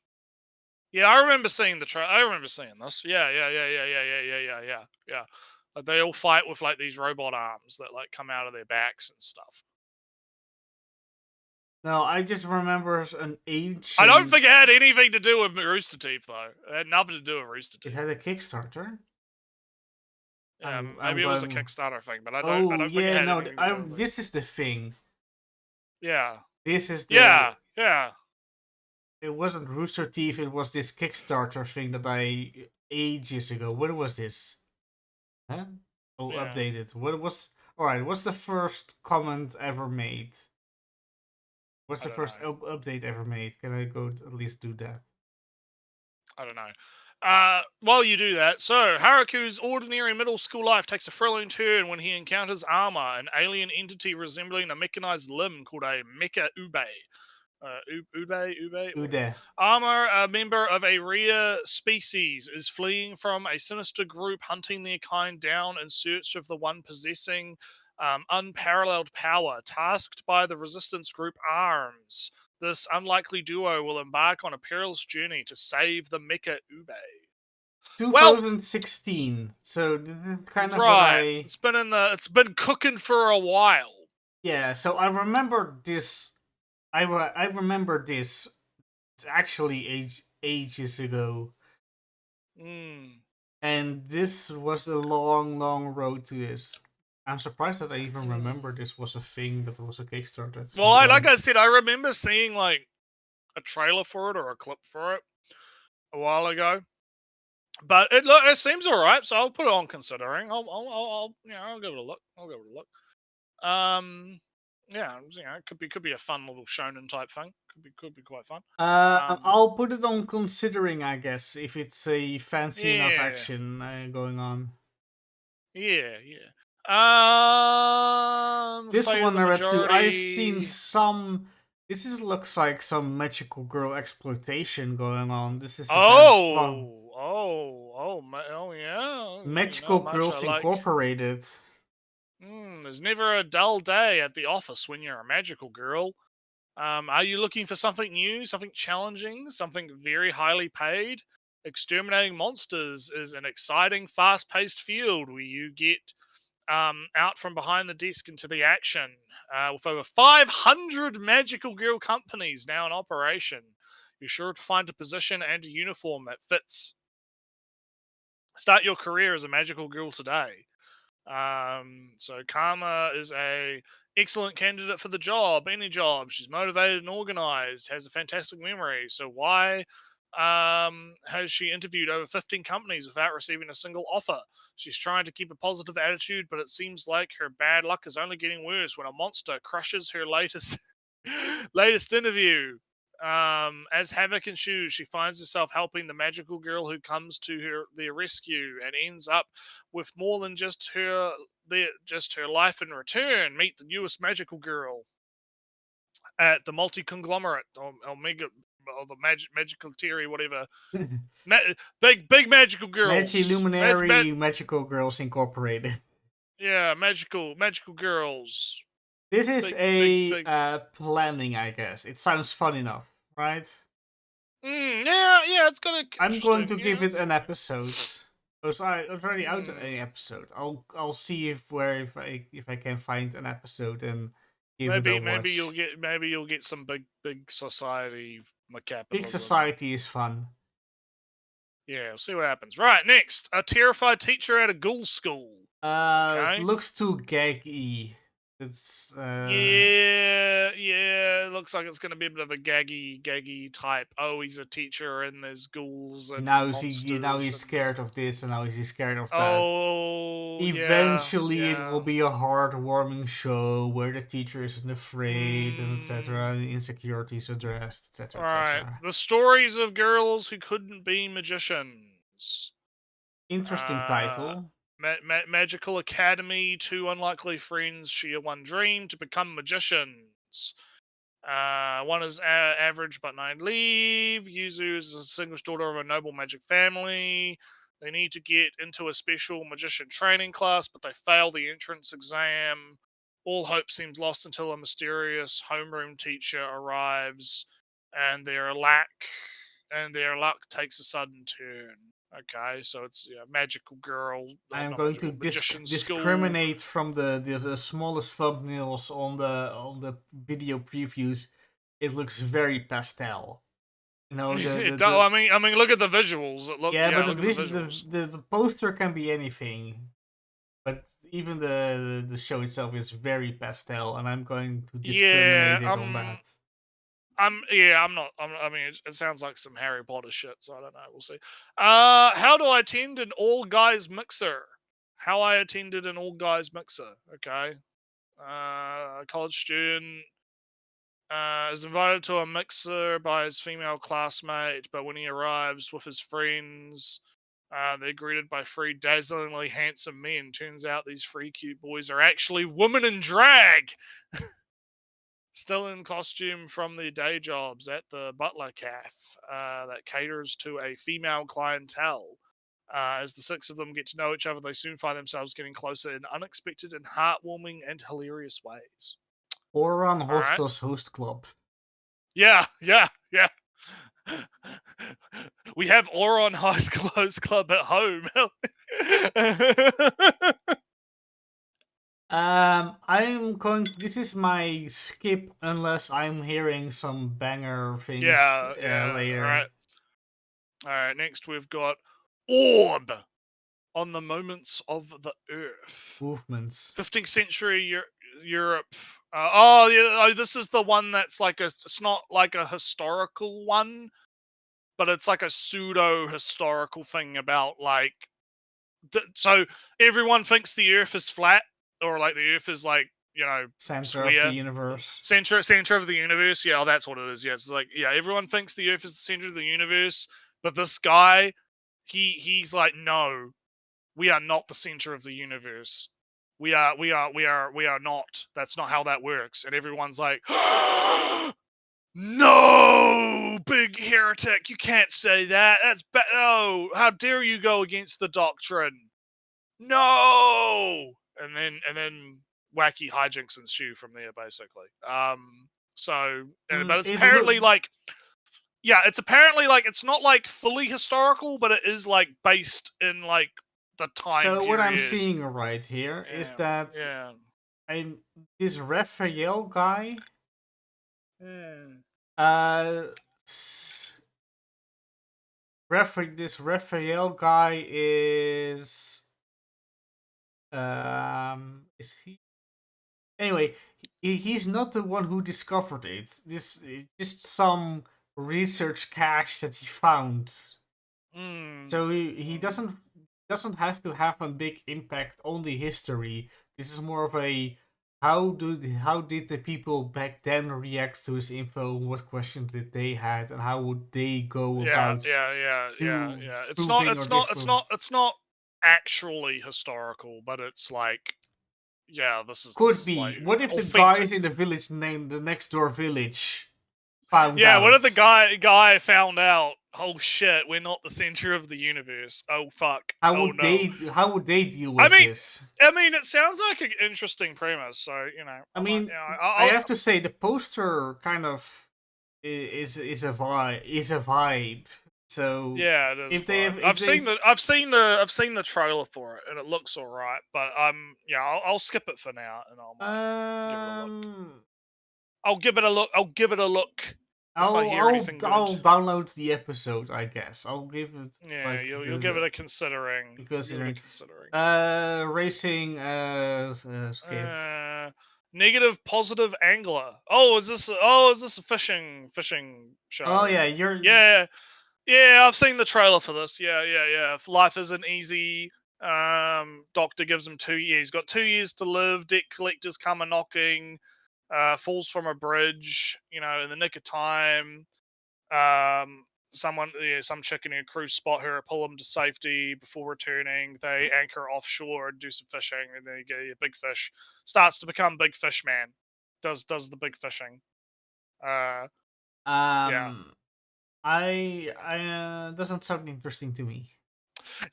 Yeah, I remember seeing I remember seeing this. Yeah. Like, they all fight with like these robot arms that like come out of their backs and stuff. No, I just remember an ancient. I don't think it had anything to do with Rooster Teeth though. It had nothing to do with Rooster It Teeth. had a Kickstarter. Maybe it was a Kickstarter thing, but I Oh don't think it yeah, had no. anything to do with it. This is the thing. Yeah. This is the. Yeah. It wasn't Rooster Teeth. It was this Kickstarter thing that I ages ago. When was this? Huh? Oh, Yeah. updated. What was? All right. What's the first comment ever made? What's the first update ever made? Can I go at least do that? I don't know. While you do that, so Haruku's ordinary middle school life takes a thrilling turn when he encounters Armor, an alien entity resembling a mechanized limb called a Mecha Ube. Ude. Armor, a member of a rare species, is fleeing from a sinister group hunting their kind down in search of the one possessing unparalleled power, tasked by the resistance group ARMS. This unlikely duo will embark on a perilous journey to save the Mecha Ube. 2016. So this is kind of what I. It's been cooking for a while. Yeah. So I remember this. I remember this. It's actually ages ago. And this was a long road to this. I'm surprised that I even remember this was a thing that was a Kickstarter. Well, like I said, I remember seeing like a trailer for it or a clip for it a while ago. But it seems alright, so I'll put it on considering. I'll give it a look. Yeah, it could be a fun little shonen type thing. Could be quite fun. I'll put it on considering, I guess, if it's a fancy enough Yeah. action going on. Yeah. This Fate of one, the Naretsu, I've Majority. seen some. Looks like some magical girl exploitation going on. This is yeah. Magical Girls Incorporated. There's never a dull day at the office when you're a magical girl. Are you looking for something new, something challenging, something very highly paid? Exterminating monsters is an exciting, fast-paced field where you get out from behind the desk into the action. With over 500 magical girl companies now in operation, you're sure to find a position and a uniform that fits. Start your career as a magical girl today. So Karma is a excellent candidate for the job, any job. She's motivated and organized, has a fantastic memory. So why has she interviewed over 15 companies without receiving a single offer? She's trying to keep a positive attitude, but it seems like her bad luck is only getting worse when a monster crushes her latest interview. As havoc ensues, she finds herself helping the magical girl who comes to their rescue and ends up with more than just her life in return. Meet the newest magical girl at the multi-conglomerate or mega or the magical theory, whatever. Big magical girls. Luminary Magical Girls Incorporated. Yeah, magical girls. This is planning, I guess. It sounds fun enough, right? Yeah, it's gonna. I'm going to give it an episode. Because I already out an episode. I'll see if I can find an episode and give it a watch. Maybe you'll get some big society capitalism. Big society is fun. Yeah, we'll see what happens. Right, next, a terrified teacher at a ghoul school. It Okay. looks too gaggy. It's Yeah. It looks like it's going to be a bit of a gaggy type. Oh, he's a teacher, and there's ghouls and now monsters, he's and scared of this and now he's scared of that. oh, Eventually, it will yeah. be a heartwarming show where the teacher isn't afraid and etc. Mm, And insecurities addressed, all etc. right, etc. the stories of girls who couldn't be magicians. Interesting Uh, title. Magical Academy, two unlikely friends share one dream to become magicians. One is average but naive. Yuzu is a distinguished daughter of a noble magic family. They need to get into a special magician training class, but they fail the entrance exam. All hope seems lost until a mysterious homeroom teacher arrives, and their luck takes a sudden turn. Okay, so it's magical girl, I am not going to magical magician school. discriminate from the smallest thumbnails on the video previews. It looks very pastel. You know It do, the I mean, look at the visuals. yeah, but Look at the visuals. the poster can be anything. But even the show itself is very pastel, and I'm going to Yeah, discriminate it on that. I'm not. I mean, it sounds like some Harry Potter shit. So I don't know. We'll see. How do I attend an all guys mixer? How I attended an all guys mixer. Okay. A college student is invited to a mixer by his female classmate, but when he arrives with his friends, they're greeted by three dazzlingly handsome men. Turns out these three cute boys are actually women in drag, still in costume from their day jobs at the Butler Cafe that caters to a female clientele. As the six of them get to know each other, they soon find themselves getting closer in unexpected and heartwarming and hilarious ways. Oran All right. Hostel's Host Club. Yeah. We have Oron High School Host Club at home. I'm going. This is my skip unless I'm hearing some banger things yeah. later. All right. Next, we've got Orb on the Moments of the Earth. Movements. 15th century Europe. This is the one that's like it's not like a historical one, but it's like a pseudo historical thing about like. So everyone thinks the Earth is flat, or like the Earth is like Center square. of the universe. Center of the universe. Yeah, that's what it is. Yeah, it's like everyone thinks the Earth is the center of the universe, but this guy, he's like, no, we are not the center of the universe. We are not. That's not how that works. And everyone's like, no, big heretic, you can't say that. That's oh, how dare you go against the doctrine? No. And then wacky hijinks ensue from there, basically. But it's apparently like, it's apparently like it's not like fully historical, but it is like based in like the time. So period. what I'm seeing right here is that this Raphael guy. This Raphael guy is he? Anyway, he's not the one who discovered it. This is just some research cache that he found. So he doesn't have to have a big impact on the history. This is more of a how did the people back then react to his info? What questions did they had, and how would they go about? Yeah. It's not actually historical, but it's like, this be. Is like what if authentic. The guys in the village named the next door village found out? What if the guy found out? Oh shit, we're not the center of the universe. Oh fuck. How would they deal with this? I mean, it sounds like an interesting premise. So I have to say the poster kind of is a vibe. So yeah, it is. I've seen the trailer for it, and it looks alright. But I'll skip it for now, and I'll give it a look. I'll give it a look if I hear anything I'll good. download the episode. I guess I'll give it Yeah, like you'll give it a considering. You'll give it a considering considering. racing skip. Negative positive angler. Oh, is this a fishing Oh show? yeah, you're Yeah, yeah, I've seen the trailer for this. Yeah, yeah, yeah. If life isn't easy, doctor gives him 2 years. He's got 2 years to live. Debt collectors come a knocking. Falls from a bridge. In the nick of time. Um, some chick in her crew spot her, pull him to safety before returning. They anchor offshore and do some fishing, and then you get a big fish. Starts to become big fish man. Does the big fishing. Uh, yeah, um I doesn't sound interesting to me.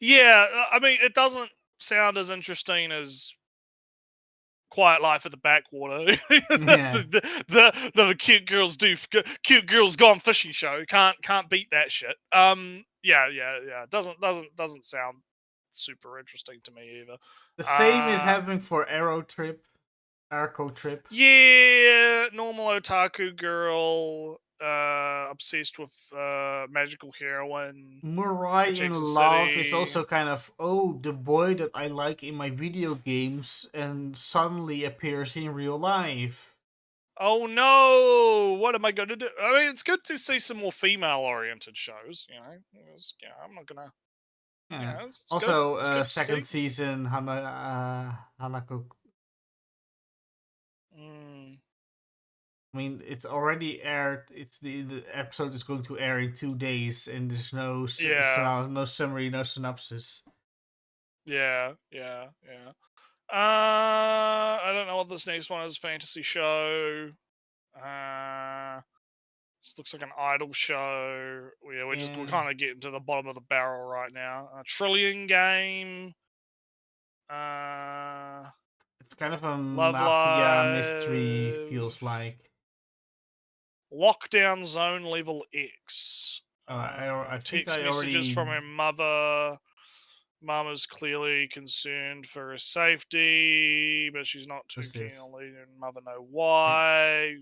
yeah. I mean, it doesn't sound as interesting as Quiet Life at the Backwater. Yeah. The cute girls gone fishing show. Can't beat that shit. Yeah, yeah, yeah. Doesn't sound super interesting to me either. The same is Uh happening for Arco Trip. yeah, normal otaku girl, obsessed with magical heroine, Murai which in takes a Love is city. also kind of, oh, the boy that I like in my video games and suddenly appears in real life. Oh no! What am I going to do? I mean, it's good to see some more female-oriented shows. I'm not gonna. Yeah. It's good. Also, It's good to second see. season Hanako. Mm, I mean, it's already aired. It's the episode is going to air in 2 days, and there's yeah, no summary, no synopsis. yeah, yeah, yeah. I don't know what this next one is. Fantasy show. Uh, this looks like an idol show. Yeah, we're Yeah, kind of getting to the bottom of the barrel right now. A Trillion game. Uh, it's kind of a Love mafia mystery. Feels Live. like. Lockdown Zone Level X. I think Text I messages already. from her mother. Mum is clearly concerned for her safety, but she's not too What's keen this? on letting her mother know Yeah. why.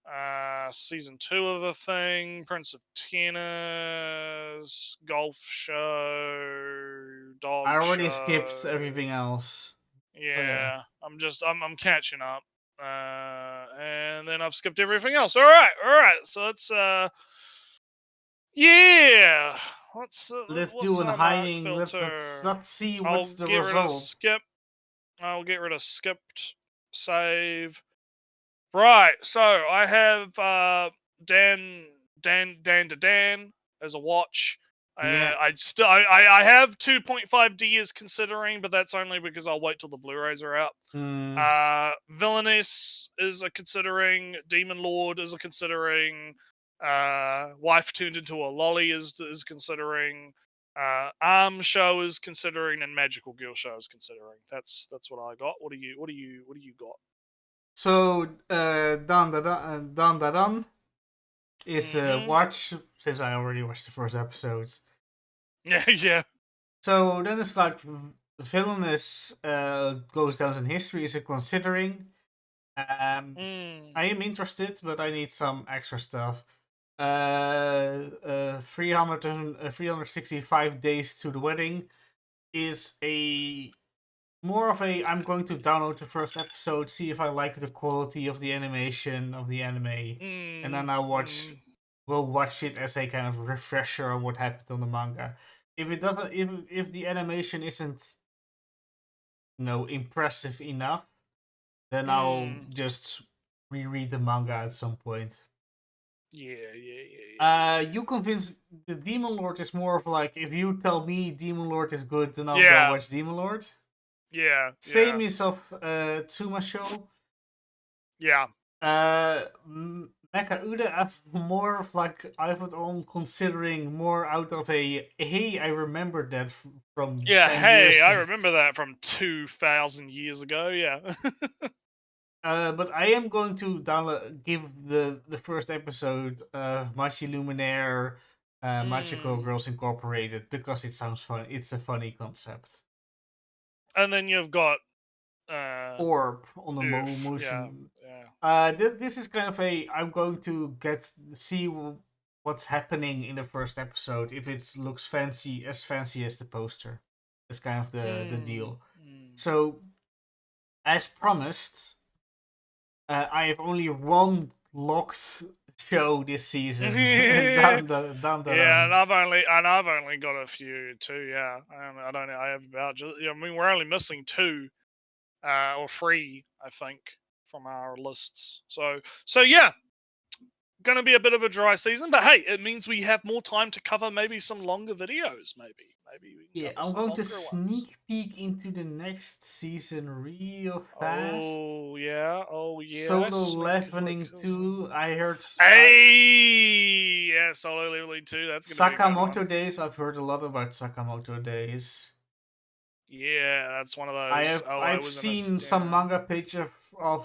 Yeah. Season 2 of a thing. Prince of Tennis. Golf show. I Dog already skipped show. everything else. Oh yeah. Yeah, I'm catching up. And then I've skipped everything else. All right. So yeah. Let's What's do an our mark hiding. filter? Let's see I'll what's the get rid of result. skip. I'll get rid of skipped. Save. Right. So I have Dan as a watch. Yeah. I have 2.5D as considering, but that's only because I'll wait till the Blu-rays are out. Mm, Villainess is a considering. Demon Lord is a considering. Wife turned into a lolly is considering. Arm show is considering, and Magical Girl show is considering. That's what I got. What do you got? so Dan Da Dan is a Mm-hmm. watch since I already watched the first episode. Yeah, yeah. So then it's like villainous goes down in history is a considering. Mm. I am interested, but I need some extra stuff. 365 days to the wedding is a more of a I'm going to download the first episode, see if I like the quality of the animation of the anime, and then Mm. I'll Mm. watch it as a kind of refresher on what happened on the manga. If it doesn't if the animation isn't impressive enough, then I'll Mm. just reread the manga at some point. Yeah, yeah. You convince the Demon Lord is more of like if you tell me Demon Lord is good, then I'll go Yeah, watch Demon Lord. yeah, Same yeah, is of Tsuma Show. yeah. Mecha Uda have more of like I would on considering more out of a hey I remember that from Yeah, 10 years. hey, I remember that from 2,000 years ago. Yeah. But I am going to give the first episode of Machi Luminaire, Magical Mm. Girls Incorporated because it sounds fun. It's a funny concept. And then you've got orb on the Earth. motion. Yeah. This is kind of I'm going to see what's happening in the first episode. If it looks fancy as the poster, that's kind of the deal. So, as promised, I have only one locked show this season. Yeah, and Run. I've only got a few too. Yeah, I don't know. I have about just. I mean, we're only missing 2, or 3, I think, from our lists. So yeah, going to be a bit of a dry season, but hey, it means we have more time to cover maybe some longer videos. Maybe we can Yeah, cover I'm some going to longer ones. sneak peek into the next season real fast. Oh yeah, Solo Sneak Leveling 2, I heard. Hey, yeah, Solo Leveling 2. That's gonna be a good Sakamoto one. Days, I've heard a lot about Sakamoto Days. Yeah, that's one of those. I've seen some manga page of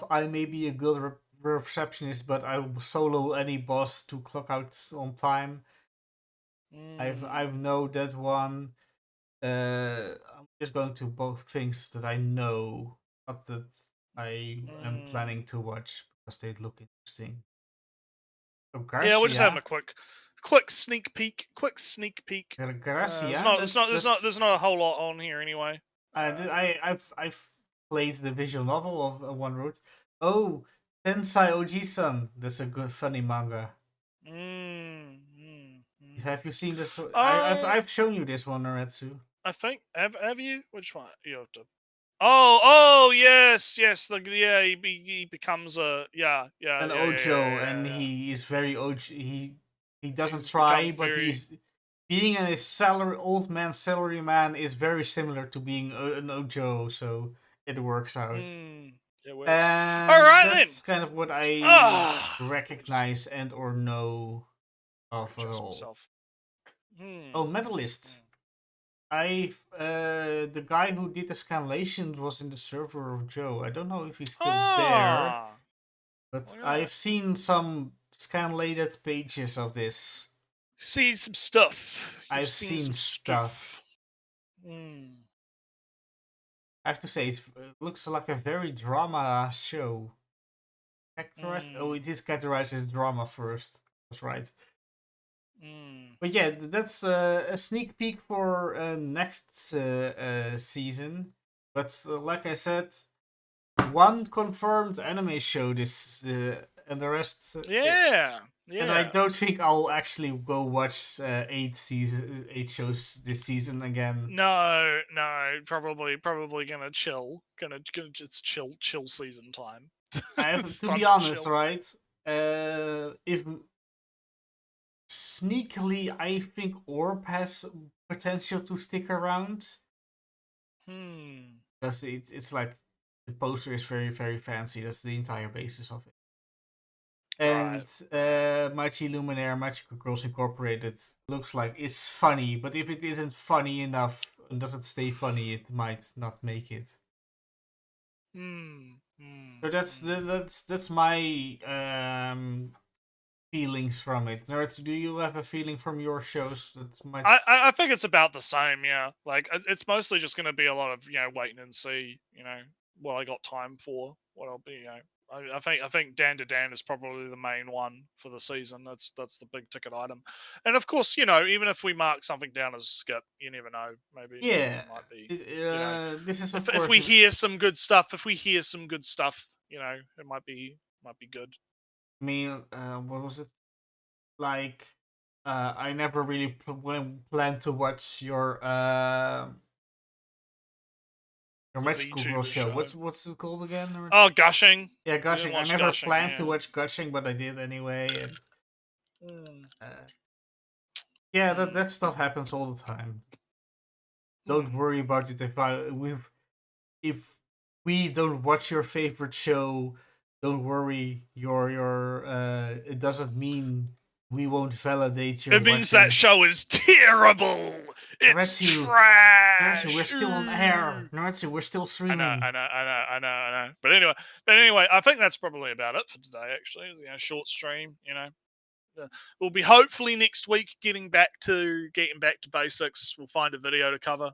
I may be a good receptionist, but I solo any boss to clock out on time. I've know that one. I'm just going to both things that I know, not that I am planning to watch because they look interesting. So Garcia, yeah, we're just having a quick sneak peek. Garcia. There's not a whole lot on here anyway. I've played the visual novel of One Road. Oh, Tensai Oji-san. That's a good funny manga. Have you seen this? I've shown you this one, Naretsu. I think have you? Which one? You have to. Oh yes. He becomes an Ojo, and he is very Ojo. He doesn't try, but he's being a old man salaryman is very similar to being an Ojo, so it works out. It works. And all right, that's then. kind of what I recognize and or know of it all. Oh, medalist. The guy who did the scanlations was in the server of Joe. I don't know if he's still there, but I've seen some scanlated pages of this. See some stuff. I've seen some stuff. I have to say, it looks like a very drama show. Oh, it is categorized as drama first. That's right. But yeah, that's a sneak peek for next season. But like I said, one confirmed anime show and the rest. Yeah. And I don't think I'll actually go watch 8 shows this season again. No, probably gonna chill. Gonna just chill season time. To be honest, right? If sneakily, I think Orb has potential to stick around. Because it's like the poster is very, very fancy. That's the entire basis of it. And Mighty Luminaire, Magical Girls Incorporated looks like it's funny, but if it isn't funny enough and doesn't stay funny, it might not make it. So that's my feelings from it. Nerds, do you have a feeling from your shows that might? I think it's about the same. Yeah, like it's mostly just going to be a lot of waiting and see. What I got time for. What I'll be. I think Dan to Dan is probably the main one for the season. That's the big ticket item, and of course, even if we mark something down as a skip, you never know. Maybe it might be. This is if we hear some good stuff. If we hear some good stuff, it might be good. I mean, what was it like? I never really planned to watch your Magical Girl show. What's it called again? Oh, Gushing. Yeah, Gushing. I never planned to watch Gushing, but I did anyway. And, yeah, that stuff happens all the time. Don't worry about it. If we don't watch your favorite show, don't worry. It doesn't mean we won't validate your. It means that show is terrible. It's trash. We're still on air. Naretsu, we're still streaming. I know. But anyway, I think that's probably about it for today. Actually, short stream. We'll be hopefully next week getting back to basics. We'll find a video to cover.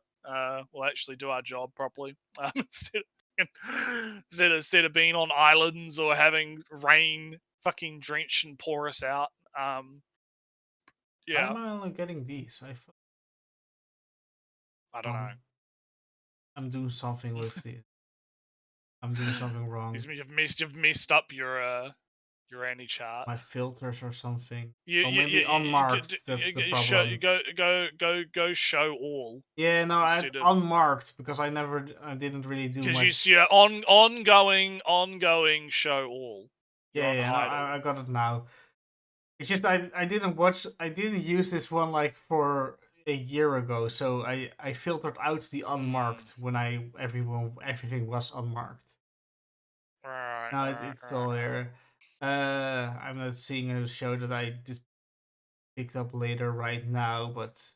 We'll actually do our job properly instead instead of being on islands or having rain fucking drench and pour us out. Why Yeah, am I only getting these? I don't know. I'm doing something with these. I'm doing something wrong. You've messed up your Annie chart. My filters or something. You, Or you, maybe unmarked. That's the problem. go show all Yeah, no, I had instead of unmarked because I didn't really do because much. you ongoing show all. You're on Yeah, no, hide all. I got it now. It's just I didn't use this one like for a year ago, so I filtered out the unmarked when everything was unmarked. Right, Now right, it's all there. I'm not seeing a show that I just picked up later right now, but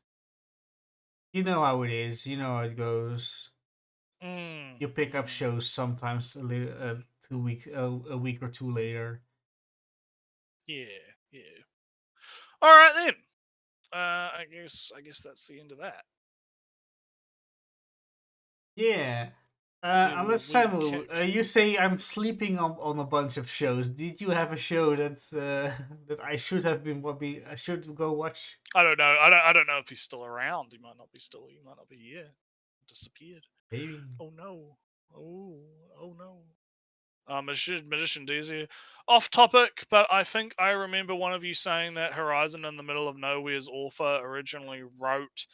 you know how it is. You know how it goes. You pick up shows sometimes a week or two later. Yeah, yeah. All right then. I guess that's the end of that. Yeah. Unless We Samuel, you say I'm sleeping on a bunch of shows. Did you have a show that that I should have been I should go watch? I don't know. I don't know if he's still around. He might not be still. He might not be here. Disappeared. Maybe. Oh no. Oh no. Magician Daisy. Off topic, but I think I remember one of you saying that Horizon in the Middle of Nowhere's author originally wrote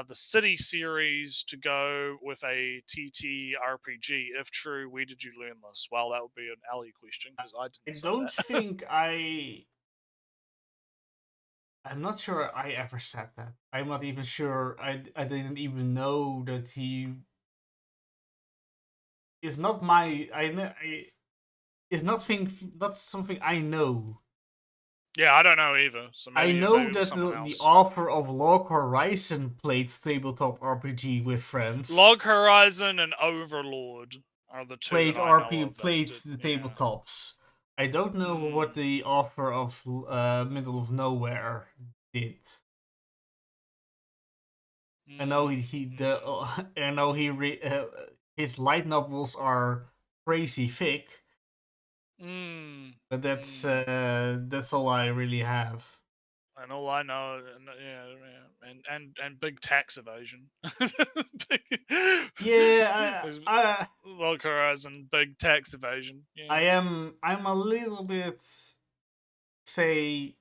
the City series to go with a TT RPG. If true, where did you learn this? Well, that would be an Ellie question because I I didn't say don't that. think I'm not sure I ever said that. I'm not even sure. I didn't even know that he is not my. Is not something I know. Yeah, I don't know either. So I maybe know it was that someone the else. author of Log Horizon played tabletop RPG with friends. Log Horizon and Overlord are the two that I know of. Played the tabletops. I don't know what the author of Middle of Nowhere did. I know I know his light novels are crazy thick, but that's all I really have. And all I know, and big tax evasion. Yeah, Log Horizon, big tax evasion. Yeah. I'm a little bit say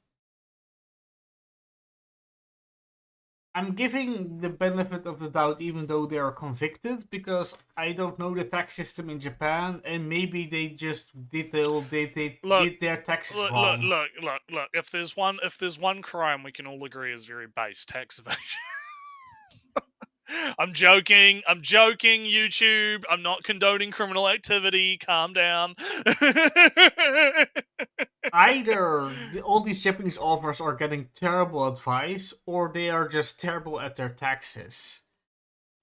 I'm giving the benefit of the doubt even though they are convicted because I don't know the tax system in Japan and maybe they just did did their taxes wrong. Look. If there's one crime we can all agree is very base, tax evasion. I'm joking, YouTube. I'm not condoning criminal activity. Calm down. Either all these Japanese authors are getting terrible advice or they are just terrible at their taxes.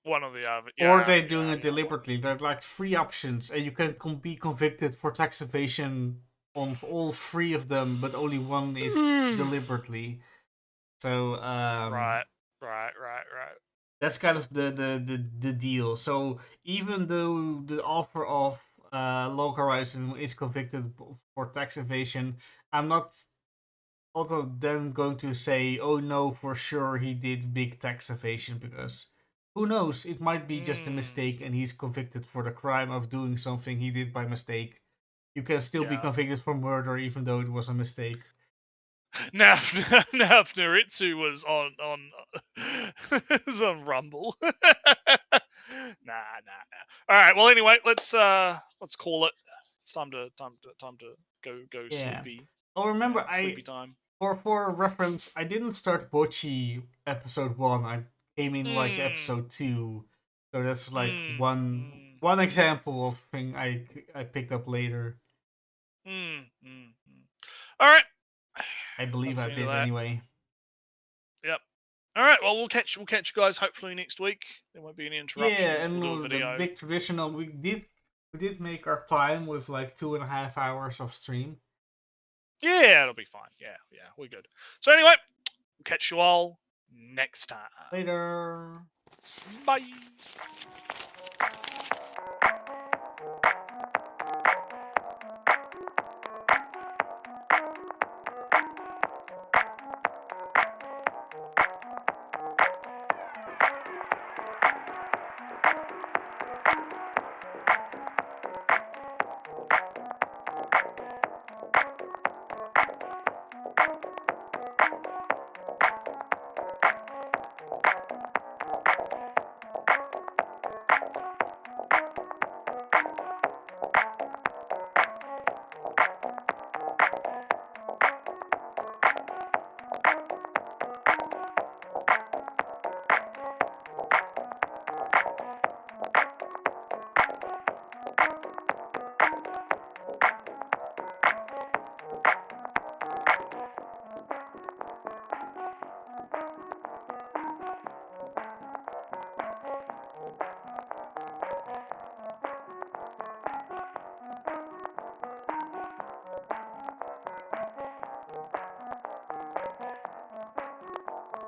One or the other. Or they're doing it deliberately. There are like three options, and you can be convicted for tax evasion on all three of them, but only one is deliberately. So right. That's kind of the deal. So even though the author of Log Horizon is convicted for tax evasion, I'm not also then going to say, oh no, for sure he did big tax evasion because who knows? It might be just a mistake and he's convicted for the crime of doing something he did by mistake. You can still be convicted for murder even though it was a mistake. Now if Naritsu was on was on Rumble. Nah. All right. Well, anyway, let's call it. It's time to go sleepy. Oh, remember sleepy time. For reference, I didn't start Bocchi episode 1. I came in like episode 2. So that's like one example of thing I picked up later. All right. I believe I did anyway. Yep. All right. Well, we'll catch you guys hopefully next week. There won't be any interruptions. Yeah, and we'll do a video. The big traditional. We did make our time with like 2.5 hours of stream. Yeah, it'll be fine. Yeah, we're good. So anyway, we'll catch you all next time. Later. Bye.